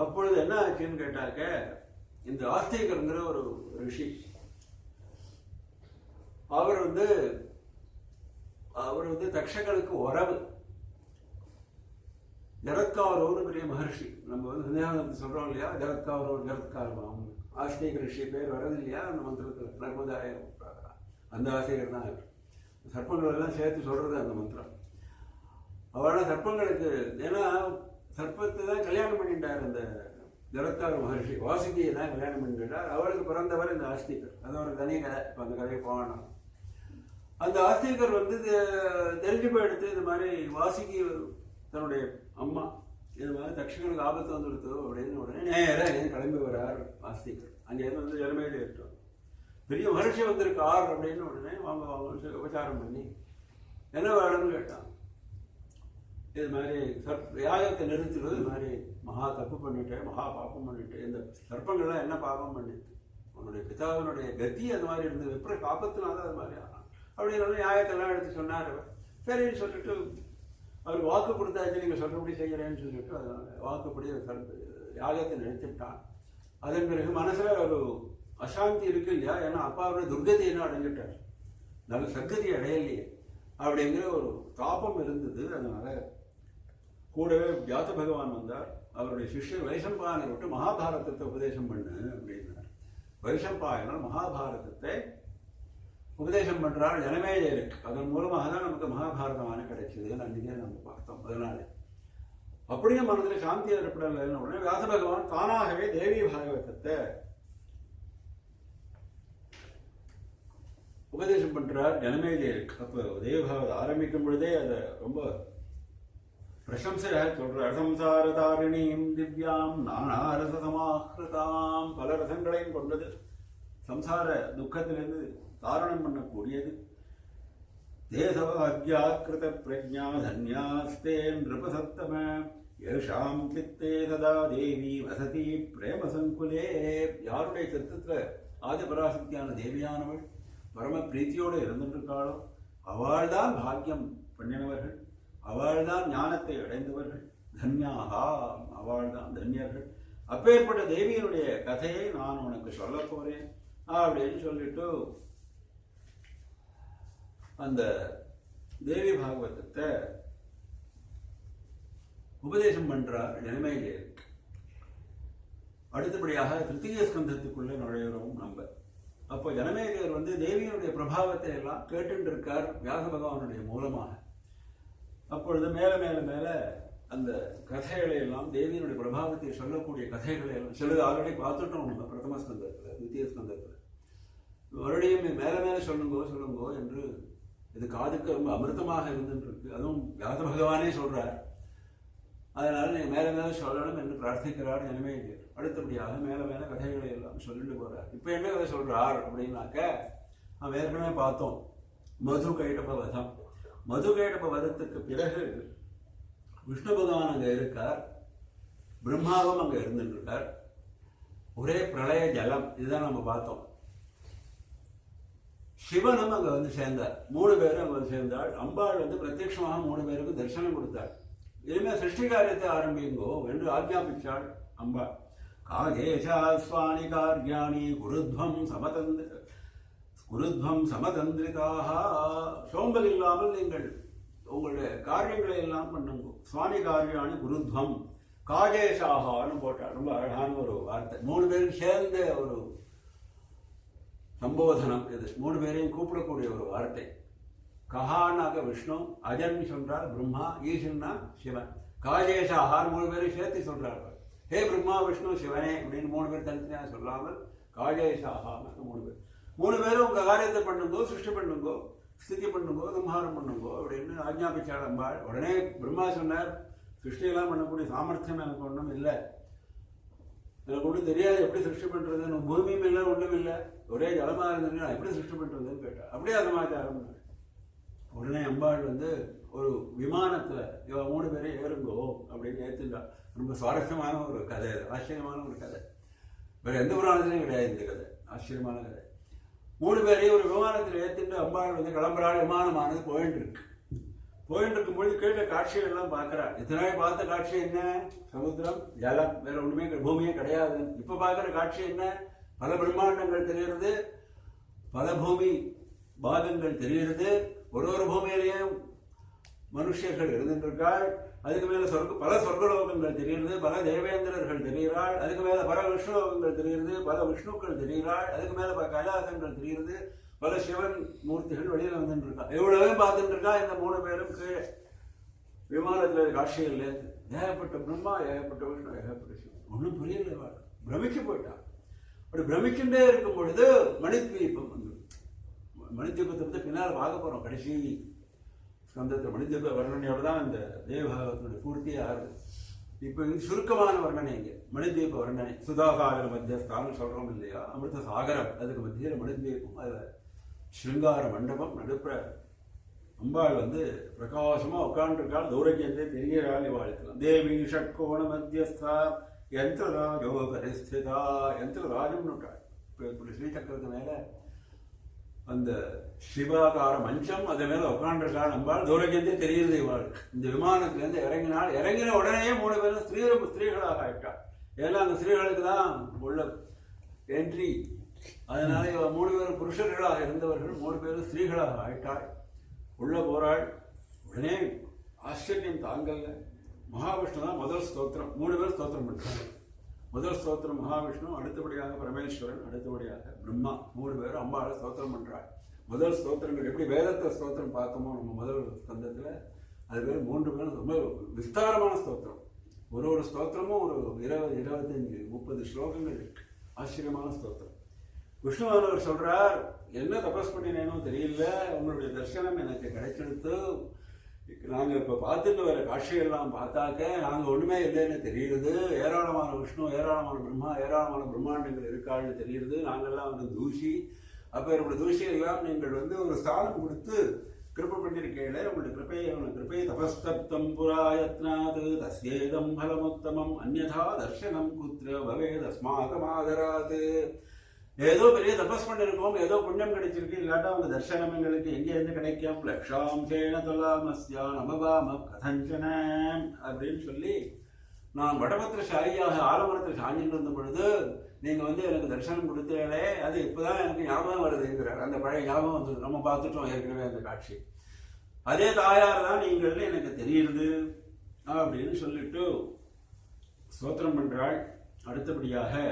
அப்பொழுது என்ன ஆச்சுன்னு கேட்டாக்க, இந்த ஆஸ்திகர்ங்கிற ஒரு ரிஷி அவர் வந்து தட்சகனுக்கு உறவு. ஜரத்காவரோன்னு பெரிய மகர்ஷி, நம்ம வந்து சந்தியானந்தத்தை சொல்றோம் இல்லையா, ஜரத்காவரோர் ஜரத்காரம் ஆஸ்திக ரிஷி பேர் வரது இல்லையா அந்த மந்திரத்தில், நர்மதாய அந்த ஆசிரியர் தான் இவர். சர்ப்பங்கள் எல்லாம் சேர்த்து சொல்றது அந்த மந்திரம். அவரால் சர்ப்பங்களுக்கு, ஏன்னா சர்ப்பத்தை தான் கல்யாணம் பண்ணிட்டார் அந்த ஜரத்கார மகர்ஷி, வாசுகியை தான் கல்யாணம் பண்ணிட்டார். அவருக்கு பிறந்தவர் இந்த ஆஸ்திகர். அது ஒரு தனி கதை, இப்போ அந்த கதையை போகணும். அந்த ஆஸ்திகர் வந்து தெரிஞ்சு போயிடுத்து இந்த மாதிரி வாசுகி தன்னுடைய அம்மா இது மாதிரி தட்சகனுக்கு ஆபத்து வந்துடுத்து அப்படின்னு உடனே நேரம் கிளம்பி வரார் ஆஸ்திகர். அங்கேருந்து வந்து ஜனமேடி ஏற்றோம், பெரிய மகர்ஷி வந்திருக்கார் அப்படின்னு உடனே வாங்க வாங்கன்னு சொல்லி உபச்சாரம் பண்ணி என்ன வேணும்னு கேட்டான். இது மாதிரி யாகத்தை நிறுத்துறது, இது மாதிரி மகா தப்பு பண்ணிட்டேன், மகா பாப்பம் பண்ணிட்டேன், இந்த சர்ப்பங்கள்லாம் என்ன பாபம் பண்ணிட்டு, உன்னுடைய பிதாவினுடைய கத்தி அது மாதிரி இருந்தது, எப்படி பாப்பத்தினால அது மாதிரி ஆனான் அப்படின்னு நியாயத்தெல்லாம் எடுத்து சொன்னார். சரின்னு சொல்லிட்டு அவர் வாக்கு கொடுத்தாச்சு, நீங்கள் சொல்றபடி செய்கிறேன்னு சொல்லிட்டு அதனால வாக்குப்படி யாகத்தை நிறுத்திட்டான். அதன் பிறகு மனசுல ஒரு அசாந்தி இருக்கு இல்லையா, ஏன்னா அப்பாவுடைய துர்கதி என்ன அடைஞ்சிட்டார், நல்ல சர்க்கதி அடையலையே அப்படிங்கிற ஒரு தாபம் இருந்தது. அதனால கூடவே வியாச பகவான் வந்தார். அவருடைய சிஷ்யர் வைசம்பாயனை விட்டு மகாபாரதத்தை உபதேசம் பண்ணு அப்படின்னார். வைசம்பாயனர் மகாபாரதத்தை உபதேசம் பண்றார் ஜனமேஜயருக்கு. அதன் மூலமாக தான் நமக்கு மகாபாரதமான கிடைச்சதுன்னு அன்றைக்கே நம்ம பார்த்தோம். அதனால அப்படியே மனதில் சாந்தி ஏற்படலைன்னு உடனே வியாச பகவான் தானாகவே தேவி பாகவதத்தை உபதேசம் பண்றார் ஜனமேஜயருக்கு. அப்போ தேவி பாகவதம் ஆரம்பிக்கும் பொழுதே அதை ரொம்ப பிரசம்சையாக சொல்றார். சம்சார தாரிணியும் திவ்யாம் நானாரச சமாஹிருதாம், பல ரசங்களையும் கொண்டது, சம்சார துக்கத்திலிருந்து தாரணம் பண்ணக்கூடியது. தேசவாக்யாக்கிருத பிரஜா தன்யாஸ்தே நிருபசத்தம ஏஷாம் சித்தே சதா தேவி வசதி பிரேம சங்குலே. யாருடைய சித்தத்துல ஆதிபராசக்தியான தேவியானவள் பரம பிரீத்தியோடு இருந்திருக்காளோ அவள்தான் பாக்கியம் பண்ணினவர்கள், அவள்தான் ஞானத்தை அடைந்தவர்கள், தன்யாகா அவள்தான் தன்யர்கள். அப்பேற்பட்ட தேவியினுடைய கதையை நான் உனக்கு சொல்ல போறேன் அப்படின்னு சொல்லிட்டு அந்த தேவி பாகவதத்தை உபதேசம் பண்றார் ஜனமேஜயருக்கு. அடுத்தபடியாக திருத்தீய ஸ்கந்தத்துக்குள்ள நுழையிறோம் நம்ம. அப்போ ஜனமேஜயர் வந்து தேவியினுடைய பிரபாவத்தை எல்லாம் கேட்டு இருக்கார் வியாச பகவானுடைய மூலமாக. அப்பொழுது மேல மேல மேல அந்த கதைகளை எல்லாம் தேவியினுடைய பிரபாவத்தை சொல்லக்கூடிய கதைகளை எல்லாம் சிலது ஆல்ரெடி பார்த்துட்டோம் நம்ம பிரதம ஸ்கந்தத்தில், தித்திய ஸ்கந்தத்தில். மறுபடியும் மேல மேல சொல்லுங்கோ என்று இது காதுக்கு ரொம்ப அமிர்தமாக இருந்துட்டு இருக்கு. அதுவும் வியாச பகவானே சொல்றார். அதனால நீங்க மேல மேல சொல்லணும் என்று பிரார்த்திக்கிறார் ஜனமேஜயர். அடுத்தபடியாக மேல மேல கதைகளை எல்லாம் சொல்லிட்டு போறார். இப்ப என்ன கதை சொல்றார் அப்படின்னாக்க, நாம் ஏற்கனவே பார்த்தோம் மது கைடப வதம். மது கைடப வதத்துக்கு பிறகு விஷ்ணு பகவான் அங்க இருக்கார், பிரம்மாவும் அங்க இருந்துட்டு இருக்கார். ஒரே பிரளய ஜலம், இதுதான் நம்ம பார்த்தோம். சிவனும் அங்க வந்து சேர்ந்தார், 3 பேரும் அங்க வந்து சேர்ந்தாள். அம்பாள் வந்து பிரத்யட்சமாக 3 பேருக்கு தரிசனம் கொடுத்தாள். இனிமே சிருஷ்டி காரியத்தை ஆரம்பிங்கோ என்று ஆக்ஞாபிச்சாள் அம்பாள். காகேஷா ஸ்வானி கார்யாணி குருத்வம் சமதந்திரிதாக, சோம்பல் இல்லாமல் நீங்கள் உங்களுடைய காரியங்களை எல்லாம் பண்ணுங்க. சுவாமி காரியாணி குருத்வம் காகேஷாகான்னு போட்டாள். ரொம்ப அழகான ஒரு வார்த்தை. 3 பேரும் சேர்ந்த ஒரு சம்போதனம் இது. 3 பேரையும் கூப்பிடக்கூடிய ஒரு வார்த்தை. கஹானாக விஷ்ணு, அஜன் சொல்றார் பிரம்மா, ஈசன்னா சிவன். காஜேஷாஹார் 3 பேரும் சேர்த்து சொல்றார்கள். ஹே பிரம்மா விஷ்ணு சிவனே அப்படின்னு 3 பேர் தனித்தனியாக சொல்லாமல் காஜேஷாஹான்னு 3 பேர். 3 பேரும் உங்க காரியத்தை பண்ணுங்கோ, சிருஷ்டி பண்ணுங்கோ, ஸ்திதி பண்ணுங்கோ, சம்ஹாரம் பண்ணுங்கோ அப்படின்னு ஆஜ்ஞாபிச்சாள் அம்பாள். உடனே பிரம்மா சொன்னார், சிருஷ்டியெல்லாம் பண்ணக்கூடிய சாமர்த்தியம் எனக்கு ஒன்றும் இல்லை, எனக்கு ஒன்றும் தெரியாது எப்படி சிருஷ்டி பண்ணுறதுன்னு. பூமியும் இல்லை, ஒன்றும் இல்லை, ஒரே ஜலமாக இருந்தது, நான் எப்படி சிருஷ்டி பண்ணுறதுன்னு கேட்டேன். அப்படியே சமாச்சாரம். உடனே அம்பாள் வந்து ஒரு விமானத்தில் இவன் 3 பேரையும் ஏறுங்கோ அப்படின்னு ஏற்றுட்டாள். ரொம்ப சுவாரஸ்யமான ஒரு கதை, ஆச்சரியமான ஒரு கதை. வேறு எந்த புராணத்துலையும் கிடையாது இந்த கதை, ஆச்சரியமான கதை. 3 பேரையும் ஒரு விமானத்தில் ஏற்றிட்டு அம்பாள் வந்து கிளம்புறாள். விமானமானது போயிட்டு இருக்கும்பொழுது கீழே காட்சிகள் எல்லாம் பார்க்குறாள். இத்தனை பார்த்த காட்சி என்ன? சமுத்திரம், ஜலம், வேற ஒன்றுமே பூமியே கிடையாது. இப்போ பார்க்குற காட்சி என்ன? பல பிரம்மாண்டங்கள் தெரிகிறது, பல பூமி பாகங்கள் தெரிகிறது. ஒரு பூமியிலேயும் மனுஷர்கள் இருந்துருக்காள். அதுக்கு மேலே பல சொர்க்கலோகங்கள் தெரிகிறது, பல தேவேந்திரர்கள் தெரிகிறாள். அதுக்கு மேலே பல விஷ்ணுலோகங்கள் தெரிகிறது, பல விஷ்ணுக்கள் தெரிகிறாள். அதுக்கு மேலே பல கைலாசங்கள் தெரிகிறது, பல சிவன் மூர்த்திகள் வெளியில் வந்துட்டு இருக்கா. எவ்வளவு பார்த்துட்டு இருக்கா. இந்த 3 பேரும் கீழே விமானத்தில் காட்சிகள் ஏகப்பட்ட பிரம்மா, ஏகப்பட்ட விஷ்ணு, ஏகப்பட்ட சிவன். ஒன்றும் புரியல, பிரமிச்சு போயிட்டான். அப்படி பிரமிச்சுட்டே இருக்கும் பொழுது மணித்வீபம் வந்து, மணித்வீபத்தை பற்றி பின்னால் பார்க்க போகிறோம். கடைசி ஸ்கந்தத்தில் மணித்வீப வர்ணனையோடு தான் இந்த தேவபாகவத்தினுடைய பூர்த்தியே ஆகுது. இப்போ சுருக்கமான வர்ணனை இங்கே மணித்வீப வர்ணனை. சுதாசாகர மத்தியஸ்தானம் சொல்கிறோம் இல்லையா, அமிர்த சாகரம், அதுக்கு மத்தியில் மணித்வீபம், அதில் ஸ்ருங்கார மண்டபம், நடுப்புற அம்பாள் வந்து பிரகாசமாக உட்காந்துருக்காள். தூரக்கேந்தே தெரிகிறாள். இவாளுக்கலாம் தேவி ஷட்கோண மத்தியஸ்தா யந்திரராஜோ பரிஸ்திதா. யந்திரராஜம்னு விட்டாள். இப்போ இப்படி ஸ்ரீசக்கரத்து மேலே அந்த சிவாகார மஞ்சம் அது மேலே உட்காந்துருக்காள் அம்பாள். தூரக்கேந்தே தெரியுது இவாளுக்கு. இந்த விமானத்திலேருந்து இறங்கின உடனே 3 பேரும் ஸ்திரீகளாக ஆயிட்டாள். ஏன்னா அந்த ஸ்திரீகளுக்கு தான் உள்ள என்ட்ரி. அதனால இவ 3 பேரும் புருஷர்களாக இருந்தவர்கள் 3 பேரும் ஸ்திரீகளாக ஆயிட்டாள். உள்ள போறாள். உடனே ஆச்சரியம் தாங்கல்ல. மகாவிஷ்ணு தான் முதல் ஸ்தோத்திரம். 3 பேர் ஸ்தோத்திரம் பண்றாங்க. முதல் ஸ்தோத்திரம் மகாவிஷ்ணு, அடுத்தபடியாக பரமேஸ்வரன், அடுத்தபடியாக பிரம்மா. 3 பேரும் அம்பாளை ஸ்தோத்திரம் பண்றாள். முதல் ஸ்தோத்திரங்கள் எப்படி வேதத்தை ஸ்தோத்திரம் பார்த்தோமோ நம்ம முதல் ஸ்கந்தத்தில், அது பேர் 3 பேரும் ரொம்ப விஸ்தாரமான ஸ்தோத்திரம். ஒரு ஸ்தோத்திரமும் ஒரு 20, 25, 30 ஸ்லோகங்கள் இருக்கு. ஆச்சரியமான ஸ்தோத்திரம். விஷ்ணுவானவர் சொல்றார், என்ன தபஸ் பண்ணினேனோ தெரியல, உங்களுடைய தரிசனம் எனக்கு கிடைச்செடுத்து நாங்கள் இப்போ பார்த்துட்டு வர காட்சிகள்லாம் பார்த்தாக்க நாங்கள் ஒன்றுமே இல்லைன்னு தெரியுது. ஏராளமான விஷ்ணு, ஏராளமான பிரம்மா, ஏராளமான பிரம்மாண்டங்கள் இருக்காள்னு தெரியுது. நாங்கள்லாம் வந்து தூசி. அப்போ என்னோட தூசியெல்லாம் நீங்கள் வந்து ஒரு ஸ்தானம் கொடுத்து கிருப்பை பண்ணியிருக்கீங்களே, உங்களுடைய கிருப்பையை தபஸ்தப்தம் புராயத்னாது தஸ்யேதம் பலமுத்தமம் அந்யதா தர்சனம் குத்ர பவேத் அஸ்மாகமாதராது. ஏதோ பெரிய தபஸ் பண்ணிருக்கோம், ஏதோ புண்ணியம் கிடைச்சிருக்கு, இல்லாட்டா அவங்க தர்சனம் எங்களுக்கு எங்கேருந்து கிடைக்கும். லக்ஷாம் சேன தொலாமஸ்யா நமபாம கதஞ்சன அப்படின்னு சொல்லி நான் வடபத்திரசாலியாக ஆலமரத்தில் சாஞ்சிட்டு இருந்த பொழுது நீங்கள் வந்து எனக்கு தரிசனம் கொடுத்தீங்களே, அது இப்போதான் எனக்கு ஞாபகம் வருதுங்கிறார். அந்த பழைய ஞாபகம் வந்து நம்ம பார்த்துட்டோம் ஏற்கனவே அந்த காட்சி. அதே தாயார் தான் நீங்கள் எனக்கு தெரியுது அப்படின்னு சொல்லிட்டு ஸ்தோத்திரம் பண்றாள். அடுத்தபடியாக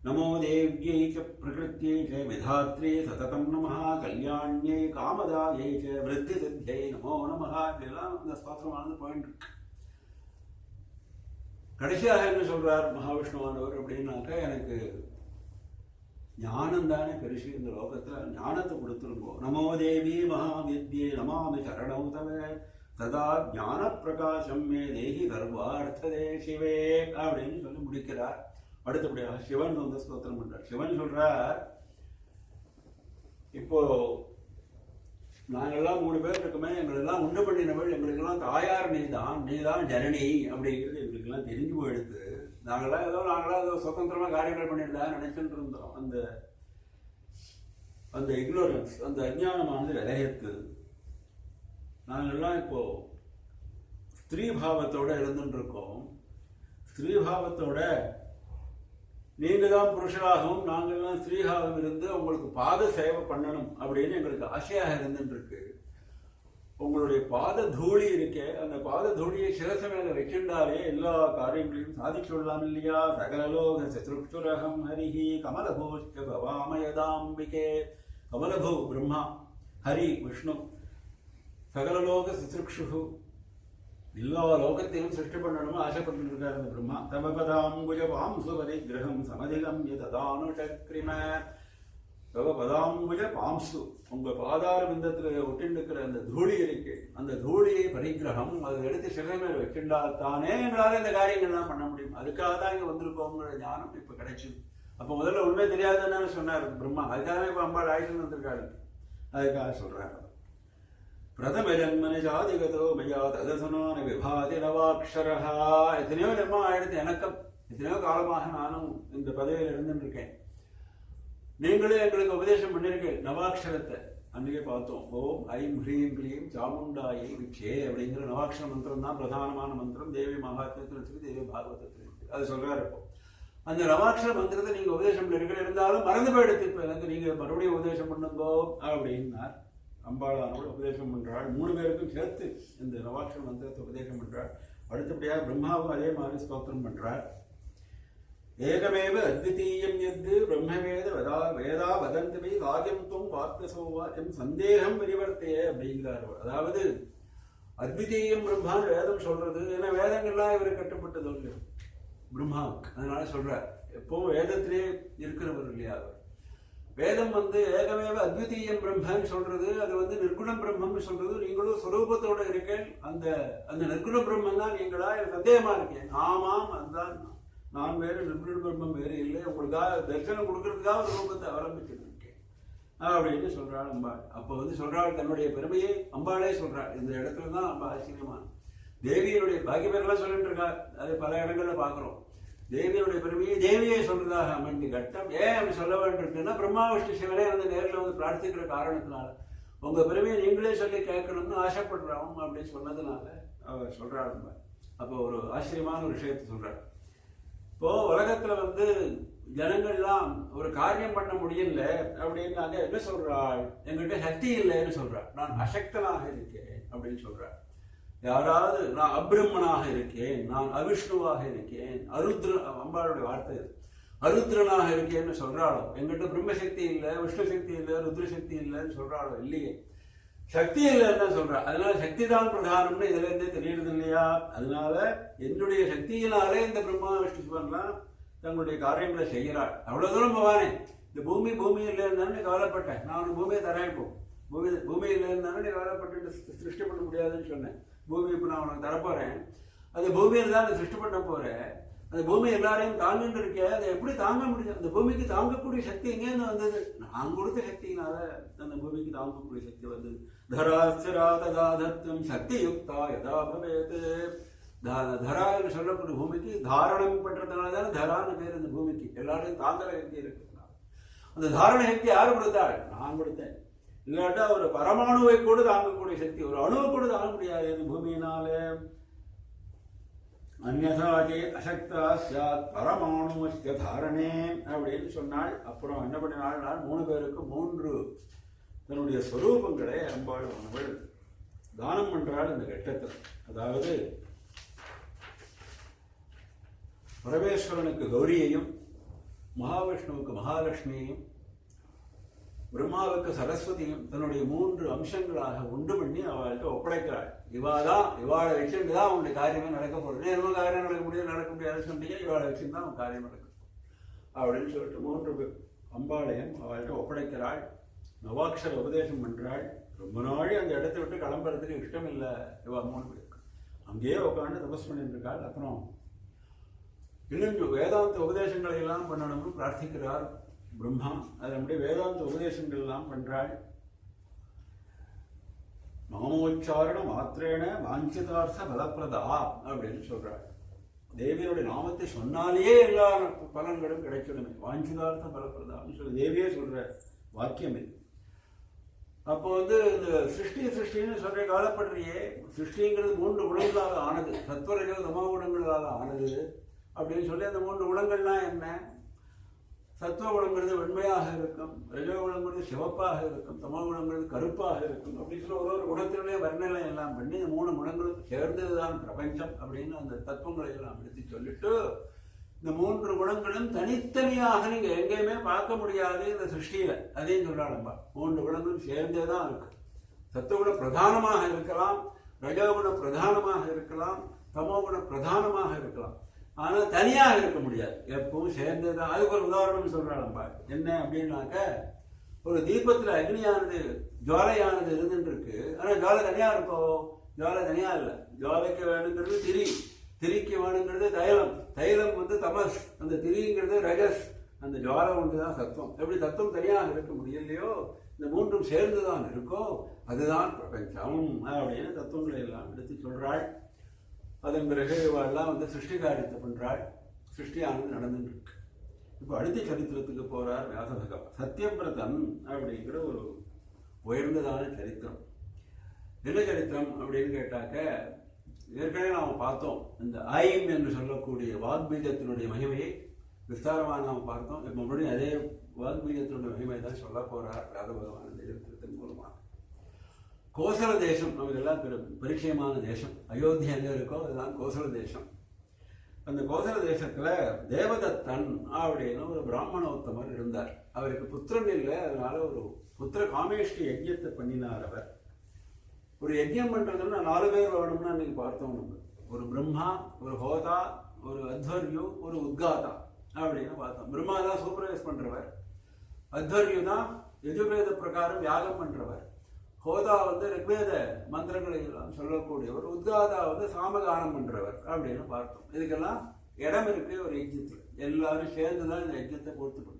நமோ தேவ்யை ச பிரகிருத்யை ச விதாத்ரே சததம் நமஹ கல்யாண்யை காமதாயை ச விருத்தி சித்தியை நமோ நமஹ. இதெல்லாம் இந்த ஸ்தோத்திரமானது போயிட்டு இருக்கு. கடைசியாக என்ன சொல்றார் மகாவிஷ்ணுவானவர் அப்படின்னாக்கா, எனக்கு ஞானம் தானே பெருசு இந்த லோகத்தில், ஞானத்தை கொடுத்துருங்கோ. நமோ தேவி மகாவித்யே நமாமி சரணம் தவ சதா ஞான பிரகாசம் மே தேகி சர்வார்த்ததே சிவே அப்படின்னு சொல்லி முடிக்கிறார். அடுத்தபடியாக சிவன் வந்து ஸ்தோத்திரம் பண்றார். சிவன் சொல்றார், இப்போ நாங்கள்லாம் 3 பேர் இருக்குமே, எங்களெல்லாம் உண்டு பண்ணினவள், எங்களுக்கெல்லாம் தாயார் நீதான் ஜனனி அப்படிங்கிறது எங்களுக்கெல்லாம் தெரிஞ்சு போயிடுது. நாங்களாம் ஏதோ சுதந்திரமா காரியங்கள் பண்ணியிருந்தா நினைச்சுட்டு இருந்தோம். அந்த இக்னோரன்ஸ், அந்த அஞ்ஞானமானது விலகித்து நாங்கள்லாம் இப்போ ஸ்திரீபாவத்தோட இருந்துட்டு இருக்கோம். ஸ்திரீபாவத்தோட நீங்க தான் புருஷராகவும் நாங்கள்லாம் ஸ்திரீகாவும் இருந்து உங்களுக்கு பாத சேவை பண்ணணும் அப்படின்னு எங்களுக்கு ஆசையாக இருந்துட்டு இருக்கு. உங்களுடைய பாத தூளி இருக்கே, அந்த பாத தூளியை சிரச மேல வைக்கின்றாலே எல்லா காரியங்களையும் சாதிச்சு விடலாம் இல்லையா. சகலலோக சத்ருஷ்டுரகம் ஹரிஹி கமலபூஷ்ட பவாமயதாம்பிகே. கமலபூ பிரம்மா, ஹரி விஷ்ணு சகலலோக சுசுக்ஷு எல்லா லோகத்தையும் சிருஷ்டி பண்ணணும்னு ஆசைப்பட்டு இருக்காரு அந்த பிரம்மா. தவபதாம்புஜ பாம்சு பரிகிரகம் சமதிகம்ய ததானுஷக்ரிம. தவபதாம்புஜ பாம்சு, உங்க பாதார பிந்தத்துல ஒட்டின்னுக்கிற அந்த தூளி இருக்கு, அந்த தூளியை பரிகிரகம் அதை எடுத்து சிறமேல் வச்சுண்டால் தானே எங்களால் இந்த காரியங்கள்லாம் பண்ண முடியும். அதுக்காக தான் இங்க வந்திருக்கோங்கிற ஞானம் இப்ப கிடைச்சது. அப்ப முதல்ல உண்மை தெரியாதுன்னு சொன்னார் பிரம்மா. அதுக்காக இப்ப அம்பாள் ஆயுஷன் வந்திருக்காரு. அதுக்காக சொல்றாரு, பிரதம ஜன்மனி ஜாதிகதோ மையா ததசனான விபாதி நவாக்ஷரஹா. எத்தனையோ ஜன்மம் ஆயிடுத்து எனக்கும், எத்தனையோ காலமாக நானும் இந்த பதவியில் இருந்துருக்கேன். நீங்களே எங்களுக்கு உபதேசம் பண்ணிருக்கேன் நவாட்சரத்தை. அன்றைக்கே பார்த்தோம், ஓம் ஐம் ஹ்ரீம் க்ளீம் சாமுண்டாயை விச்சே அப்படிங்கிற நவாட்சர மந்திரம் தான் பிரதானமான மந்திரம். தேவி மகாத்மத்தில் இருக்கு, தேவி பாகவதத்தில் இருக்கு. அது சொல்றாரு. இப்போ அந்த நவாட்சர மந்திரத்தை நீங்க உபதேசம் பண்ணிருக்க, இருந்தாலும் மறந்து போயிடுத்து. இப்போ எனக்கு நீங்க மறுபடியும் உபதேசம் பண்ணுங்கோ அப்படின்னார். அம்பாளானோடு உபதேசம் பண்றாள். 3 பேருக்கும் சேர்த்து இந்த நவாட்சர மந்திரத்தை உபதேசம் பண்றாள். அடுத்தபடியாக பிரம்மாவும் அதே மாதிரி ஸ்தோத்திரம் பண்றாள். ஏகமேவ அத்விதீயம் எது பிரம்மவேத வேதா வதந்தவை வாக்கியம் தும் வாக்கியசோ வாக்கியம் சந்தேகம் விரிவர்த்தையே அப்படிங்கிறார். அதாவது அத்விதீயம் பிரம்மான்னு வேதம் சொல்றது. ஏன்னா வேதங்கள்லாம் இவர் கட்டுப்பட்டதோ இல்லையோ பிரம்மாவுக்கு, அதனால சொல்றார். எப்பவும் வேதத்திலே இருக்கிறவர் இல்லையா அவர். வேதம் ஏகமேவ அத்விதீயம் பிரம்மன்னு சொல்றது, அது நிர்குணம் பிரம்மன்னு சொல்றது. நீங்களும் ஸ்வரூபத்தோட இருக்கேன், அந்த அந்த நிர்குண பிரம்மன் தான் நீங்களா? சந்தேகமா இருக்கேன். ஆமாம், அதுதான் நான் வேறு, நிர்குண பிரம்மம் வேறு இல்லை. உங்களுக்காக தரிசனம் கொடுக்கறதுக்காக ஒரு ரூபத்தை அவலம்பிச்சுட்டு இருக்கேன் அப்படின்னு சொல்றாள் அம்பாள். அப்போ சொல்றாள் தன்னுடைய பெருமையை அம்பாளே சொல்றாள். இந்த இடத்துல தான் ரொம்ப ஆச்சரியமான தேவியனுடைய பாக்கி பேரெல்லாம் சொல்லிட்டு இருக்கா. அது பல இடங்கள்ல பாக்குறோம். தேவியனுடைய பெருமையை தேவியை சொல்றதாக அமைந்த கட்டம். ஏன் அப்படி சொல்ல வேண்டியிருக்குன்னா, பிரம்மா விஷ்ணு சிவனே நேரில் பிரார்த்திக்கிற காரணத்தினால உங்க பெருமையை நீங்களே சொல்லி கேட்கணும்னு ஆசைப்படுறோம் அப்படின்னு சொன்னதுனால அவர் சொல்றாள். அப்போ ஒரு ஆச்சரியமான ஒரு விஷயத்தை சொல்றாள். இப்போ உலகத்துல ஜனங்கள்லாம் ஒரு காரியம் பண்ண முடியல அப்படின்னாங்க. என்ன சொல்றாள்? என்கிட்ட சக்தி இல்லைன்னு சொல்றாள். நான் அசக்தனாக இருக்கேன் அப்படின்னு சொல்றாள். யாராவது நான் அபிரம்மனாக இருக்கேன், நான் அவிஷ்ணுவாக இருக்கேன், அம்பாளுடைய வார்த்தை அருத்ரனாக இருக்கேன்னு சொல்றாளோ, எங்கிட்ட பிரம்மசக்தி இல்லை, விஷ்ணு சக்தி இல்லை, ருத்ர சக்தி இல்லைன்னு சொல்றாளோ இல்லையே. சக்தி இல்லைன்னு சொல்றா. அதனால சக்தி தான் பிரதானம்னு இதுல இருந்தே தெரியுது இல்லையா? அதனால என்னுடைய சக்தியினாலே இந்த பிரம்மா விஷ்ணு சிவன்லாம் தங்களுடைய காரியங்களை செய்கிறாள். அவ்வளவு தூரம் போவானே. இந்த பூமி இல்லைன்னு கவலைப்பட்டேன். நான் ஒரு பூமியை தரேன். இப்போ பூமி இல்லைன்னு நீ கவலைப்பட்டு சிருஷ்டி பண்ண முடியாதுன்னு சொன்னேன். பூமி இப்போ நான் உனக்கு தரப்போறேன். அந்த பூமியில தான் சிருஷ்டி பண்ண போறேன். அந்த பூமி எல்லாரையும் தாங்கிட்டு இருக்கேன். அதை எப்படி தாங்க முடியும்? அந்த பூமிக்கு தாங்கக்கூடிய சக்தி எங்கேருந்து வந்தது? நான் கொடுத்த சக்தியினால அந்த பூமிக்கு தாங்கக்கூடிய சக்தி வந்தது. தராஸ்திராதம் சக்தி யுக்தா யதா பவேத். தரா என்று சொல்லக்கூடிய பூமிக்கு தாரணம் பண்றதுனால தானே தரான்னு பேர். அந்த பூமிக்கு எல்லாரையும் தாங்குற சக்தி இருக்கிறதுனால அந்த தாரண சக்தி யாரு கொடுத்தாள்? நான் கொடுத்தேன். இல்லாட்டா ஒரு பரமாணுவை கூட தாங்கக்கூடிய சக்தி, ஒரு அணுவை கூட தாங்க முடியாது இந்த பூமியினால. அந்நதாஜே அசக்தா சாத் பரமாணுவஸ்ய தாரணே அப்படின்னு சொன்னாள். அப்புறம் என்ன பண்ணினாள்? 3 பேருக்கு 3 தன்னுடைய ஸ்வரூபங்களை அம்பாள் அவள் தானம் பண்றாள் இந்த கட்டத்தில். அதாவது பரமேஸ்வரனுக்கு கௌரியையும், மகாவிஷ்ணுவுக்கு மகாலட்சுமியையும், பிரம்மாவுக்கு சரஸ்வதியும் தன்னுடைய 3 அம்சங்களாக உண்டு பண்ணி அவள்கிட்ட ஒப்படைக்கிறாள். இவாளை வச்சுட்டு தான் அவனுடைய காரியமே நடக்க போறது. எதுவும் காரியம் நடக்க முடியாது சொன்னீங்க, இவாளை வச்சுட்டு தான் அவன் காரியம் நடக்கும் அப்படின்னு சொல்லிட்டு 3 அம்பாளையும் அவள்கிட்ட ஒப்படைக்கிறாள். நவாட்சர உபதேசம் பண்றாள். ரொம்ப நாளி அந்த இடத்தை விட்டு கிளம்புறதுக்கு இஷ்டம் இல்லை இவா 3 பேருக்கு. அங்கேயே உட்காந்து தபஸ் பண்ணிட்டு இருக்காள். அப்புறம் இன்னும் வேதாந்த உபதேசங்களை எல்லாம் பண்ணணும்னு பிரார்த்திக்கிறார் பிரம்மா. அது நம்முடைய வேதாந்த உபதேசங்கள் எல்லாம் பண்றாள். நாமோச்சாரண மாத்திரேன வாஞ்சிதார்த்த பலப்பிரதா அப்படின்னு சொல்றாள். தேவியோட நாமத்தை சொன்னாலேயே எல்லா பலன்களும் கிடைக்கணுமே. வாஞ்சிதார்த்த பலப்பிரதான்னு சொல்லி தேவியே சொல்ற வாக்கியம் இது. அப்போ இந்த சிருஷ்டின்னு சொல்ற காலப்படுறியே, சிருஷ்டிங்கிறது 3 குணங்களாக ஆனது, சத்வரஜ தமோ குணங்களாக ஆனது அப்படின்னு சொல்லி அந்த 3 குணங்கள்லாம் என்ன? சத்துவகுணங்கிறது வெண்மையாக இருக்கும், ரஜோகுணங்கிறது சிவப்பாக இருக்கும், தமோ குணங்கிறது கருப்பாக இருக்கும் அப்படின்னு சொல்லி ஒரு குணத்தினுடைய வர்ணனை எல்லாம் பண்ணி இந்த 3 குணங்களும் சேர்ந்ததுதான் பிரபஞ்சம் அப்படின்னு அந்த தத்துவங்களை எல்லாம் எடுத்து சொல்லிட்டு இந்த 3 குணங்களும் தனித்தனியாக நீங்க எங்கேயுமே பார்க்க முடியாது இந்த சிருஷ்டியில. அதையும் சொல்றாங்கப்பா, 3 குணங்களும் சேர்ந்தே தான் இருக்கு. சத்துவகுண பிரதானமாக இருக்கலாம், ரஜோகுண பிரதானமாக இருக்கலாம், தமோகுண பிரதானமாக இருக்கலாம். ஆனால் தனியாக இருக்க முடியாது, எப்பவும் சேர்ந்தே தான். அதுக்கு ஒரு உதாரணம் சொல்றாங்கப்பா. என்ன அப்படின்னாக்க, ஒரு தீபத்துல அக்னியானது ஜுவாலையானது இருந்துட்டு இருக்கு. ஆனா ஜுவாலை தனியா இருக்கும், ஜுவாலை தனியா இல்லை. ஜுவாலைக்கு வேணுங்கிறது திரி, திரிக்கு வேணுங்கிறது தைலம், தைலம் வந்து தமஸ், அந்த திரிங்கிறது ரஜஸ், அந்த ஜுவாலை ஒன்றுதான் சத்துவம். எப்படி தத்துவம் தனியாக இருக்க முடியலையோ, இந்த 3ம் சேர்ந்துதான் இருக்கோ, அதுதான் பிரபஞ்சம் அப்படின்னு தத்துவங்களை எல்லாம் எடுத்து சொல்றாள். அதன் பிறகு இவெல்லாம் வந்து சிருஷ்டி காரியத்தை பண்றாள். சிருஷ்டியானது நடந்துட்டு இருக்கு. இப்போ அடுத்த சரித்திரத்துக்கு போறார் வியாச பகவான். சத்தியபிரதன் அப்படிங்கிற ஒரு உயர்ந்ததான சரித்திரம். என்ன சரித்திரம் அப்படின்னு கேட்டாக்க, ஏற்கனவே நாம் பார்த்தோம், இந்த ஐம் என்று சொல்லக்கூடிய வாக்பீஜத்தினுடைய மகிமையை விஸ்தாரமாக நாம் பார்த்தோம். இப்போ மறுபடியும் அதே வாக்பீஜத்தினுடைய மகிமை தான் சொல்ல போறார் வியாச பகவான் இந்த சரித்திரத்தின் மூலமாக. கோசல தேசம் நமக்கெல்லாம் பரிச்சயமான தேசம். அயோத்தியா எங்கே இருக்கோ அதுதான் கோசல தேசம். அந்த கோசல தேசத்துல தேவதத்தன் அப்படின்னு ஒரு பிராமணோத்தமர் இருந்தார். அவருக்கு புத்திரன் இல்லை, அதனால ஒரு புத்திர காமேஷ்டி யஜ்யத்தை பண்ணினார். அவர் ஒரு யஜ்யம் பண்றதுன்னா 4 பேர் வேணும்னு அன்னைக்கு பார்த்தோம். நம்ம ஒரு பிரம்மா, ஒரு ஹோதா, ஒரு அத்வர்யு, ஒரு உத்காதா அப்படின்னு பார்த்தோம். பிரம்மா தான் சூப்பர்வைஸ் பண்றவர், அத்வர்யு தான் யஜுர்வேத பிரகாரம் யாகம் பண்றவர், ஹோதா வந்து ரிக்வேத மந்திரங்களை எல்லாம் சொல்லக்கூடியவர், உத்காதா வந்து சாமகானம் பண்றவர் அப்படின்னு பார்த்தோம். இதுக்கெல்லாம் இடம் இருக்கு ஒரு யஜ்யத்தில். எல்லாரும் சேர்ந்துதான் இந்த யஜ்யத்தை பூர்த்தி பண்ணோம்.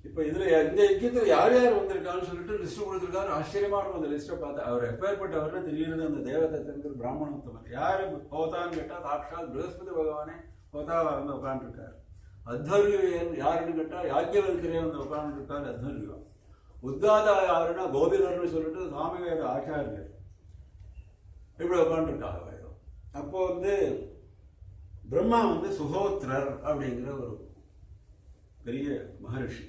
இப்ப இதுல இந்த யஜ்யத்தில் யார் யார் வந்திருக்கான்னு சொல்லிட்டு லிஸ்ட் கொடுத்துருக்காரு. ஆச்சரியமா இருக்கும் அந்த லிஸ்ட்டை பார்த்து. அவர் எப்பேற்பட்டவர்னு தெரியுது. அந்த தேவதத்தங்கிற பிராமணோத்தமர் யாரு ஹோதான்னு கேட்டா சாட்சாத் பிரகஸ்பதி பகவானே ஹோதாவா வந்து உட்காந்துருக்காரு. அத்வர்யு யாருன்னு கேட்டா யாஜ்ஞவல்கிரே வந்து உட்காந்துருக்காரு அத்வர்யு. உத்காதா யாருன்னா கோபிலர்னு சொல்லிட்டு சாமவேத ஆச்சாரியர் இப்படி உட்காந்துருக்காங்க. அப்போ வந்து பிரம்மா வந்து சுகோத்ரர் அப்படிங்கிற ஒரு பெரிய மகரிஷி.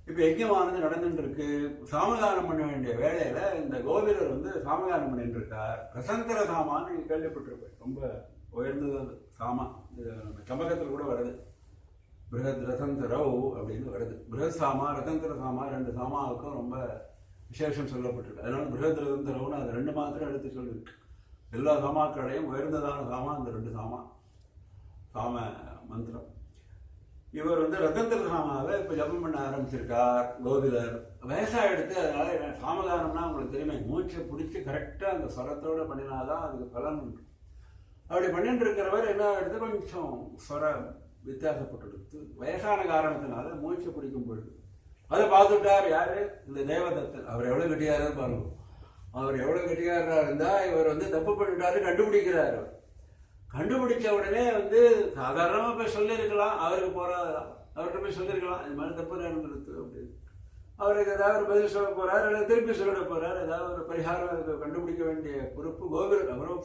இப்ப யஜ்யமானது நடந்துட்டு இருக்கு. சாமகானம் பண்ண வேண்டிய வேலையில இந்த கோபிலர் வந்து சாமகானம் பண்ணிட்டு இருக்கார். ரசந்தர சாமான்னு நீங்க கேள்விப்பட்டிருப்பேன். ரொம்ப உயர்ந்தது சாமா. நம்ம சமகத்தில் கூட வருது, பிருகத் ரதந்தரவ் அப்படின்னு வருது. பிருகத் சாமா, ரதந்தர சாமா, 2 சாமாவுக்கும் ரொம்ப விசேஷம் சொல்லப்பட்டிருக்கு. அதனால பிருகத் ரதந்தரவுன்னு அது 2 மாத்திரம் எடுத்து சொல்லியிருக்கு. எல்லா சாமாக்களையும் உயர்ந்ததான சாமா அந்த 2 சாமா, சாம மந்திரம். இவர் வந்து ரதந்தர சாமாவை இப்போ ஜபம் பண்ண ஆரம்பிச்சிருக்கார் கோபிலர். வயசாகிடுத்து. அதனால சாமகானம்னா உங்களுக்கு தெரியுமே, மூச்சை பிடிச்சி கரெக்டாக அந்த ஸ்வரத்தோடு பண்ணினாதான் அதுக்கு பலன் உண்டு. அப்படி பண்ணிட்டு இருக்கிறவர் என்ன ஆகிடுது, கொஞ்சம் ஸ்வர வித்தியாசப்பட்டு வயசான காரணத்தினால மூச்சு பிடிக்கும் பொழுது அதை பார்த்துட்டார் யாரு, இந்த தேவதத்தன். அவர் எவ்வளவு கெட்டியாரா பாருங்க. அவர் எவ்வளவு கெட்டியாரா இருந்தா இவர் வந்து தப்பு பண்ணிட்டாரு கண்டுபிடிக்கிறார். கண்டுபிடிச்ச உடனே வந்து சாதாரணமா போய் சொல்லியிருக்கலாம், அவருக்கு போறாதான், அவர்கிட்ட போய் சொல்லியிருக்கலாம் இது மாதிரி தப்பு நடந்துருது அப்படின்னு. அவருக்கு ஏதாவது ஒரு பதில் சொல்ல போறாரு, அல்லது திருப்பி சொல்லிட போறாரு, ஏதாவது ஒரு பரிகாரம் கண்டுபிடிக்க வேண்டிய பொறுப்பு கோபிலர். அவரும்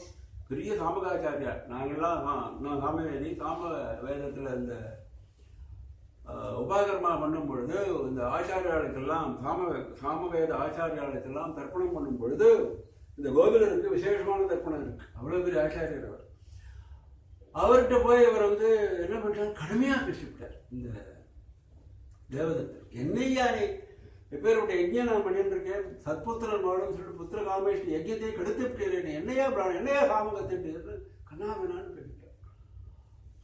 பெரிய சாமகாச்சாரியார். நாங்கள்லாம் நான் சாமவேதி, சாம வேதத்தில் இந்த உபாகர்மா பண்ணும் பொழுது இந்த ஆச்சாரியாளுக்கெல்லாம் சாமவேத ஆச்சாரியாளுக்கெல்லாம் தர்ப்பணம் பண்ணும் பொழுது இந்த கோபிலருக்கு விசேஷமான தர்ப்பணம் இருக்கு. அவ்வளவு பெரிய ஆச்சாரியர் அவர். அவர்கிட்ட போய் இவர் வந்து என்ன பண்றாரு, கடுமையாக பேசிவிட்டார் இந்த தேவதத்தர். என்னையா நீ எப்பேருடைய யஜ்யம் நான் பண்ணிட்டு இருக்கேன், சத்புத்திரன் மாடும் சொல்லிட்டு புத்திர காமேஷ்டி யஜ்யத்தை கெடுத்துட்டேன், என்னையா பிராணம், என்னையா சாமகத்திட்டு கண்ணாமனான்னு கேட்டுட்டார்.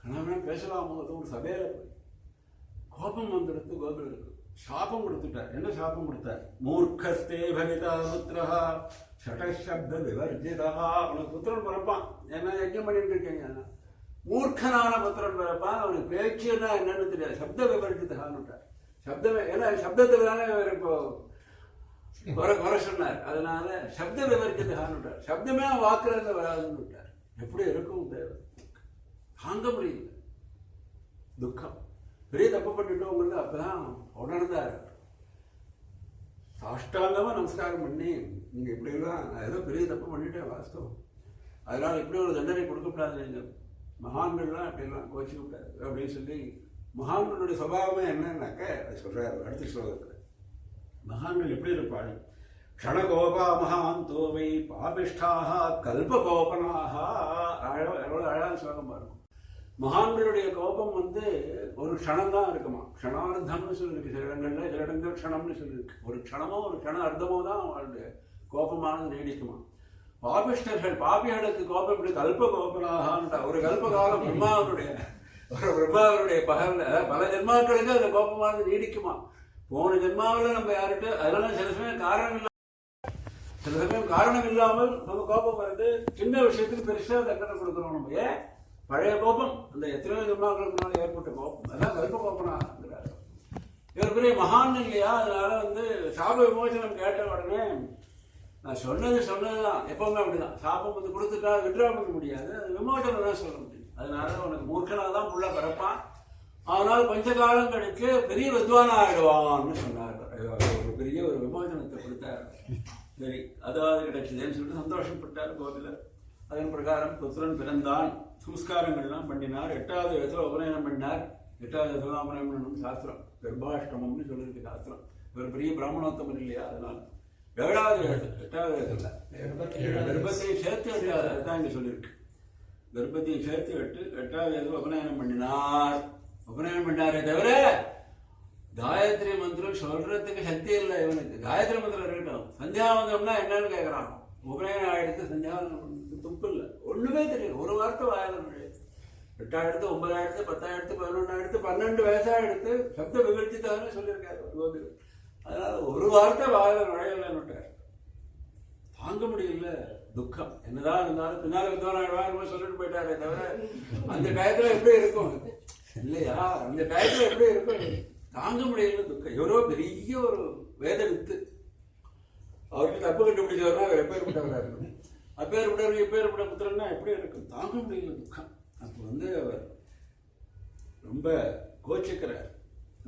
கண்ணாமனான்னு பேசலாமோ, அது ஒரு சபையில போய் கோபம் வந்துடுத்து கோபிலருக்கு. சாபம் கொடுத்துட்டார். என்ன சாபம் கொடுத்தார், மூர்க்கஸ்தே பவிதா புத்திரஹா ஷடசப்த விவர்ஜிதா. அவனுக்கு புத்திரன் பிறப்பான், என்ன யஜ்யம் பண்ணிட்டு இருக்கீங்க, மூர்க்கனான புத்திரன் பிறப்பான். அவனுக்கு பேச்சுன்னா என்னன்னு தெரியாது, சப்த விவர்ஜிதான்னு. சப்தமே, ஏன்னா சப்தத்துல தானே இவர் இப்போ குறை சொன்னார். அதனால சப்த விவர்ஜிதான்னு விட்டார். சப்தமே வாக்குல இருந்து வராதுன்னு விட்டார். எப்படி இருக்கும் தேவை, தாங்க முடியல துக்கம். பெரிய தப்பு பண்ணிட்டோம் உங்களுக்கு. அப்பதான் உணர்ந்தார். சாஷ்டாங்கமா நமஸ்காரம் பண்ணி, நீங்க இப்படி எல்லாம் ஏதோ பெரிய தப்பு பண்ணிட்டேன் வாஸ்தவம், அதனால இப்படி ஒரு தண்டனை கொடுக்கப்படாது, நீங்க மகான்கள்லாம் அப்படிலாம் கோச்சிக்க கூடாது அப்படின்னு சொல்லி. மகான்களுடைய சுபாவமே என்னன்னாக்க அது சொல்றாரு அடுத்த ஸ்லோகத்தில். மகான்கள் எப்படி இருப்பாள், க்ஷணகோபா மகான் தோவை பாபிஷ்டாக கல்பகோபனாக. எவ்வளோ அழகான ஸ்லோகமாக இருக்கும். மகான்களுடைய கோபம் வந்து ஒரு க்ஷணம் தான் இருக்குமா. க்ஷணார்த்தம்னு சொல்லியிருக்கு சில இடங்கள்ல, சில இடங்கள் க்ஷணம்னு சொல்லியிருக்கு. ஒரு க்ஷணமோ ஒரு க்ஷண அர்த்தமோ தான் அவங்களுடைய கோபமானது நீடிக்குமா. பாபிஷ்டர்கள், பாபிகளுக்கு கோபம் இப்படி கல்ப கோபனாக ஒரு கல்பகாலம் பிரம்மாவருடைய பகல்ல பல ஜென்மாக்களுக்கு அந்த கோபமானது நீடிக்குமா. போன ஜென்மாவில் நம்ம யார்கிட்ட அதனால சில சமயம் காரணம் இல்லாமல் நம்ம கோபம் வருது. சின்ன விஷயத்துக்கு பெருசா தண்டனை கொடுக்குறோம் நம்ம. ஏன் பழைய கோபம் அந்த எத்தனையோ ஜென்மாக்களுக்கு முன்னாடி ஏற்பட்ட கோபம் அதெல்லாம் கல்ப கோபனாகிறார். இவர் பெரிய மகான் இல்லையா. அதனால வந்து சாப விமோசனம் கேட்ட உடனே நான் சொன்னதுதான் எப்பவுமே அப்படிதான். சாபம் வந்து கொடுத்துட்டா விட்ரா பண்ண முடியாது, அது விமோசனம் தான் சொல்ல முடியும். அதனால உனக்கு மூர்க்கனாக தான் புள்ள பிறப்பான், ஆனால் கொஞ்ச காலம் கழிச்சு பெரிய வித்வானா ஆயிடுவான்னு சொன்னார். ஒரு பெரிய ஒரு விமோசனத்தை கொடுத்தார். சரி அதாவது கிடைச்சதுன்னு சொல்லிட்டு சந்தோஷப்பட்டார் கோபிலர். அதன் பிரகாரம் புத்திரன் பிறந்தான். சம்ஸ்காரங்கள்லாம் பண்ணினார். 8வது வயசுல உபநயனம் பண்ணார். 8வது வயசுல உபநயனம் பண்ணணும் சாஸ்திரம், கர்ப்பாஷ்டமம்னு சொல்லியிருக்கு சாஸ்திரம். இவர் பெரிய பிராமணோத்தமன் இல்லையா, அதனால 7வது வயசு 8வது வயசுல கர்ப்பத்தை சேர்த்து 8வது தான் இங்க சொல்லியிருக்கு. கர்ப்பத்தை சேர்த்து 8வது வயசுல உபநயனம் பண்ணினார். உபநயனம் பண்ணாரே தவிர காயத்ரி மந்திரம் சொல்றதுக்கு சக்தி இல்லை இவனுக்கு. காயத்ரி மந்திரம் இருக்கட்டும், சந்தியாவந்தம்னா என்னன்னு கேட்கறான். உபநயனம் ஆயிடுத்து, சந்தியாவந்தம் துப்பு இல்லை, ஒண்ணுமே தெரியும். ஒரு வார்த்தை வாயிலும் 8 9 10 11 12 வயசா எடுத்து சப்த விகழ்ச்சி தானே சொல்லியிருக்காரு கோபில். அதனால ஒரு வார்த்தை வாயில நுழையலன்னுட்டார். தாங்க முடியல துக்கம். என்னதான் இருந்தாலும் பின்னால வித்வான் சொல்லிட்டு போயிட்டாரே தவிர அந்த டயத்துல எப்படி இருக்கும் இல்லையா, அந்த டயத்துல எப்படி இருக்கும் தாங்க முடியல துக்கம். எவ்வளோ பெரிய ஒரு வேத வித்து. அவருக்கு தப்பு கண்டுபிடிச்சவர்னா அவர் எப்பேற்பட்டவராக இருக்கணும். அப்பேற்பட்டவர் எப்பேற்பட்ட புத்திரன்னா எப்படி இருக்கும், தாங்க முடியல துக்கம். அப்போ வந்து அவர் ரொம்ப கோச்சிக்கிறார்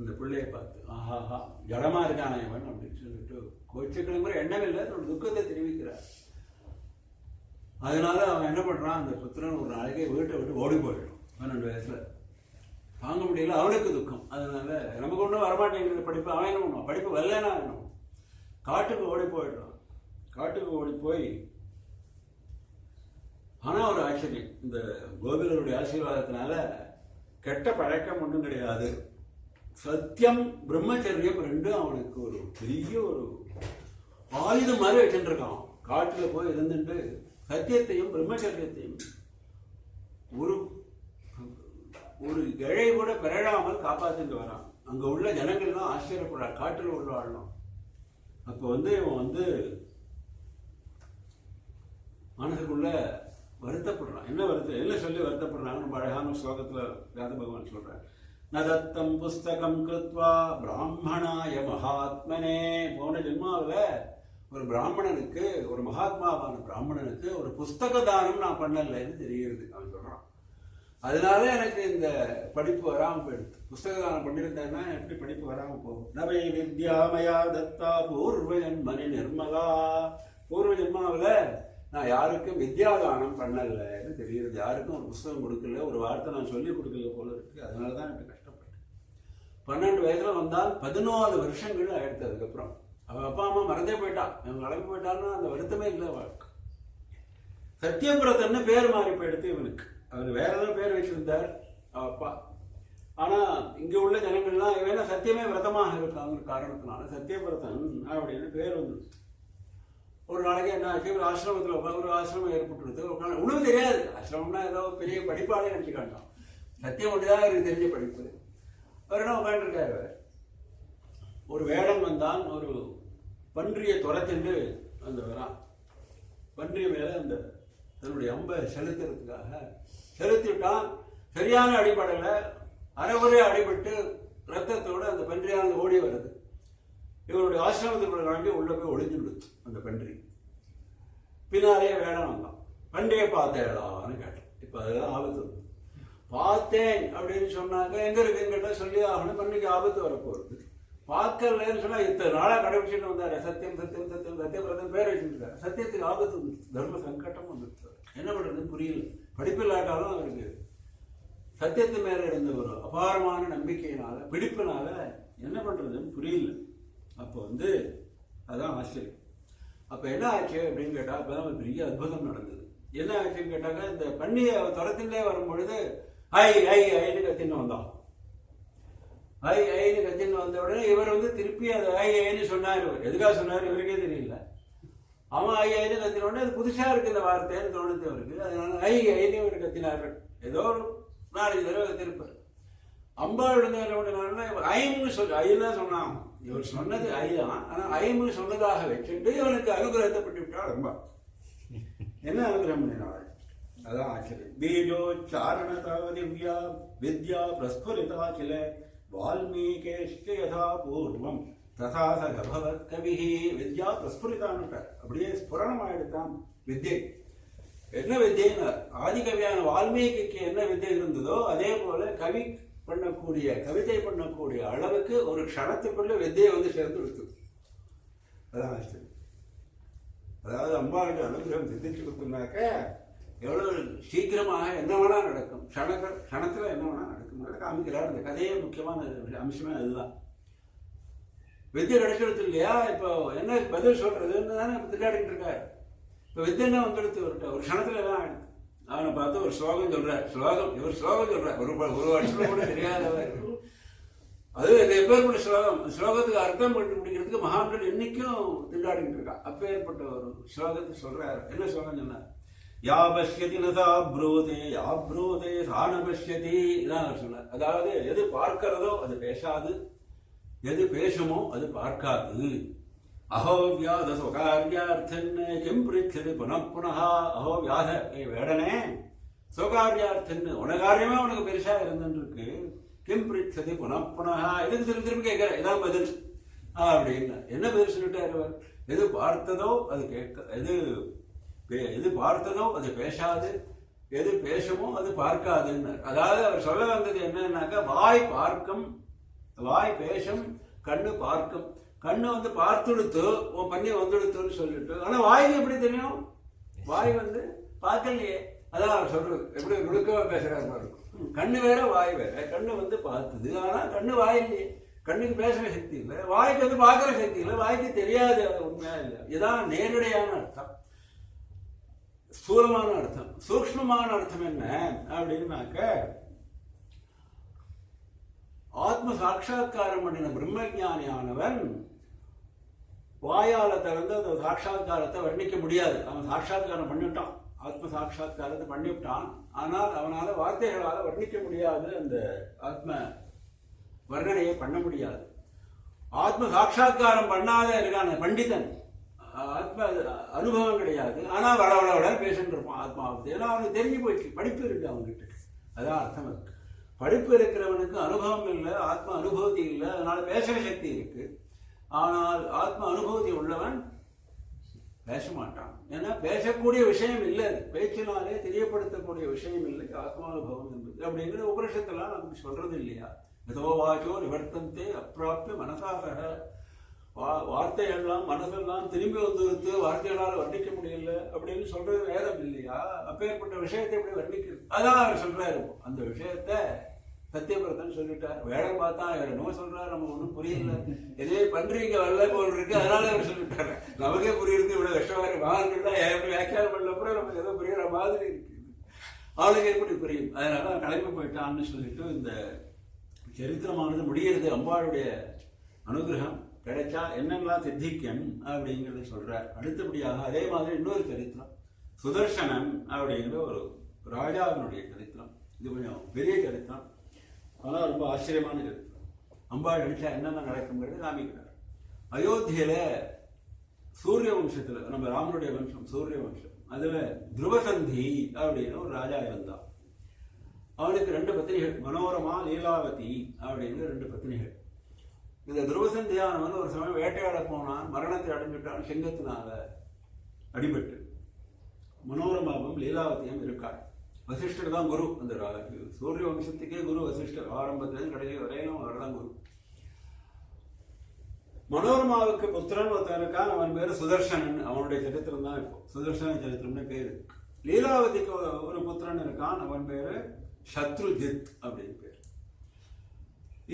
இந்த பிள்ளையை பார்த்து. ஆஹாஹா ஜடமா இருக்கான இவன் அப்படின்னு சொல்லிட்டு கோச்சிக்கணுங்கிற எண்ணம் இல்லை, தன்னோட துக்கத்தை தெரிவிக்கிறார். அதனால அவன் என்ன பண்றான், அந்த புத்திரன் ஒரு நாளைக்கே வீட்டை விட்டு ஓடி போயிடும். 12 வயசுல தாங்க முடியல, அவனுக்கு துக்கம். அதனால நமக்கு ஒன்றும் வரமாட்டேங்கிறது படிப்பு. அவன் என்ன பண்ணுவான், படிப்பு வரலன்னா வேணும், காட்டுக்கு ஓடி போயிடுறான். காட்டுக்கு ஓடி போய் ஆனா ஒரு ஆச்சரியம், இந்த கோபிலருடைய ஆசீர்வாதத்தினால கெட்ட பழக்கம் ஒன்றும் கிடையாது. சத்தியம் பிரம்மச்சரியம் ரெண்டும் அவனுக்கு ஒரு பெரிய ஒரு ஆயுதம் மாதிரி வச்சுருக்கான். காட்டுல போய் இருந்துட்டு சத்தியத்தையும் பிரம்மச்சரியத்தையும் ஒரு ஒரு இழை கூட பிறழாமல் காப்பாற்றிட்டு வரான். அங்க உள்ள ஜனங்கள்லாம் ஆச்சரியப்படுறார், காட்டில் உள்ள ஆடலாம். அப்போ வந்து இவன் வந்து மனசுக்குள்ள வருத்தப்படுறான். என்ன சொல்லி வருத்தப்படுறாங்க, நம்ம அழகான ஸ்லோகத்துல வேத பகவான் சொல்றார். நதத்தம் புஸ்தகம் கிருத்வா பிராமணாய மகாத்மனே. போன ஜென்மாவில் ஒரு பிராமணனுக்கு, ஒரு மகாத்மாவான பிராமணனுக்கு ஒரு புஸ்தக தானம் நான் பண்ணலைன்னு தெரிகிறது அவன் சொல்றான். அதனால எனக்கு இந்த படிப்பு வராமல் போயிடுது. புஸ்தக தானம் பண்ணியிருந்தேன்னா எப்படி படிப்பு வராமல் போகும். நவை வித்யாமயா தத்தா பூர்வ ஜன்மனி நிர்மலா. பூர்வ ஜென்மாவில் நான் யாருக்கும் வித்யாதானம் பண்ணலைன்னு தெரியுது. யாருக்கும் ஒரு புஸ்தகம் கொடுக்கல, ஒரு வார்த்தை நான் சொல்லி கொடுக்கல போல இருக்கு. அதனால தான் எனக்கு கஷ்டப்பட்டேன். 12 வயசுல வந்தால் 14 வருஷங்கள் ஆயிடுத்து. அதுக்கப்புறம் அவன் அப்பா அம்மா மறந்தே போயிட்டான். அவன் கிளம்பி போயிட்டான்னா அந்த வருத்தமே இல்லை வாழ்க்கை. சத்தியபிரதன்னு பேர் மாறி போயிடுத்து இவனுக்கு. அவர் வேற ஏதாவது பேர் வச்சிருந்தார் அவன் அப்பா. ஆனா இங்க உள்ள ஜனங்கள்லாம் இவன சத்தியமே விரதமாக இருக்காங்க காரணத்தினால சத்தியபிரதன் அப்படின்னு பேர் வந்துடுச்சு. ஒரு நாளைக்கு என்ன ஆச்சு, ஒரு ஆசிரமத்தில் ஒரு ஆசிரமம் ஏற்பட்டுருது. உணவு தெரியாது, ஆசிரமம்னா ஏதோ பெரிய படிப்பாளே நினச்சிக்காண்டான். சத்தியம் ஒன்றுதான் எனக்கு தெரிஞ்ச படிப்பு. அவர் என்ன உட்காந்துருக்காரு, ஒரு வேடம் வந்தான். ஒரு பன்றியை துரத்திட்டு அந்த வரான். பன்றிய மேலே அந்த தன்னுடைய அம்பை செலுத்துறதுக்காக செலுத்திவிட்டான். சரியான அடிப்படையில் அரைகுறை அடிபட்டு ரத்தத்தோடு அந்த பன்றியானது ஓடி வருது. இவருடைய ஆசிரமத்துக்குள்ள வாங்கி உள்ள போய் ஒளிஞ்சு விடுத்து அந்த பன்றி. பின்னாலேயே வேடம் வந்தான். பன்றியை பார்த்தேடான்னு கேட்டேன். இப்போ அதுதான் ஆபத்து வந்து பார்த்தேன் அப்படின்னு சொன்னாங்க. எங்க இருக்குன்னு கேட்டால் சொல்லி ஆகணும், பன்றிக்கு ஆபத்து வரப்போகுது. பார்க்கலன்னு சொன்னா இத்தனை நாளாக கடைபிடிச்சுட்டு வந்தாரு. சத்தியம் சத்தியம் சத்தியம் சத்தியபிரதன் பேர் வச்சுருக்காரு. சத்தியத்துக்கு ஆபத்து வந்துருச்சு, தர்ம சங்கடம் வந்துருச்சு. என்ன பண்றதுன்னு புரியல. படிப்பு இல்லாட்டாலும் அவருக்கு சத்தியத்து மேல இருந்த ஒரு அபாரமான நம்பிக்கையினால பிடிப்புனால என்ன பண்றதுன்னு புரியல. அப்போ வந்து அதான் ஆச்சரியம். அப்போ என்ன ஆச்சு அப்படின்னு கேட்டால் அப்போதான் ஒரு பெரிய அற்புதம் நடந்தது. என்ன ஆச்சுன்னு கேட்டாக்க, இந்த பன்னியை துரத்திலே வரும்பொழுது ஐ ஐ ஐன்னு கத்தின்னு வந்தான். ஐ ஐன்னு கத்தின்னு வந்த உடனே இவர் வந்து திருப்பி அது ஐ ஐன்னு சொன்னார். இவர் எதுக்காக சொன்னார் இவருக்கே தெரியல. அவன் ஐ ஐன்னு கத்தின உடனே அது புதுசாக இருக்குது இந்த வார்த்தைன்னு தோணுது அவருக்கு. அதனால ஐ ஐன்னு இவர் கத்தினார்கள். ஏதோ ஒரு 4 தடவை கத்திருப்பார். அம்பாள் வந்து என்ன பண்ணாங்கன்னா ஐம்னு ஐதான் சொன்னான். இவர் சொன்னது ஐ தான். ஆனால் ஐம்னு சொன்னதாக வச்சுட்டு இவனுக்கு அனுகிரகத்தை பண்ணி விட்டாள் அம்பா. என்ன அனுகிரகம் பண்ணினாள்? அதான் ஆச்சரியம். பீஜோச்சாரணதா திவ்யா வித்யா பிரஸ்புரிதா கில வால்மீகேஷ்ட யதா பூர்வம் ததா சகபவத் கவிஹி. வித்யா பிரஸ்புரிதான்னுட்டார். அப்படியே ஸ்புரணமாயிடுத்தான் வித்யை. என்ன வித்யைன்னு ஆதிகவியான வால்மீகிக்கு என்ன வித்யை இருந்ததோ அதே போல கவி பண்ணக்கூடிய கவிதை பண்ணக்கூடிய அளவுக்கு ஒரு க்ஷணத்துக்குள்ள வித்தியை வந்து சேர்ந்து கொடுத்து. அதான் ஆச்சரியம். அதாவது அம்பாளுக்கு அனுகிரகம் சிந்திச்சு கொடுத்தோம்னாக்க எவ்வளவு சீக்கிரமாக என்ன வேணா நடக்கும். க்ஷணத்துல என்ன வேணா நடக்கும் காமிக்கிறார். இந்த கதையே முக்கியமான அம்சமே அதுதான். வித்தியை கிடைச்சிடுத்து இல்லையா? இப்போ என்ன பதில் சொல்றதுன்னு தானே திண்டாடிட்டு இருக்காரு. இப்போ வித்தியன்னா வந்துடுத்து ஒரு க்ஷணத்துல எல்லாம் ஆயிடுது. அவனை பார்த்து ஒரு ஸ்லோகம் சொல்றார். இவர் ஸ்லோகம் சொல்றார். ஒரு வருஷம் கூட தெரியாதவர். அது எப்பேற்பட்ட ஸ்லோகம். ஸ்லோகத்துக்கு அர்த்தம் கண்டுபிடிக்கிறதுக்கு மகான்கள் இன்னைக்கும் திண்டாடிட்டு இருக்கா. அப்பேற்பட்ட ஒரு ஸ்லோகத்தை சொல்றாரு. என்ன ஸ்லோகம் சொன்னார்? யா பஷ்யதி நசா ப்ரூதே யா ப்ரூதே சான பஷ்யதி இதான் சொன்னார். அதாவது எது பார்க்கிறதோ அது பேசாது, எது பேசுமோ அது பார்க்காது. அஹோ வியாத சுகாரியார்த்தன் கிம் பிரிச்சது புனப்புனஹா. அஹோ வியாத வேடனே சுகாரியார்த்தன் உனகாரியமே உனக்கு பெருசா இருந்துருக்கு. கிம் பிரிச்சது புனப்புனஹா. எதுக்கு திரும்பி திரும்பி கேட்கிற? இதான் பதில் அப்படின்னு. என்ன பதில் சொல்லிட்டார் அவர்? எது பார்த்ததோ அது கேட்க, எது பார்த்ததோ அது பேசாது, எது பேசுமோ அது பார்க்காதுன்னு. அதாவது அவர் சொல்ல வந்தது என்னன்னாக்கா வாய் பார்க்கும், வாய் பேசும், கண்ணு பார்க்கும். கண்ணு வந்து பார்த்துடுத்து உன் பண்ணி வந்துடுத்துன்னு சொல்லிட்டு, ஆனா வாய்க்கு எப்படி தெரியும்? வாய் வந்து பார்க்கலையே. அதான் அவர் சொல்றது. எப்படி நுணுக்கமா பேசுறாரு பாருங்க. கண்ணு வேற வாய் வேற. கண்ணு வந்து பார்த்தது, ஆனா கண்ணு வாய் இல்லையே. கண்ணுக்கு பேசுற சக்தி இல்லை, வாய்க்கு வந்து பார்க்கிற சக்தி இல்லை, வாய்க்கு தெரியாது. உண்மையா இல்லை. இதான் நேரடியான அர்த்தம், ஸ்தூலமான அர்த்தம். சூக்ஷ்மமான அர்த்தம் என்ன அப்படின்னாக்க, ஆத்ம சாட்சா்காரம் பண்ணின பிரம்மஜானியானவன் வாயால திறந்து அந்த சாட்சா்காரத்தை வர்ணிக்க முடியாது. அவன் சாட்சா்காரம் பண்ணிவிட்டான், ஆத்ம சாட்சா்காரத்தை பண்ணிவிட்டான். ஆனால் அவனால வார்த்தைகளால் வர்ணிக்க முடியாது, அந்த ஆத்ம வர்ணனையை பண்ண முடியாது. ஆத்ம சாட்சா்காரம் பண்ணாத இருக்கான பண்டிதன், ஆத்ம அனுபவம் கிடையாது, ஆனா வளவள பேசிட்டு இருப்பான் ஆத்மாவுக்கு. ஏன்னா அவனுக்கு தெரிஞ்சு போயிடுச்சு, படிப்பு இருக்கு அவன்கிட்ட. அதான் அர்த்தம் இருக்கு. படிப்பு இருக்கிறவனுக்கு அனுபவம் இல்லை, ஆத்ம அனுபூதி இல்லை, அதனால பேசுற சக்தி இருக்கு. ஆனால் ஆத்ம அனுபூதி உள்ளவன் பேச மாட்டான். ஏன்னா பேசக்கூடிய விஷயம் இல்லை, பேச்சினாலே தெரியப்படுத்தக்கூடிய விஷயம் இல்லை ஆத்மானுபவம் என்பது. அப்படிங்கிற உபனிஷத்தெல்லாம் நமக்கு சொல்றது இல்லையா? ஏதோ வாச்சோ நிவர்த்தந்தே அப்பிராப்பிய மனசாசக. வார்த்தையெல்லாம் மனசெல்லாம் திரும்பி வந்துருத்து, வார்த்தைகளால் வர்ணிக்க முடியல அப்படின்னு சொல்றது வேதம் இல்லையா? அப்பேற்பட்ட விஷயத்தை எப்படி வர்ணிக்கிறது? அதான் அவர் சொல்றாரு. அந்த விஷயத்த சத்தியபிரதன் சொல்லிட்டார். வேடம் பார்த்தா அவர் என்னமோ சொல்றாரு, நம்ம ஒன்றும் புரியல, எதே பண்றீங்க வரல போல் இருக்கு, அதனால அவர் சொல்லிட்டாரு. நமக்கே புரியுறது இவ்வளவு கஷ்டமாக மகான்கள் தான் எப்படி வியாக்கியானம் பண்ணப்பறம் நமக்கு ஏதோ புரியுற மாதிரி இருக்கு. அவளுக்கு எப்படி புரியும்? அதனால அவன் கிளம்பி போயிட்டான்னு சொல்லிட்டு இந்த சரித்திரமானது முடிகிறது. அம்பாளுடைய அனுகிரகம் கிடைச்சா என்னெல்லாம் சித்திக்கும் அப்படிங்கிறத சொல்றார். அடுத்தபடியாக அதே மாதிரி இன்னொரு சரித்திரம், சுதர்சனன் அப்படிங்கிற ஒரு ராஜாவினுடைய சரித்திரம். இது கொஞ்சம் பெரிய சரித்திரம், ஆனால் ரொம்ப ஆச்சரியமான சரித்திரம். அம்பாள் அடிச்சா என்னென்ன நடக்குங்கிறது காமிக்கிறார். அயோத்தியில சூரிய வம்சத்துல, நம்ம ராமனுடைய வம்சம் சூரிய வம்சம், அதுல துருவசந்தி அப்படின்னு ஒரு ராஜா இருந்தான். அவனுக்கு 2 பத்னிகள், மனோரமா லீலாவதி அப்படின்னு 2 பத்னிகள். இந்த துருவசந்தியானவன் ஒரு சமயம் வேட்டையாட போனான், மரணத்தை அடைஞ்சிட்டான் சிங்கத்தினால அடிபட்டு. மனோரமாவும் லீலாவதியும் இருக்காள். வசிஷ்டர் தான் குரு. அந்த சூரிய வம்சத்துக்கே குரு வசிஷ்டர், ஆரம்பத்திலிருந்து கடைசி வரையிலும் அவர் தான் குரு. மனோரமாவுக்கு புத்திரன் ஒருத்தன் இருக்கான், அவன் பேரு சுதர்சனன். அவனுடைய சரித்திரம் தான் இப்போ சுதர்சன சரித்திரம்னு பேரு. லீலாவதிக்கு ஒரு புத்திரன் இருக்கான், அவன் பேரு சத்ருஜித் அப்படின்னு பேர்.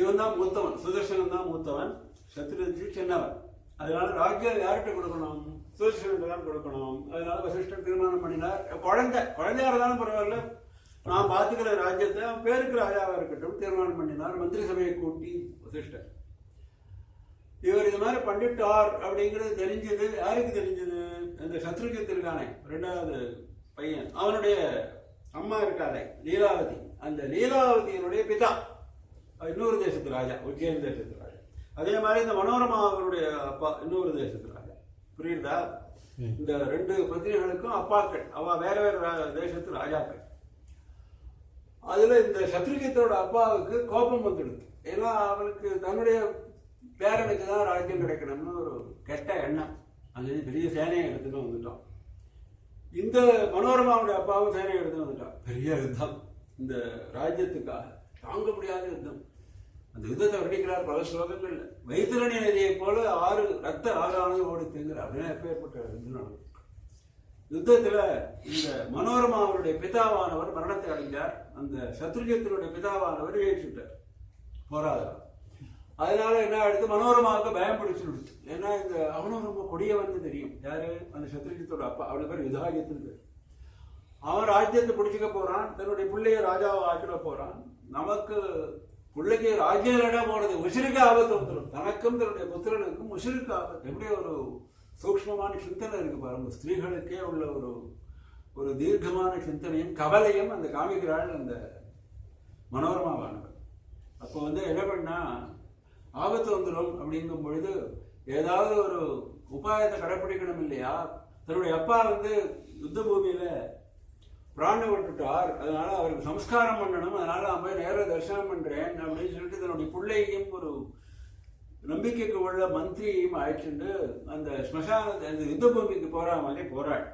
இவன் தான் மூத்தவன், சுதர்சனன் தான் மூத்தவன், சத்ருஜித் சின்னவன். அதனால ராஜ்யம் யார்கிட்ட கொடுக்கணும்? சுதர்சனுக்கு தான் கொடுக்கணும். அதனால வசிஷ்டர் தீர்மானம் பண்ணினார், குழந்தையா இருந்தாலும் பரவாயில்ல, நான் பார்த்துக்கிற ராஜ்யத்தை அவன் பேருக்கு ராஜாவாக இருக்கட்டும் தீர்மானம் பண்ணினார். மந்திரி சபையை கூட்டி வசிஷ்டர். இவர் இது மாதிரி பண்ணிட்டார் அப்படிங்கிறது தெரிஞ்சது. யாருக்கு தெரிஞ்சது? இந்த சத்ருஜித் இருக்கானே, 2வது பையன், அவனுடைய அம்மா இருக்காளே லீலாவதி, அந்த லீலாவதியினுடைய பிதா இன்னொரு தேசத்து ராஜா, உஜ்ஜைன் தேசத்து ராஜா. அதே மாதிரி இந்த மனோரமா அவருடைய அப்பா இன்னொரு தேசத்து ராஜா. புரியுதா? இந்த 2 பத்திரிகளுக்கும் அப்பாக்கள், அவ வேற வேற தேசத்து ராஜாக்கள். அதுல இந்த சத்ருஜித்தோட அப்பாவுக்கு கோபம் வந்துடுது. ஏன்னா அவனுக்கு தன்னுடைய பேரனுக்கு தான் ராஜ்யம் கிடைக்கணும்னு ஒரு கெட்ட எண்ணம். அது பெரிய சேனையை எடுத்துன்னு வந்துட்டான். இந்த மனோரமாவுடைய அப்பாவும் சேனையை எடுத்துன்னு வந்துட்டான். பெரிய யுத்தம், இந்த ராஜ்யத்துக்காக தாங்க முடியாத யுத்தம். அந்த யுத்தத்தை வர்ணிக்கிறார் பல ஸ்லோகங்கள். வைத்திரணி நதியை போல 6 ரத்த ஆறானது ஓடி தீங்குறார். அப்படின்னா எப்பேற்பட்ட யுத்தம் நடக்கும். யுத்தத்துல இந்த மனோரமாவுடைய பிதாவானவர் மரணத்தை அடைஞ்சார். அந்த சத்ருஜித்தினுடைய பிதாவானவர் ஏற்றுட்டார் போராதார். அதனால என்ன ஆயிடுத்து, மனோரமாவுக்கு பயம் பிடிச்சுடுச்சு. ஏன்னா இந்த அவனும் ரொம்ப கொடியவன் தெரியும். யாரு? அந்த சத்ருஜித்தோட அப்பா. அவனுக்கு பேர் யுதாஜித்துன்னு பேர். அவன் ராஜ்யத்தை பிடிச்சிக்க போறான், தன்னுடைய பிள்ளைய ராஜாவை ஆக்கிட போறான். நமக்கு பிள்ளைக்கு ராஜ்யம் இல்லடா போறது, உசிருக்கு ஆபத்து வந்துடும். தனக்கும் தன்னுடைய புத்திரனுக்கும் உசிருக்கு ஆபத்து. எப்படி ஒரு சூக்ஷ்மமான சிந்தனை இருக்கு பாருங்க. ஸ்திரீகளுக்கே உள்ள ஒரு தீர்க்கமான சிந்தனையும் கவலையும் அந்த காமிக்கிறாள் அந்த மனோரமாவானவர். அப்போ என்ன பண்ணா, ஆபத்து வந்துடும் அப்படிங்கும் பொழுது ஏதாவது ஒரு உபாயத்தை கடைப்பிடிக்கணும் இல்லையா? தன்னுடைய அப்பா யுத்த பூமியில பிராணம் விட்டுட்டார், அதனால அவருக்கு சம்ஸ்காரம் பண்ணணும், அதனால நான் போய் நேர தரிசனம் பண்றேன் அப்படின்னு சொல்லிட்டு தன்னுடைய பிள்ளையும் ஒரு நம்பிக்கைக்கு உள்ள மந்திரியும் ஆயிடுச்சுட்டு அந்த ஸ்மசானத்தை அந்த யுத்த பூமிக்கு போற மாதிரி போராள்.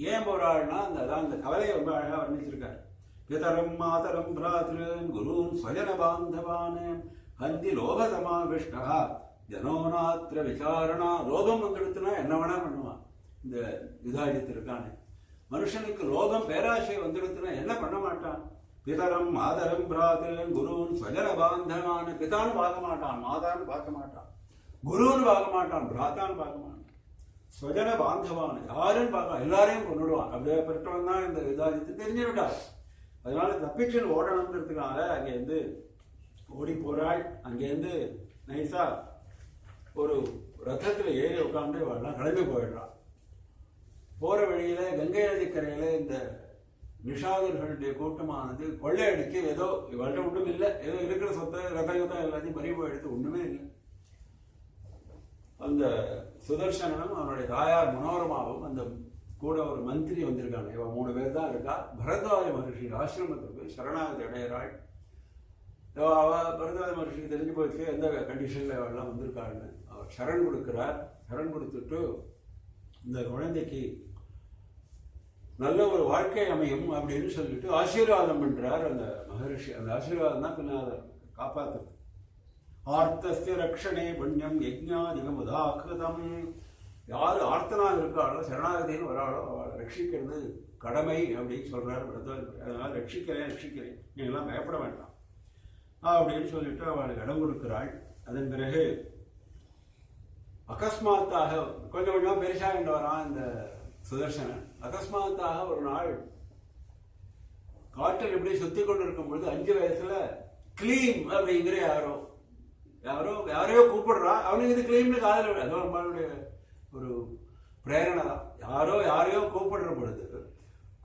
ஏன் போராள்னா அதான் அந்த கவலையை ரொம்ப அழகா வர்ணிச்சிருக்காரு. பிதரம் மாதரம் பிராத்ரன் குருன் ஸ்வஜன பாந்தவான் ஹந்தி லோபசமாவிஷ்டா ஜனோநாத்திர விசாரணா. லோபம் வந்துடுத்துனா என்ன வேணா பண்ணுவான் இந்த யுதாஜித் இருக்கானே. மனுஷனுக்கு லோகம் பேராசை வந்துடுத்துனா என்ன பண்ண மாட்டான்? பிதரம் மாதரம் பிராத்ரன் குருன் ஸ்வஜன பாந்தவான். பிதான்னு பார்க்க மாட்டான், மாதான்னு பார்க்க மாட்டான், குருன்னு பார்க்க மாட்டான், பிராத்தான்னு பார்க்க மாட்டான், ஸ்வஜன பாந்தவான் யாருன்னு பார்க்கலாம், எல்லாரையும் கொண்டுடுவான். அப்படியே பெற்றவன் தான் இந்த யுதாஜித்து தெரிஞ்சு விட்டார். அதனால தப்பிச்சு ஓடணுங்கிறதுக்காக அங்கேருந்து ஓடி போறாள். அங்கேருந்து நைஸா ஒரு ரத்தத்தில் ஏறி உட்காந்து வாழலாம் கிளம்பி போயிடுறான். போற வழியில கங்கை நதிக்கரையில இந்த நிஷாதர்களுடைய கூட்டமானது கொள்ளையடிக்க ஏதோ இவள்கிட்ட ஒன்றும் இல்லை, ஏதோ இருக்கிற சொத்தை ரத யுத்தம் எல்லாத்தையும் பறிபோ எடுத்து ஒண்ணுமே இல்லை. அந்த சுதர்சனனும் அவனுடைய தாயார் மனோரமாவும் அந்த கூட ஒரு மந்திரி வந்திருக்காங்க. இவன் 3 பேர் தான் இருக்கா. பரத்வாஜ மகர்ஷி ஆசிரமத்துக்கு போய் சரணாகதி அடைகிறாள். அவ பரத்வாஜ மகர்ஷிக்கு தெரிஞ்சு போச்சு எந்த கண்டிஷன்ல அவெல்லாம் வந்திருக்காள்னு. அவர் சரண் கொடுக்கிறார். சரண் கொடுத்துட்டு இந்த குழந்தைக்கு நல்ல ஒரு வாழ்க்கை அமையும் அப்படின்னு சொல்லிட்டு ஆசீர்வாதம் பண்றார் அந்த மகர்ஷி. அந்த ஆசீர்வாதம் தான் பின்ன அதை காப்பாற்றுறது. ஆர்த்தஸ்ய ரக்ஷணே புண்ணியம் யஜ்ஞாதிகம் உதாகிருதம். யாரு ஆர்த்தனாக இருக்காளோ சரணாகதின்னு வராளோ அவளை ரட்சிக்கிறது கடமை அப்படின்னு சொல்றாரு பரத்வாஜ். அதனால ரட்சிக்கிறேன் நீங்களாம் பயப்பட வேண்டாம் அப்படின்னு சொல்லிட்டு அவளுக்கு இடம் கொடுக்கிறாள். அதன் பிறகு அகஸ்மாத்தாக கொஞ்சம் கொஞ்சம் பெருசாக வரான் இந்த சுதர்சனன். அகஸ்மாத்தாக ஒரு நாள் காற்றில் இப்படி சுத்தி கொண்டு இருக்கும் பொழுது 5 வயசுல கிளீம் அப்படிங்கிற யாரையோ கூப்பிடுறா. அவனுக்கு இது கிளீம்னு காதல். அதோ நம்மளுடைய ஒரு பிரேரணை தான். யாரையோ கூப்பிடுற பொழுது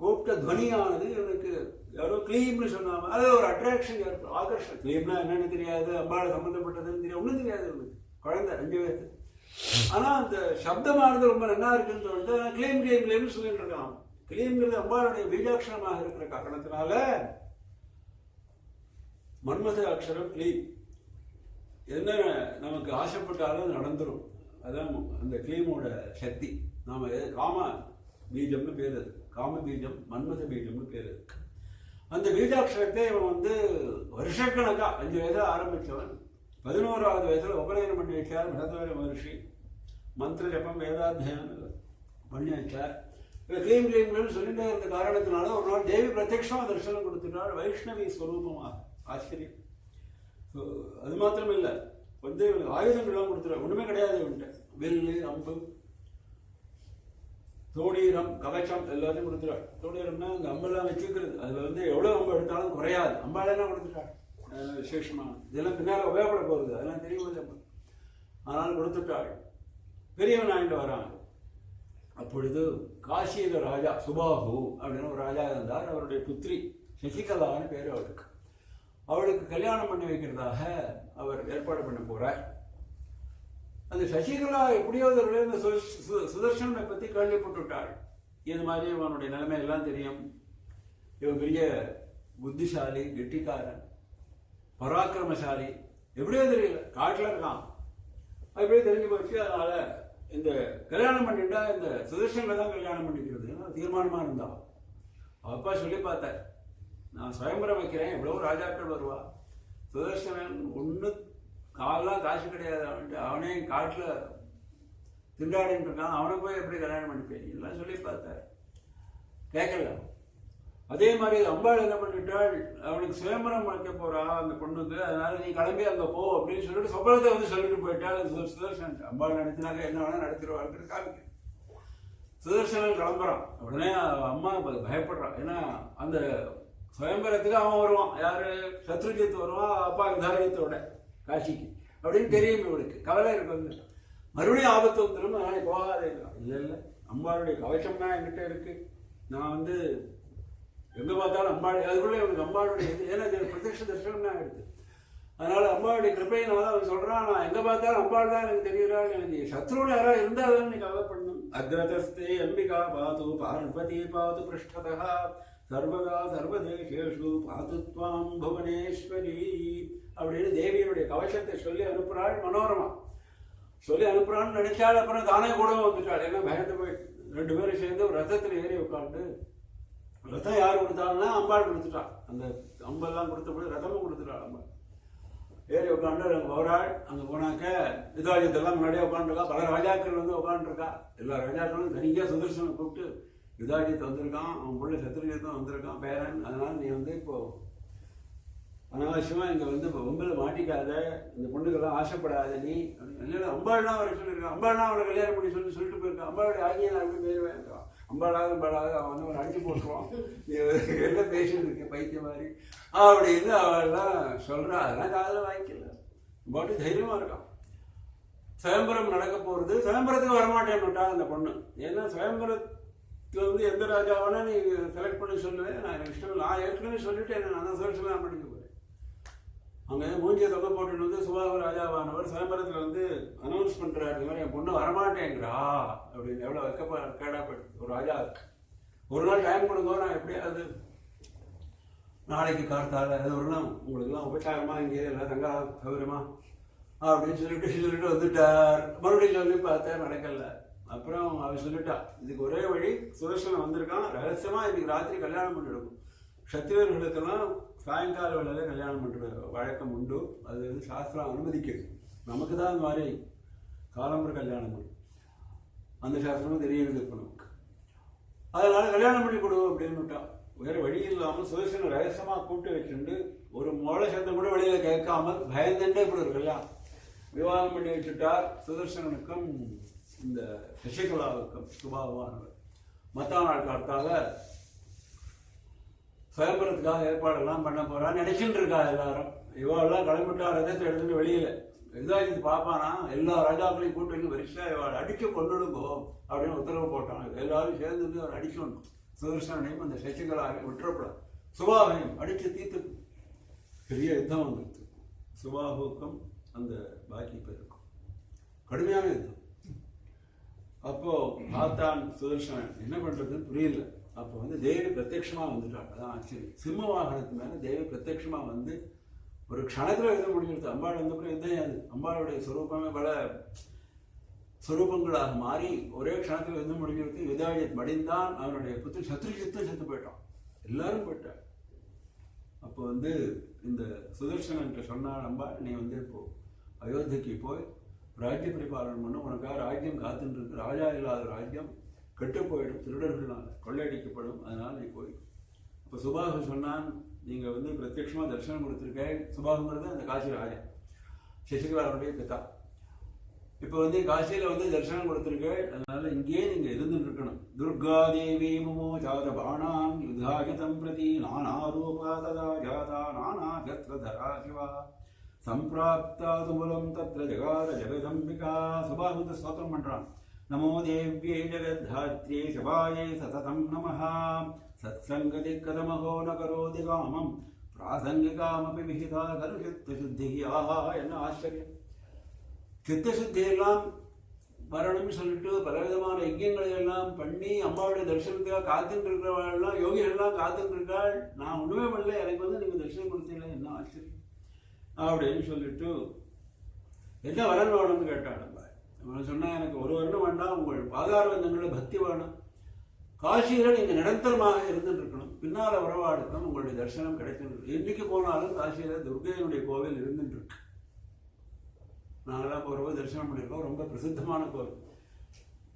கூப்பிட்ட துவனியானது இவனுக்கு யாரோ கிளீம்னு சொன்னாங்க. அது ஒரு அட்ராக்ஷன், ஆகர்ஷன். கிளீம்னா என்னன்னு தெரியாது, அம்பாளை சம்பந்தப்பட்டதுன்னு தெரியாது, ஒன்றும் தெரியாது இவனுக்கு. குழந்தை 5 வயசு. ஆனா அந்த சப்தமானது ரொம்ப நல்லா இருக்குன்னு சொல்லிட்டு கிளீம்னு சொல்லிட்டு இருக்கான். கிளீம்ங்கிறது அம்பாளுடைய பீஜாட்சரமாக இருக்கிற காரணத்தினால மன்மத அக்ஷரம் கிளீம். என்ன நமக்கு ஆசைப்பட்டாலும் நடந்துடும். அதான் அந்த கிளீமோட சக்தி. நாம காம பீஜம்னு பேர். அது காம பீஜம், மன்மத பீஜம்னு பேர். அந்த பீஜாட்சரத்தை இவன் வருஷக்கணக்கா 5 வயசுல ஆரம்பிச்சவன் 11வது வயசுல உபநயனம் பண்ணி வைச்சார் பரத்வாஜ மகர்ஷி. மந்திர ஜபம் வேதாத்தியானம் பண்ணி வச்சார். கிளீம்னு சொல்லிட்டு இருந்த காரணத்தினால ஒரு நாள் தேவி பிரத்யட்சமா தரிசனம் கொடுத்துட்டாள் வைஷ்ணவி ஸ்வரூபமாக. ஆச்சரியம். அது மாத்திரம் இல்லை, ஆயுதங்கள்லாம் கொடுத்துருவா. ஒண்ணுமே கிடையாது இவன்ட்ட. வில்லு, அம்பு, தோடீரம் கவச்சம் எல்லாத்தையும் கொடுத்துட்டாள். தோடீரம்னா அந்த அம்பெல்லாம் வச்சுக்கிறது, அதில் வந்து எவ்வளோ அம்பு எடுத்தாலும் குறையாது, அம்பாலெல்லாம் கொடுத்துட்டாள். விசேஷமான இதெல்லாம் பின்னால் உபயோகப்பட போகுது, அதெல்லாம் தெரியும். ஆனாலும் கொடுத்துட்டாள். பெரியவன் ஆகிட்டு வரான். அப்பொழுது காசியில ராஜா சுபாகு அப்படின்னு ஒரு ராஜா இருந்தார். அவருடைய புத்திரி சசிகலான்னு பேர் அவருக்கு. அவளுக்கு கல்யாணம் பண்ணி வைக்கிறதாக அவர் ஏற்பாடு பண்ண போறார். அந்த சசிகலா எப்படியோ இந்த சுதர்சனை பற்றி கேள்விப்பட்டுவிட்டாள். இது மாதிரி அவனுடைய நிலைமை எல்லாம் தெரியும். இவன் பெரிய புத்திசாலி, கெட்டிக்காரன், பராக்கிரமசாலி, எப்படியோ தெரியல, காட்டில் இருக்கான். அது எப்படியோ தெரிஞ்சு போச்சு. அதனால இந்த கல்யாணம் பண்ணிட்டா இந்த சுதர்சனை தான் கல்யாணம் பண்ணிக்கிறது தீர்மானமாக இருந்தான். அப்பா சொல்லி பார்த்தார், நான் சுயம்பரம் வைக்கிறேன், எவ்வளோ ராஜாக்கள் வருவா, சுதர்சனன் ஒன்று காலெலாம் காசு கிடையாது, அவனே காட்டில் திண்டாடின்னு இருக்கான், அவனை போய் எப்படி கல்யாணம் பண்ணிப்பேன் எல்லாம் சொல்லி பார்த்தார். கேட்கல. அதே மாதிரி அம்பாள் என்ன பண்ணிட்டாள், அவனுக்கு சுயம்பரம் வைக்க போறா அந்த பொண்ணுக்கு, அதனால நீ கிளம்பி அங்கே போ அப்படின்னு சொல்லிட்டு சொப்பனத்தை வந்து சொல்லிட்டு போயிட்டாள். சுதர்சன் அம்பாள் நடத்தினாக்க என்ன வேணா நடத்திடுவாள்னு காமிக்க. சுதர்சனன் கிளம்புறான். உடனே அம்மா பயப்படுறான். ஏன்னா அந்த சுயம்பரத்துக்கு அவன் வருவான், யாரு சத்ருஜித் வருவான், அப்பா விதாரியத்தோட காசிக்கு அப்படின்னு தெரியும். இவனுக்கு கவலை இருக்கு, மறுபடியும் ஆபத்து வந்துடும், நாளைக்கு போகாதே. இல்லை அம்பாளுடைய கவசம் தான் என்கிட்ட இருக்கு, நான் வந்து எங்கே பார்த்தாலும் அம்பாள், அதுக்குள்ளே அவனுக்கு அம்பாளுடைய இது, ஏன்னா பிரத்யட்ச தரிசனம் தான் எடுத்து. அதனால அம்பாளுடைய கிருப்பையினால தான் அவன் சொல்றான், நான் எங்கே பார்த்தாலும் அம்பாள் தான் எனக்கு தெரிகிறாள், எனக்கு சத்ருன்னு யாராவது இருந்தால் தான் நீ கவலைப்படணும். அக்ரதஸ்தே அம்பிகா பாது பார்வதி பாது பிருஷ்டதா சர்வதா சர்வதேசேஷு பாதுத்வாம் புவனேஸ்வரி அப்படின்னு தேவியனுடைய கவசத்தை சொல்லி அனுப்புறாள். மனோரமா சொல்லி அனுப்புறான்னு நினைச்சாள். அப்புறம் தானே கூட வந்துட்டாள். ஏன்னா பயந்து போய் 2 பேரும் சேர்ந்து ஒரு ரதத்தில் ஏறி உட்காந்து, ரதம் யார் கொடுத்தாங்கன்னா அம்பாள் கொடுத்துட்டாள். அந்த அம்பெல்லாம் கொடுத்தபோது ரதமும் கொடுத்துட்டாள். அம்பாள் ஏறி உட்காந்து அங்கே போகிறாள். அங்கே போனாக்க விதாஜித்தெல்லாம் முன்னாடியே உட்காந்துருக்கா. பல ராஜாக்கள் வந்து உட்காந்துருக்கா. எல்லா ராஜாக்களும் தனியாக சுதர்சனை கூப்பிட்டு, விதாஜித் வந்திருக்கான், அவன் பிள்ளை சத்ருஜித்தும் வந்திருக்கான் பேரன், அதனால நீ வந்து இப்போ அனாவசியமாக இங்கே வந்து இப்போ பொம்பளை மாட்டிக்காத, இந்த பொண்ணுக்கெல்லாம் ஆசைப்படாத நீ. இல்லை அம்பாள்லாம் வர சொல்லியிருக்கான், அம்பாள்லாம் அவரை கல்யாணம் பண்ணி சொல்லிட்டு போயிருக்கான். அம்பாளுடைய ஆகிய நான் எப்படி பேர் வேண்டாம், அம்பாளாக அவன் வந்து அவன் அடிச்சு போட்டுருவான், நீ என்ன பேசிட்டு இருக்க பைத்திய மாதிரி அப்படின்னு அவள்லாம் சொல்கிறா. அதெல்லாம் காதில் வாங்கிக்கல, பாட்டு தைரியமாக இருக்கான். சுயம்பரம் நடக்க போகிறது, சுயம்பரத்துக்கு வரமாட்டேன்னுட்டா அந்த பொண்ணு. ஏன்னா சுயம்பரத்தில் வந்து எந்த ராஜாவானா நீ செலக்ட் பண்ணி சொல்லுவேன், நான் எனக்கு இஷ்டம், நான் ஏற்கனவே சொல்லிட்டு நான் தான் சுதர்சனம் பண்ணிக்க போகிறேன். அங்கே மூஞ்சியை தொகை போட்டுட்டு வந்து சுபாக ராஜாவானவர் சுயம்பரத்தில் வந்து அனௌன்ஸ் பண்ணுறாரு, இந்த மாதிரி என் பொண்ணு வரமாட்டேங்கிறா அப்படின்னு. எவ்வளோ கேடாப்படுது ஒரு ராஜா. ஒரு நாள் டைம் கொடுங்க, நான் எப்படியாவது நாளைக்கு கார்த்தால அது ஒரு நாள் உங்களுக்குலாம் உபச்சாரமாக இங்கே எல்லாம் தங்கா சௌகரியமா அப்படின்னு சொல்லிட்டு வந்துட்டார். மறுபடியும் சொல்லி பார்த்தேன், நடக்கல. அப்புறம் அவர் சொல்லிட்டா, இதுக்கு ஒரே வழி, சுதர்சனம் வந்திருக்கான், ரகசியமாக இன்னைக்கு ராத்திரி கல்யாணம் பண்ணிவிடும். சத்திரியர்களுக்கெல்லாம் சாயங்கால வேளையில் கல்யாணம் பண்ணுற வழக்கம் உண்டு, அது வந்து சாஸ்திரம் அனுமதிக்கிறது. நமக்கு தான் அந்த மாதிரி காலம்பர கல்யாணம் பண்ணு, அந்த சாஸ்திரமும் தெரியுது இப்போ நமக்கு. அதனால கல்யாணம் பண்ணி கொடு அப்படின்னு விட்டான். வேறு வழி இல்லாமல் சுதர்சனை ரகசியமாக கூப்பிட்டு வச்சுட்டு ஒரு மோளை சந்தம் கூட வெளியில் கேட்காமல் பயந்துட்டே இப்படி ஒரு கல்யாணம் விவாதம் பண்ணி வச்சுட்டார். சுதர்சனனுக்கும் இந்த சசிகலாவுக்கும் சுபாவானவர். மற்ற நாள் காலத்தால் சுயம்பரத்துக்காக ஏற்பாடெல்லாம் பண்ண போறான்னு நினைச்சுட்டு இருக்கா எல்லாரும். இவாளெல்லாம் கிளம்பிட்டா ரதத்தை எடுத்துட்டு வெளியில விதாஜித்து பார்ப்பானா, எல்லா ராஜாக்களையும் கூட்டு வரிசா இவாள் அடிச்சு கொண்டுடுங்கோ அப்படின்னு உத்தரவு போட்டான். எல்லாரும் சேர்ந்து அவர் அடிக்கணும். சுதர்சனையும் அந்த சசிகலாவை விட்டுறப்படாது, சுபாவையும் அடிச்சு தீர்த்து பெரிய யுத்தம் வந்துருக்கு. சுபாவுக்கும் அந்த பாக்கி பேருக்கும் கடுமையான யுத்தம். அப்போ பார்த்தான் சுதர்சனன், என்ன பண்றதுன்னு புரியல. அப்போ வந்து தேவி பிரத்யட்சமாக வந்துட்டாள். அதான் ஆச்சரியம். சிம்ம வாகனத்து மேலே தேவி பிரத்யட்சமாக வந்து ஒரு க்ஷணத்தில் யுத்தம் முடிஞ்சிருது. அம்பாள் வந்தப்பறம் யுத்தம் அது. அம்பாளுடைய சொரூபமே பல சொரூபங்களாக மாறி ஒரே க்ஷணத்தில் யுத்தம் முடிஞ்சிருது. விதாஜித் மடிந்தான், அவனுடைய புத்திர சத்ருஜித்தும் செத்து போயிட்டான், எல்லாரும் போயிட்டாள். அப்போ வந்து இந்த சுதர்சனன் சொன்னான், அம்பாள் நீ வந்து இப்போ அயோத்திக்கு போய் ராஜ்ய பரிபாலனம் பண்ண, உனக்காக ராஜ்யம் காத்துட்டு இருக்கு, ராஜா இல்லாத ராஜ்யம் கெட்டு போயிடும், திருடர்களால் கொள்ளையடிக்கப்படும், அதனால் நீ போய். அப்போ சுபாகு சொன்னான், நீங்கள் வந்து பிரத்யட்சமாக தரிசனம் கொடுத்துருக்கேன். சுபாகுங்கிறது அந்த காசி ராஜா, சசிகலாவுடைய பிதா. இப்போ வந்து காசியில் வந்து தரிசனம் கொடுத்துருக்கேன், அதனால் இங்கேயே நீங்கள் இருந்துட்டு இருக்கணும். இருக்கணும். துர்கா தேவி முமோ ஜாத பாணான் யுதாகிதம் பிரதி நானா ரூபா ததா ஜாதா நானா ஜத்ரதரா சிவா சம்பிராப்தாது மூலம் தத்ர ஜகாத ஜெகதம்பிகா. சுபாகுத ஸ்தோத்திரம் பண்றான். நமோ தேவ்யே ஜெகத்தாத்ரியே சிவாயை சததம் நமஹ. சத்சங்கதி கதமகோ ந கரோதி காமம் பிராசங்கிகாமபி விஹிதா கரு சித்தசுத்தி. ஆஹா, என்ன ஆச்சரியம்! சித்தசுத்தி எல்லாம் வரணும்னு சொல்லிட்டு பலவிதமான யஜ்யங்களை எல்லாம் பண்ணி அம்மாவுடைய தரிசனத்துக்காக காத்துட்டு இருக்கிறவர்கள்லாம் யோகிகள்லாம் காத்துட்டு இருக்காள். நான் ஒண்ணுமே பண்ணல, எனக்கு வந்து நீங்க தரிசனம் கொடுத்தீங்களே, என்ன ஆச்சரியம் அப்படின்னு சொல்லிட்டு என்ன வரன் வேணும்னு கேட்டாள். நம்ம சொன்னா எனக்கு ஒரு வருடம் வேண்டாம், உங்கள் பாதாரவந்தங்களோட பக்தி வேணும். காசியில நீங்க நிரந்தரமாக இருந்துட்டு இருக்கணும், பின்னால வரவாடுக்கணும், உங்களுடைய தரிசனம் கிடைக்கணும். என்னைக்கு போனாலும் காசியில துர்கையினுடைய கோவில் இருந்துட்டு இருக்கு. நாங்களாம் போகிறப்போ தரிசனம் பண்ணியிருக்கோம். ரொம்ப பிரசித்தமான கோவில்.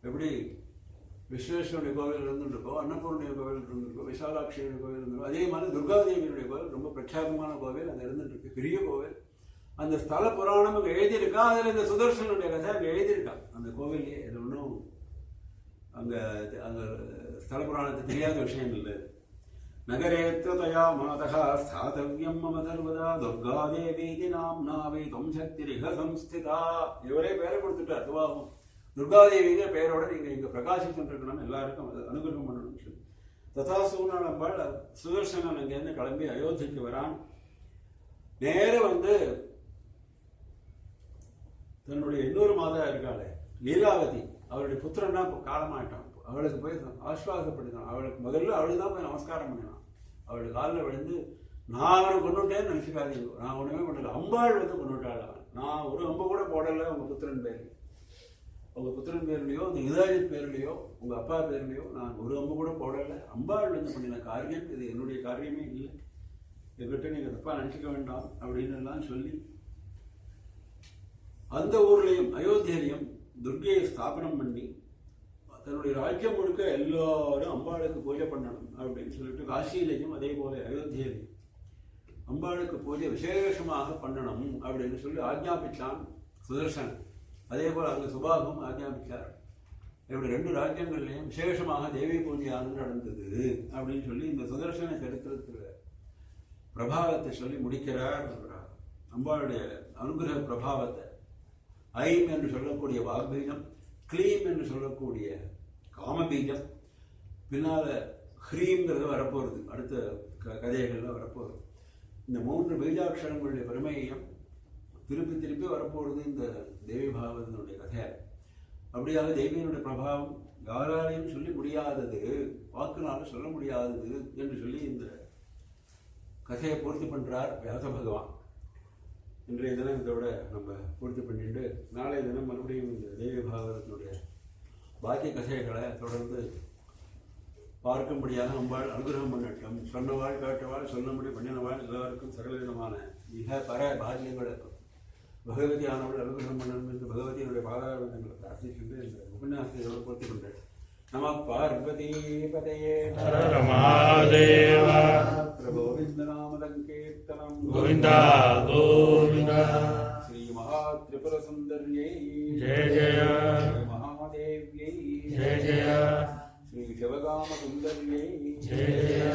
எப்படி விஸ்வேஸ்வரனுடைய கோவில் இருந்துருக்கோம், அன்னபூர்ணிய கோவில் இருந்திருக்கோம், விசாலாட்சியுடைய கோவில் இருந்திருக்கோம், அதே மாதிரி துர்காதேவியுடைய கோவில் ரொம்ப பிரख्यातமான கோவில் அங்கே இருந்துட்டு இருக்கு. பெரிய கோவில். அந்த ஸ்தல புராணம் அங்கே எழுதியிருக்கா. அதில் இந்த சுதர்சனுடைய கதை அங்கே எழுதியிருக்கா அந்த கோவிலே. இது ஒன்றும் அங்கே அங்கே ஸ்தல புராணத்தை தெரியாத விஷயம் இல்லை. நகரேத்வதயா மாதா ஸ்தாதவ்யம் மம சர்வதா துர்காதேவி நாம்னா வை தொம் சக்திரிக சம்ஸ்திதா. இவரே பேரை கொடுத்துட்டார். துவாவும் துர்காதேவிங்கிற பெயரோட நீங்க இங்க பிரகாசிச்சுட்டு இருக்கணும், எல்லாருக்கும் அனுகிரகம் பண்ணணும்னு சொல்லி ததாசூனாளம்பாள் சுதர்சனன் அங்கேருந்து கிளம்பி அயோத்திக்கு வரான். நேர வந்து தன்னுடைய இன்னொரு மாதா இருக்காளே லீலாவதி, அவருடைய புத்திரன்னா காலமாயிட்டான். அவளுக்கு போய் ஆஸ்வாசப்படுத்தான். அவளுக்கு முதல்ல அவளுக்கு தான் போய் நமஸ்காரம் பண்ணினான். அவளுக்கு காலில் விழுந்து, நான் அவனை கொண்டுட்டேன்னு நினைச்சுக்காதீங்க, நான் ஒண்ணுமே பண்ணல, அம்பாள் வந்து கொண்டுட்டாள். நான் ஒரு அம்பு கூட போடலை உங்க புத்திரன் பேர், உங்க புத்திரன் பேர்லையோ இந்த இதாஜித் பேர்லையோ உங்க அப்பா பேர்லையோ நான் ஒரு அம்பு கூட போடலை. அம்பாள் வந்து பண்ணின காரியம் இது, என்னுடைய காரியமே இல்லை, என்கிட்ட நீங்க தப்பா நினைச்சுக்க வேண்டாம் அப்படின்னு எல்லாம் சொல்லி அந்த ஊர்லையும் அயோத்தியிலையும் துர்கையை ஸ்தாபனம் பண்ணி தன்னுடைய ராஜ்யம் முழுக்க எல்லாரும் அம்பாளுக்கு பூஜை பண்ணணும் அப்படின்னு சொல்லிட்டு காசியிலையும் அதே போல அயோத்தியிலையும் அம்பாளுக்கு பூஜை விசேஷமாக பண்ணணும் அப்படின்னு சொல்லி ஆஜ்ஞாபித்தான் சுதர்சன். அதே போல் அங்கே சுபாகும் ஆஜ்ஞாபித்தார். இப்படி ரெண்டு ராஜ்யங்கள்லையும் விசேஷமாக தேவி பூஜையானது நடந்தது அப்படின்னு சொல்லி இந்த சுதர்சன சரித்திரத்தில் பிரபாவத்தை சொல்லி முடிக்கிறார். அம்பாளுடைய அனுகிரக பிரபாவத்தை ஐம் என்று சொல்லக்கூடிய வாக்பீஜம், க்ளீம் என்று சொல்லக்கூடிய காமபீஜம், பின்னால ஹ்ரீங்கிறது வரப்போகிறது, அடுத்த கதைகள்ல வரப்போகிறது. இந்த மூன்று பீஜாட்சரங்களுடைய பெருமையையும் திருப்பி திருப்பி வரப்போகிறது இந்த தேவி பாகவதனுடைய கதை. அப்படியாக தேவியினுடைய பிரபாவம் யாராலையும் சொல்லி முடியாதது, வாக்குனால சொல்ல முடியாதது என்று சொல்லி இந்த கதையை பூர்த்தி பண்றார் வியாச பகவான். இன்றைய தினம் இதோட நம்ம பூர்த்தி பண்ணிட்டு நாளைய தினம் மறுபடியும் இந்த தேவி பாகவதனுடைய பாக்கிய கதைகளை தொடர்ந்து பார்க்கும்படியாக அம்பாள் அனுகிரகம் பண்ணட்டும். சொன்னவாள் கேட்டவாள் சொல்லும்படி பண்ணினவாள் எல்லாருக்கும் சகல விதமான மிக பர பாக்கியங்களை பகவதி ஆனவள் அனுகிரகம் பண்ணணும் என்று பகவதியினுடைய பாதாரங்களை பிரார்த்திக்கின்ற இந்த உபன்யாசத்தை பூர்த்தி கொண்டேன். நம பார்வதி பதையே கோவிந்த நாம சங்கீர்த்தனம் கோவிந்தா கோவிந்தா. ஸ்ரீ மகா திரிபுர சுந்தர்யை ஜெய ஜெய, மகாதேவ்யை ஜெய ஜெய, ஸ்ரீ சிவகாம சுந்தர்யை ஜெய ஜெய.